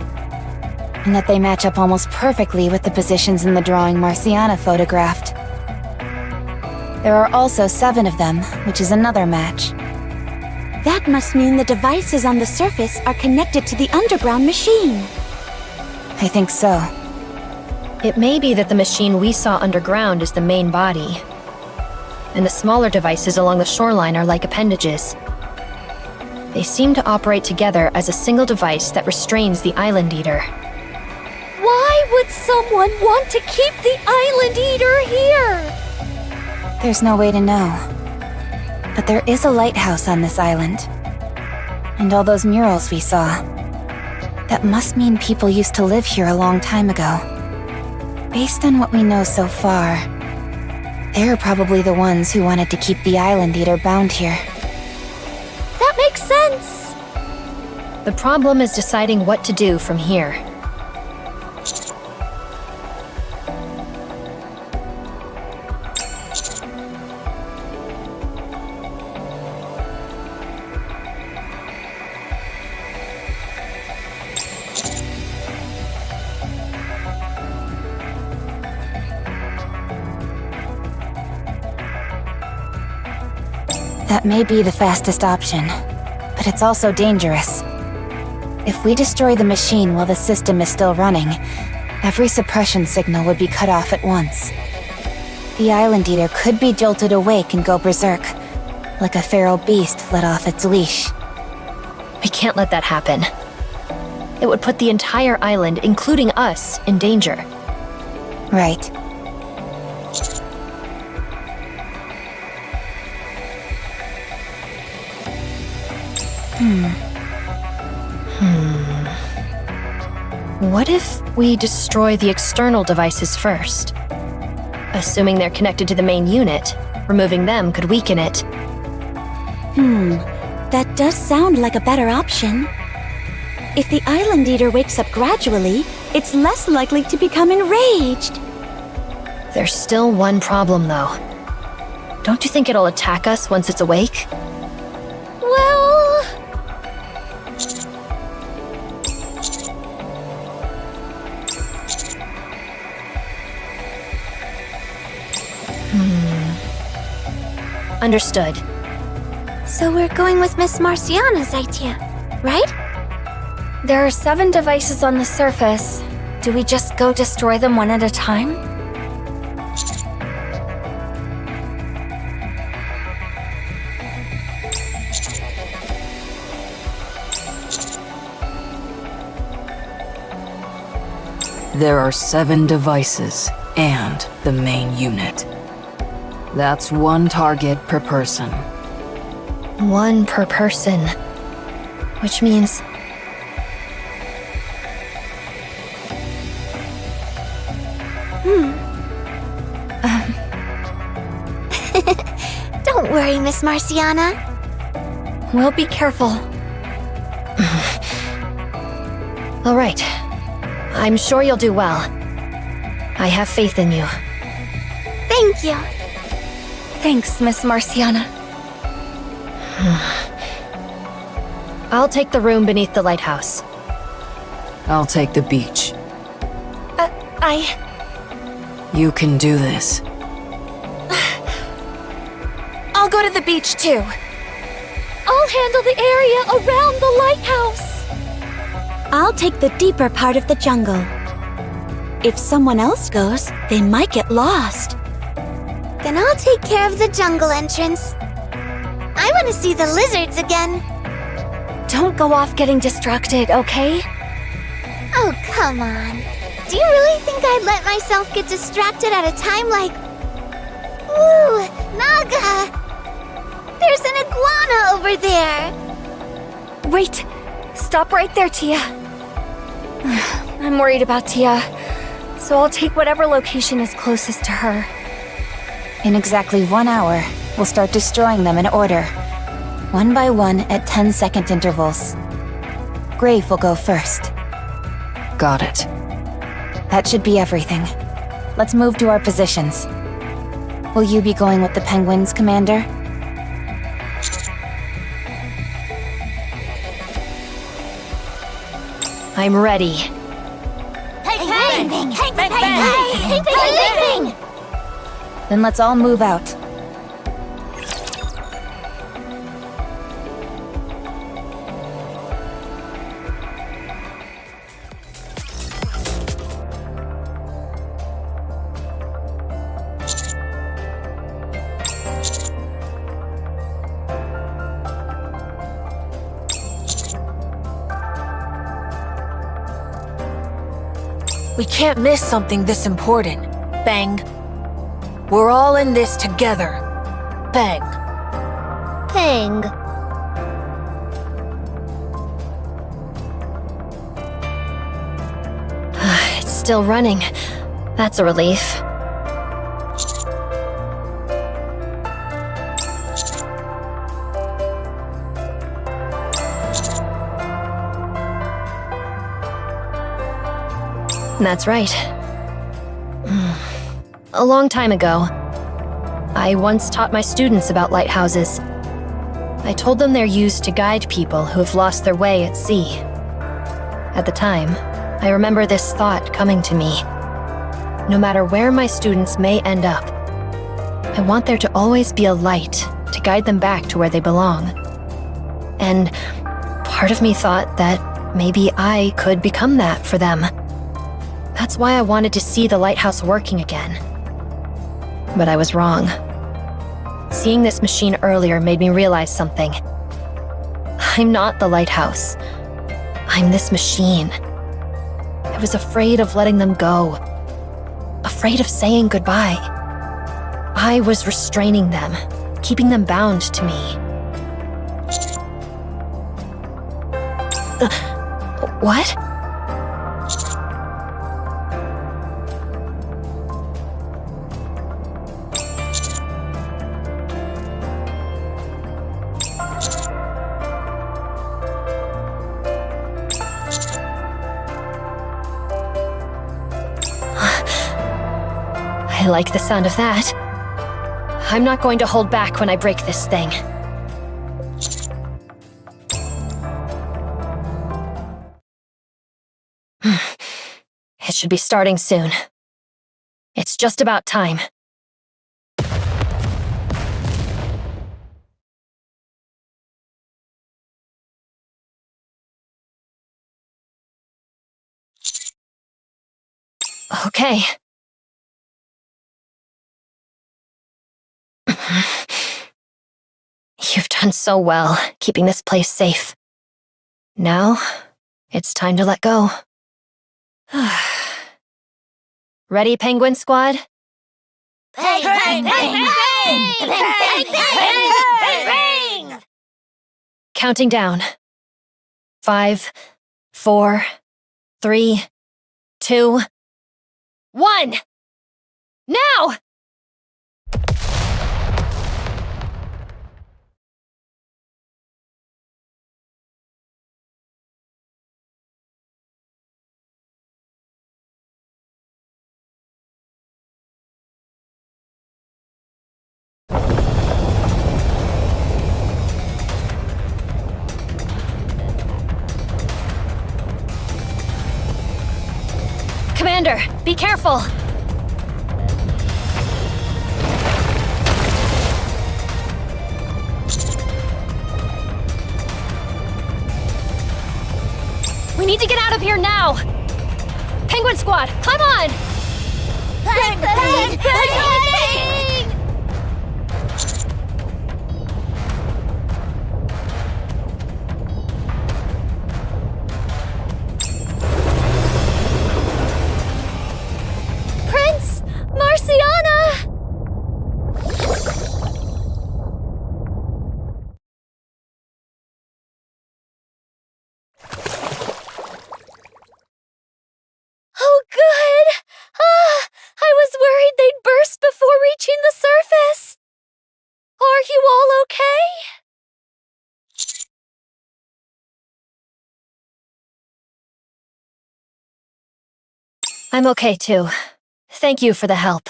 and that they match up almost perfectly with the positions in the drawing Marciana photographed. There are also 7 of them, which is another match. That must mean the devices on the surface are connected to the underground machine. I think so. It may be that the machine we saw underground is the main body, and the smaller devices along the shoreline are like appendages. They seem to operate together as a single device that restrains the Island Eater. Why would someone want to keep the Island Eater here? There's no way to know. But there is a lighthouse on this island. And all those murals we saw. That must mean people used to live here a long time ago. Based on what we know so far, they're probably the ones who wanted to keep the Island Eater bound here. That makes sense. The problem is deciding what to do from here. That may be the fastest option, but it's also dangerous. If we destroy the machine while the system is still running, every suppression signal would be cut off at once. The Island Eater could be jolted awake and go berserk, like a feral beast let off its leash. We can't let that happen. It would put the entire island, including us, in danger. Right. What if we destroy the external devices first? Assuming they're connected to the main unit, removing them could weaken it. That does sound like a better option. If the Island Eater wakes up gradually, it's less likely to become enraged. There's still one problem, though. Don't you think it'll attack us once it's awake? Well... Understood. So we're going with Miss Marciana's idea, right? There are 7 devices on the surface. Do we just go destroy them one at a time? There are 7 devices and the main unit. That's 1 target per person. 1 per person. Which means... Don't worry, Miss Marciana. We'll be careful. All right. I'm sure you'll do well. I have faith in you. Thank you. Thanks, Miss Marciana. I'll take the room beneath the lighthouse. I'll take the beach. You can do this. I'll go to the beach too. I'll handle the area around the lighthouse. I'll take the deeper part of the jungle. If someone else goes, they might get lost. Then I'll take care of the jungle entrance. I want to see the lizards again. Don't go off getting distracted, okay? Oh, come on. Do you really think I'd let myself get distracted at a time like... Ooh, Naga! There's an iguana over there! Wait! Stop right there, Tia. I'm worried about Tia, so I'll take whatever location is closest to her. In exactly 1 hour, we'll start destroying them in order. 1 by 1 at 10-second intervals. Grave will go first. Got it. That should be everything. Let's move to our positions. Will you be going with the penguins, Commander? I'm ready. Bang, bang, bang, bang, bang, bang, bang, bang. Then let's all move out. We can't miss something this important. Bang. We're all in this together. Bang. Bang. It's still running. That's a relief. That's right. A long time ago, I once taught my students about lighthouses. I told them they're used to guide people who have lost their way at sea. At the time, I remember this thought coming to me. No matter where my students may end up, I want there to always be a light to guide them back to where they belong. And part of me thought that maybe I could become that for them. That's why I wanted to see the lighthouse working again. But I was wrong. Seeing this machine earlier made me realize something. I'm not the lighthouse. I'm this machine. I was afraid of letting them go. Afraid of saying goodbye. I was restraining them, keeping them bound to me. What? I like the sound of that. I'm not going to hold back when I break this thing. It should be starting soon. It's just about time. Okay. You've done so well, keeping this place safe. Now, it's time to let go. Ready, Penguin Squad? Bang, bang, bang, bang, bang, bang, bang, bang. Counting down. 5, 4, 3, 2, 1. Now! Commander, be careful! We need to get out of here now! Penguin Squad, climb on! Bang, bang, bang, bang. Prince! Marciana! Oh, good! I was worried they'd burst before reaching the surface. Are you all okay? I'm okay too. Thank you for the help.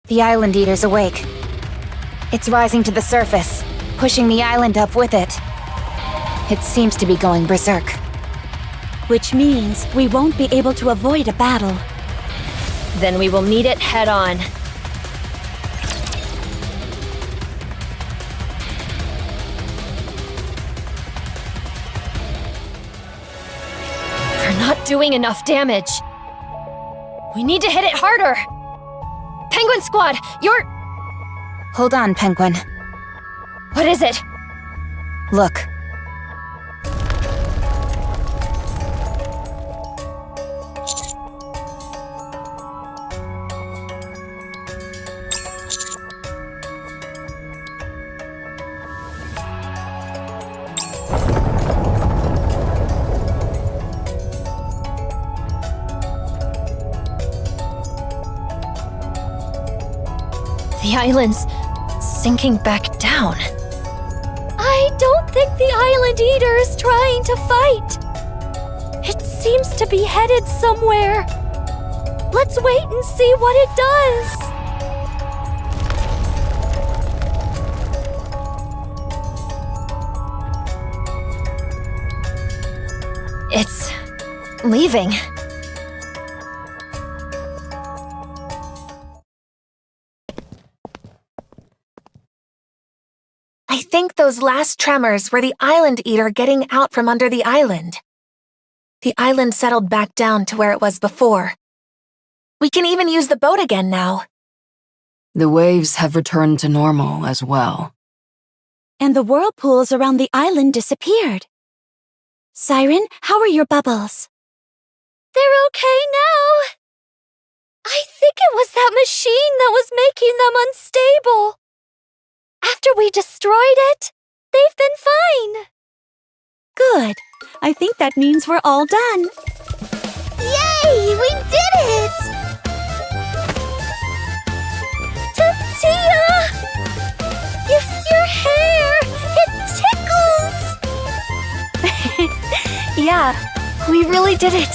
The Island Eater's awake. It's rising to the surface, pushing the island up with it. It seems to be going berserk. which means we won't be able to avoid a battle. Then we will meet it head on. We're not doing enough damage. We need to hit it harder. Penguin Squad, you're... Hold on, Penguin. What is it? Look. The island's sinking back down. I don't think the Island Eater is trying to fight. It seems to be headed somewhere. Let's wait and see what it does. It's leaving. I think those last tremors were the Island Eater getting out from under the island. The island settled back down to where it was before. We can even use the boat again now. The waves have returned to normal as well. And the whirlpools around the island disappeared. Siren, how are your bubbles? They're okay now. I think it was that machine that was making them unstable. After we destroyed it, they've been fine. Good. I think that means we're all done. Yay! We did it! Tia! Your hair! It tickles! Yeah, we really did it.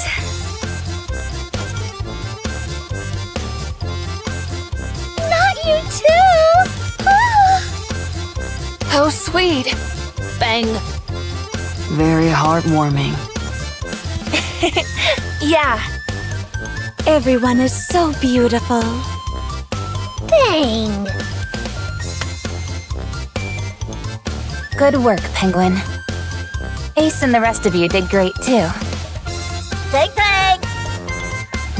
Not you too! How sweet. Bang. Very heartwarming. Yeah. Everyone is so beautiful. Dang! Good work, Penguin. Ace and the rest of you did great too. Thank.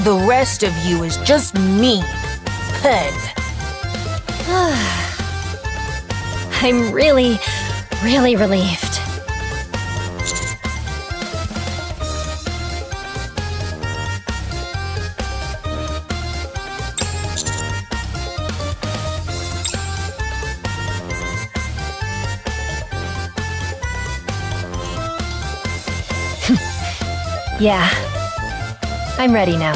The rest of you is just me. Peg. I'm really, really relieved. Yeah, I'm ready now.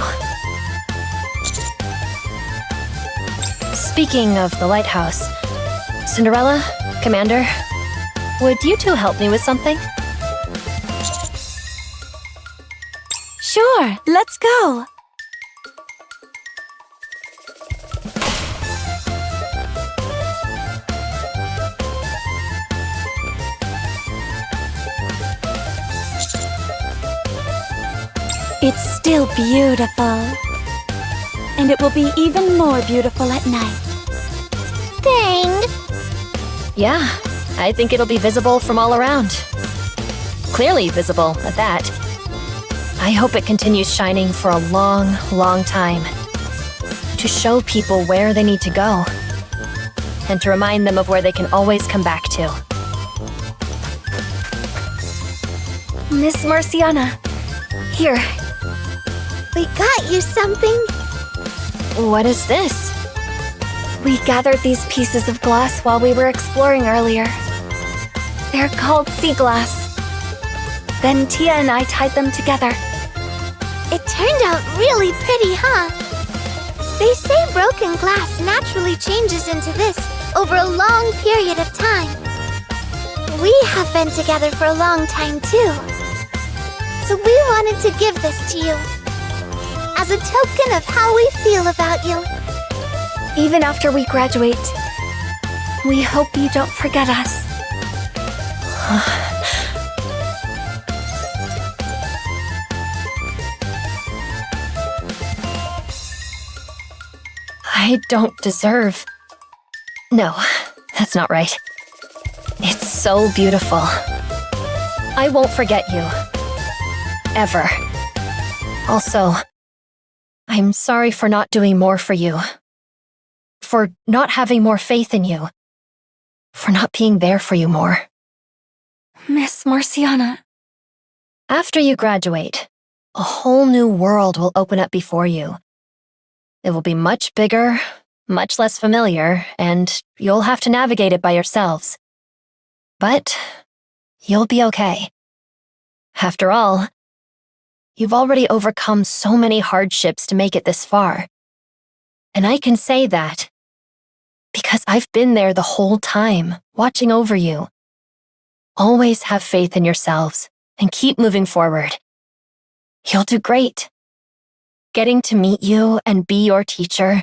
Speaking of the lighthouse, Cinderella, Commander, would you two help me with something? Sure, let's go. It's still beautiful. And it will be even more beautiful at night. Dang! Yeah, I think it'll be visible from all around. Clearly visible, at that. I hope it continues shining for a long, long time. To show people where they need to go. And to remind them of where they can always come back to. Miss Marciana, here. We got you something. What is this? We gathered these pieces of glass while we were exploring earlier. They're called sea glass. Then Tia and I tied them together. It turned out really pretty, huh? They say broken glass naturally changes into this over a long period of time. We have been together for a long time, too. So we wanted to give this to you. As a token of how we feel about you. Even after we graduate, we hope you don't forget us. I don't deserve... No, that's not right. It's so beautiful. I won't forget you. Ever. Also, I'm sorry for not doing more for you. For not having more faith in you. For not being there for you more. Miss Marciana. After you graduate, a whole new world will open up before you. It will be much bigger, much less familiar, and you'll have to navigate it by yourselves. But you'll be okay. After all, you've already overcome so many hardships to make it this far. And I can say that because I've been there the whole time, watching over you. Always have faith in yourselves and keep moving forward. You'll do great. Getting to meet you and be your teacher,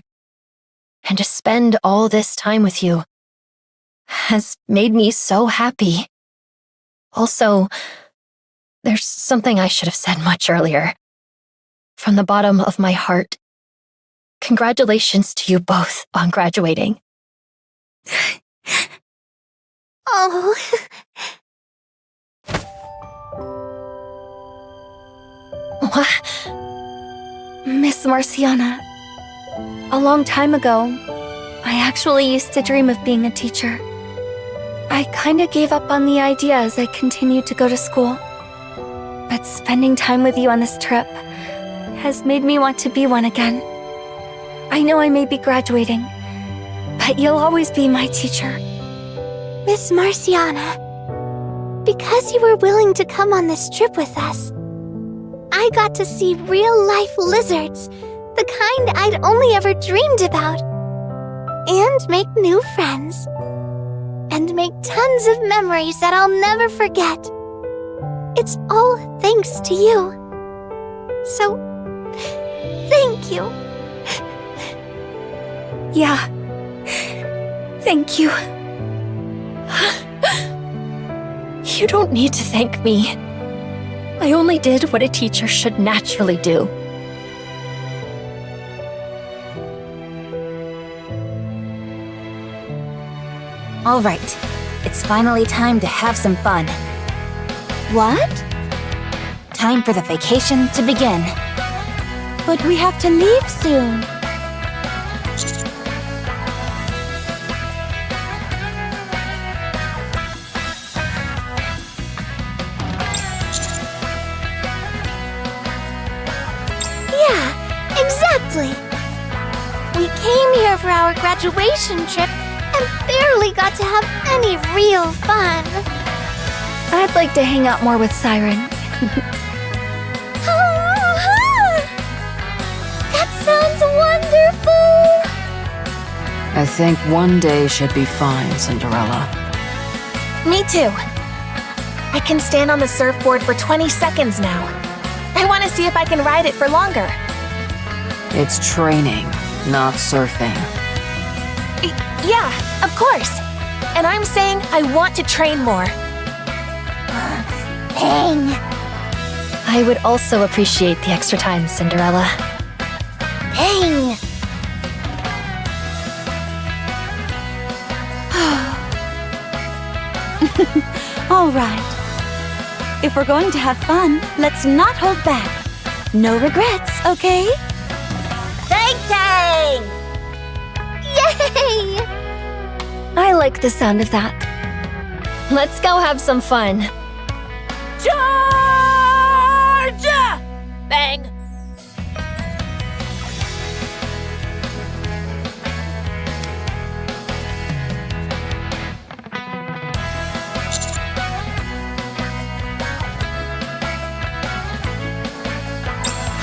and to spend all this time with you, has made me so happy. Also, there's something I should have said much earlier. From the bottom of my heart, congratulations to you both on graduating. Oh. What? Miss Marciana. A long time ago, I actually used to dream of being a teacher. I kinda gave up on the idea as I continued to go to school. But spending time with you on this trip has made me want to be one again. I know I may be graduating, but you'll always be my teacher. Miss Marciana, because you were willing to come on this trip with us, I got to see real-life lizards, the kind I'd only ever dreamed about, and make new friends, and make tons of memories that I'll never forget. It's all thanks to you. So, thank you. Yeah. Thank you. You don't need to thank me. I only did what a teacher should naturally do. All right, it's finally time to have some fun. What? Time for the vacation to begin. But we have to leave soon. Yeah, exactly. We came here for our graduation trip and barely got to have any real fun. I'd like to hang out more with Siren. That sounds wonderful! I think one day should be fine, Cinderella. Me too. I can stand on the surfboard for 20 seconds now. I want to see if I can ride it for longer. It's training, not surfing. Yeah, of course. And I'm saying I want to train more. Dang. I would also appreciate the extra time, Cinderella. Dang. All right. If we're going to have fun, let's not hold back. No regrets, okay? Dang! Yay! I like the sound of that. Let's go have some fun. Georgia! Bang!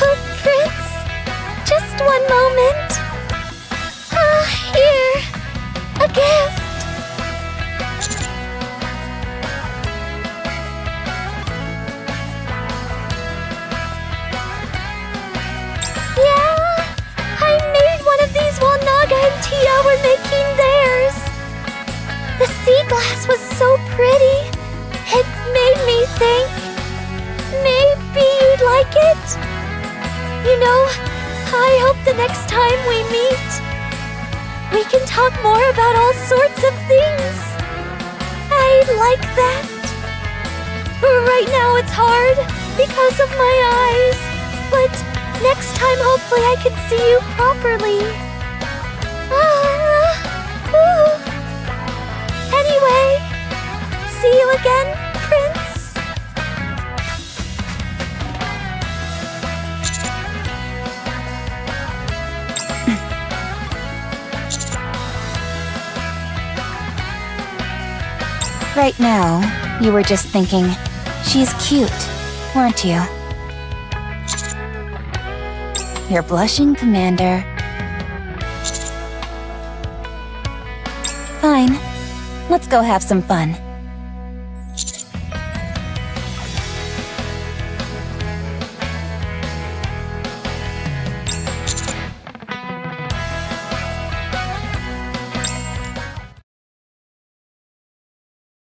Oh, Prince, just one moment. Here, a gift. Yeah, I made one of these while Naga and Tia were making theirs. The sea glass was so pretty, it made me think maybe you'd like it. You know, I hope the next time we meet, We can talk more about all sorts of things. I like that. Right now it's hard because of my eyes, but next time hopefully I can see you properly. Anyway, see you again, Prince. Right now, you were just thinking, she's cute, weren't you? You're blushing, Commander. Fine. Let's go have some fun.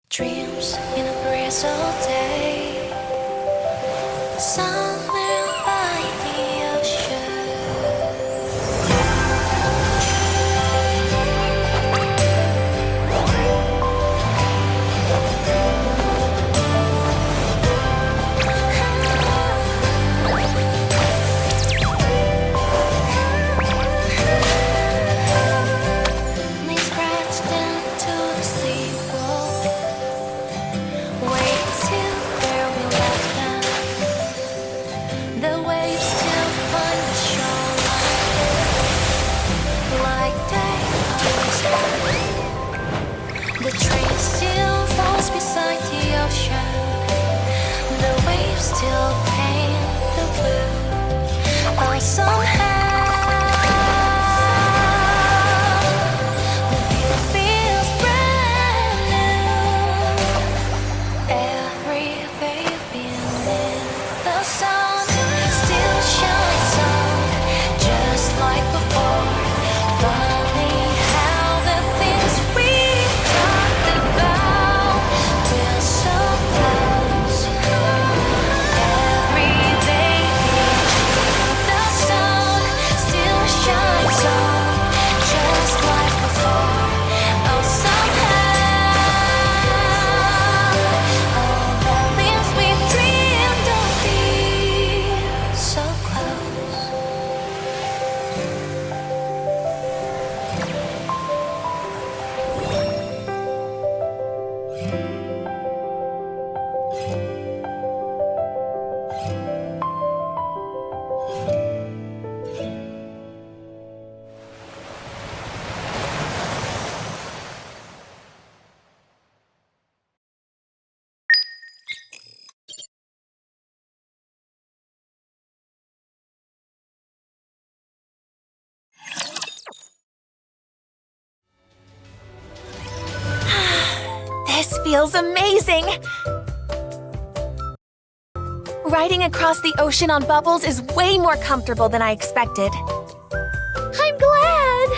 Dreams in a breeze all day, somewhere by the ocean. They scratch down to the seawall, wait till where we left them. The waves still find the shoreline, like they always have. The train still falls beside the ocean. The waves still paint the blue. Oh, somehow the view feels brand new. Every wave beneath the sun still shines on, just like before. Funny how the things we talked about feel so close. Every day the sun still shines on, just like before. Oh, somehow all the things we dreamed of feel so close. This feels amazing! Riding across the ocean on bubbles is way more comfortable than I expected. I'm glad!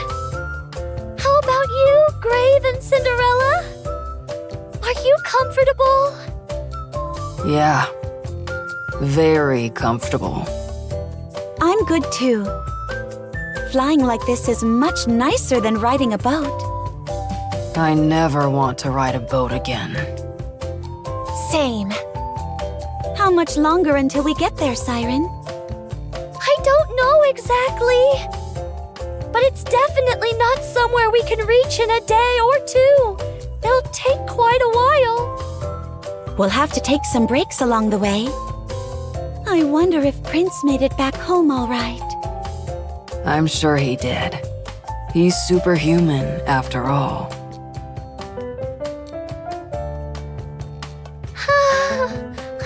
How about you, Grave and Cinderella? Are you comfortable? Yeah. Very comfortable. I'm good too. Flying like this is much nicer than riding a boat. I never want to ride a boat again. Same. How much longer until we get there, Siren? I don't know exactly. But it's definitely not somewhere we can reach in a day or two. It'll take quite a while. We'll have to take some breaks along the way. I wonder if Prince made it back home all right. I'm sure he did. He's superhuman, after all.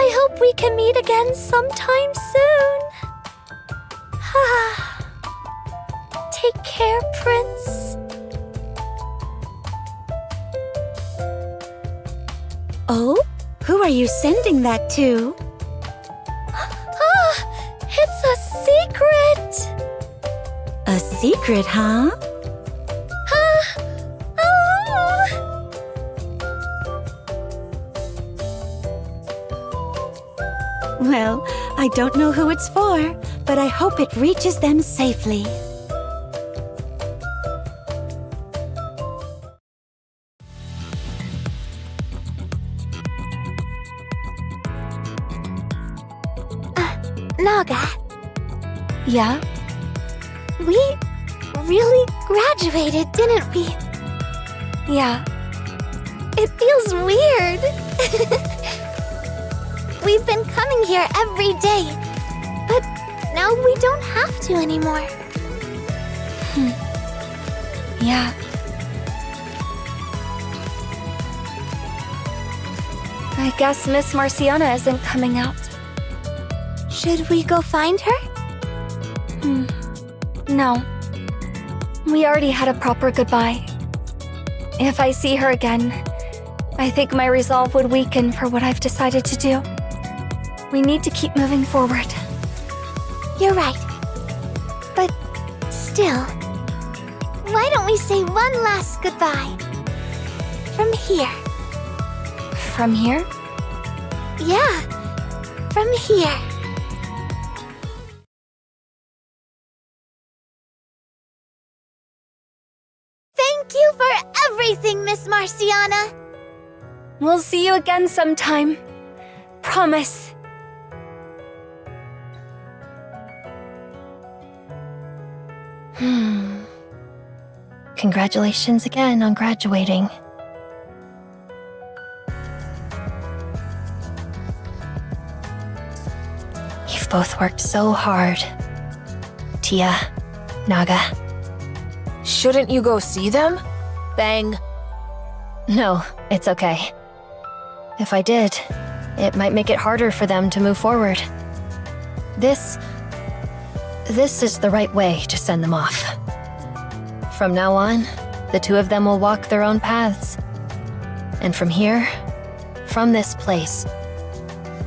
I hope we can meet again sometime soon. Take care, Prince. Oh? Who are you sending that to? It's a secret. A secret, huh? Well, I don't know who it's for, but I hope it reaches them safely. Naga, Yeah? we really graduated, didn't we? Yeah. It feels weird. We've been coming here every day, but now we don't have to anymore. Yeah. I guess Miss Marciana isn't coming out. Should we go find her? No. We already had a proper goodbye. If I see her again, I think my resolve would weaken for what I've decided to do. We need to keep moving forward. You're right. But still, why don't we say one last goodbye? From here. From here? Yeah, from here. Thank you for everything, Miss Marciana. We'll see you again sometime. Promise. Congratulations again on graduating. You've both worked so hard. Tia, Naga. Shouldn't you go see them? Bang. No, it's okay. If I did, it might make it harder for them to move forward. This is the right way to send them off. From now on, the two of them will walk their own paths. And from here, from this place,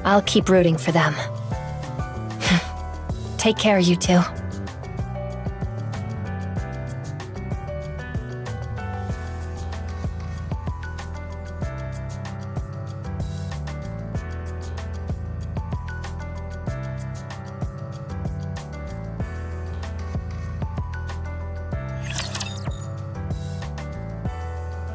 I'll keep rooting for them. Take care, you two.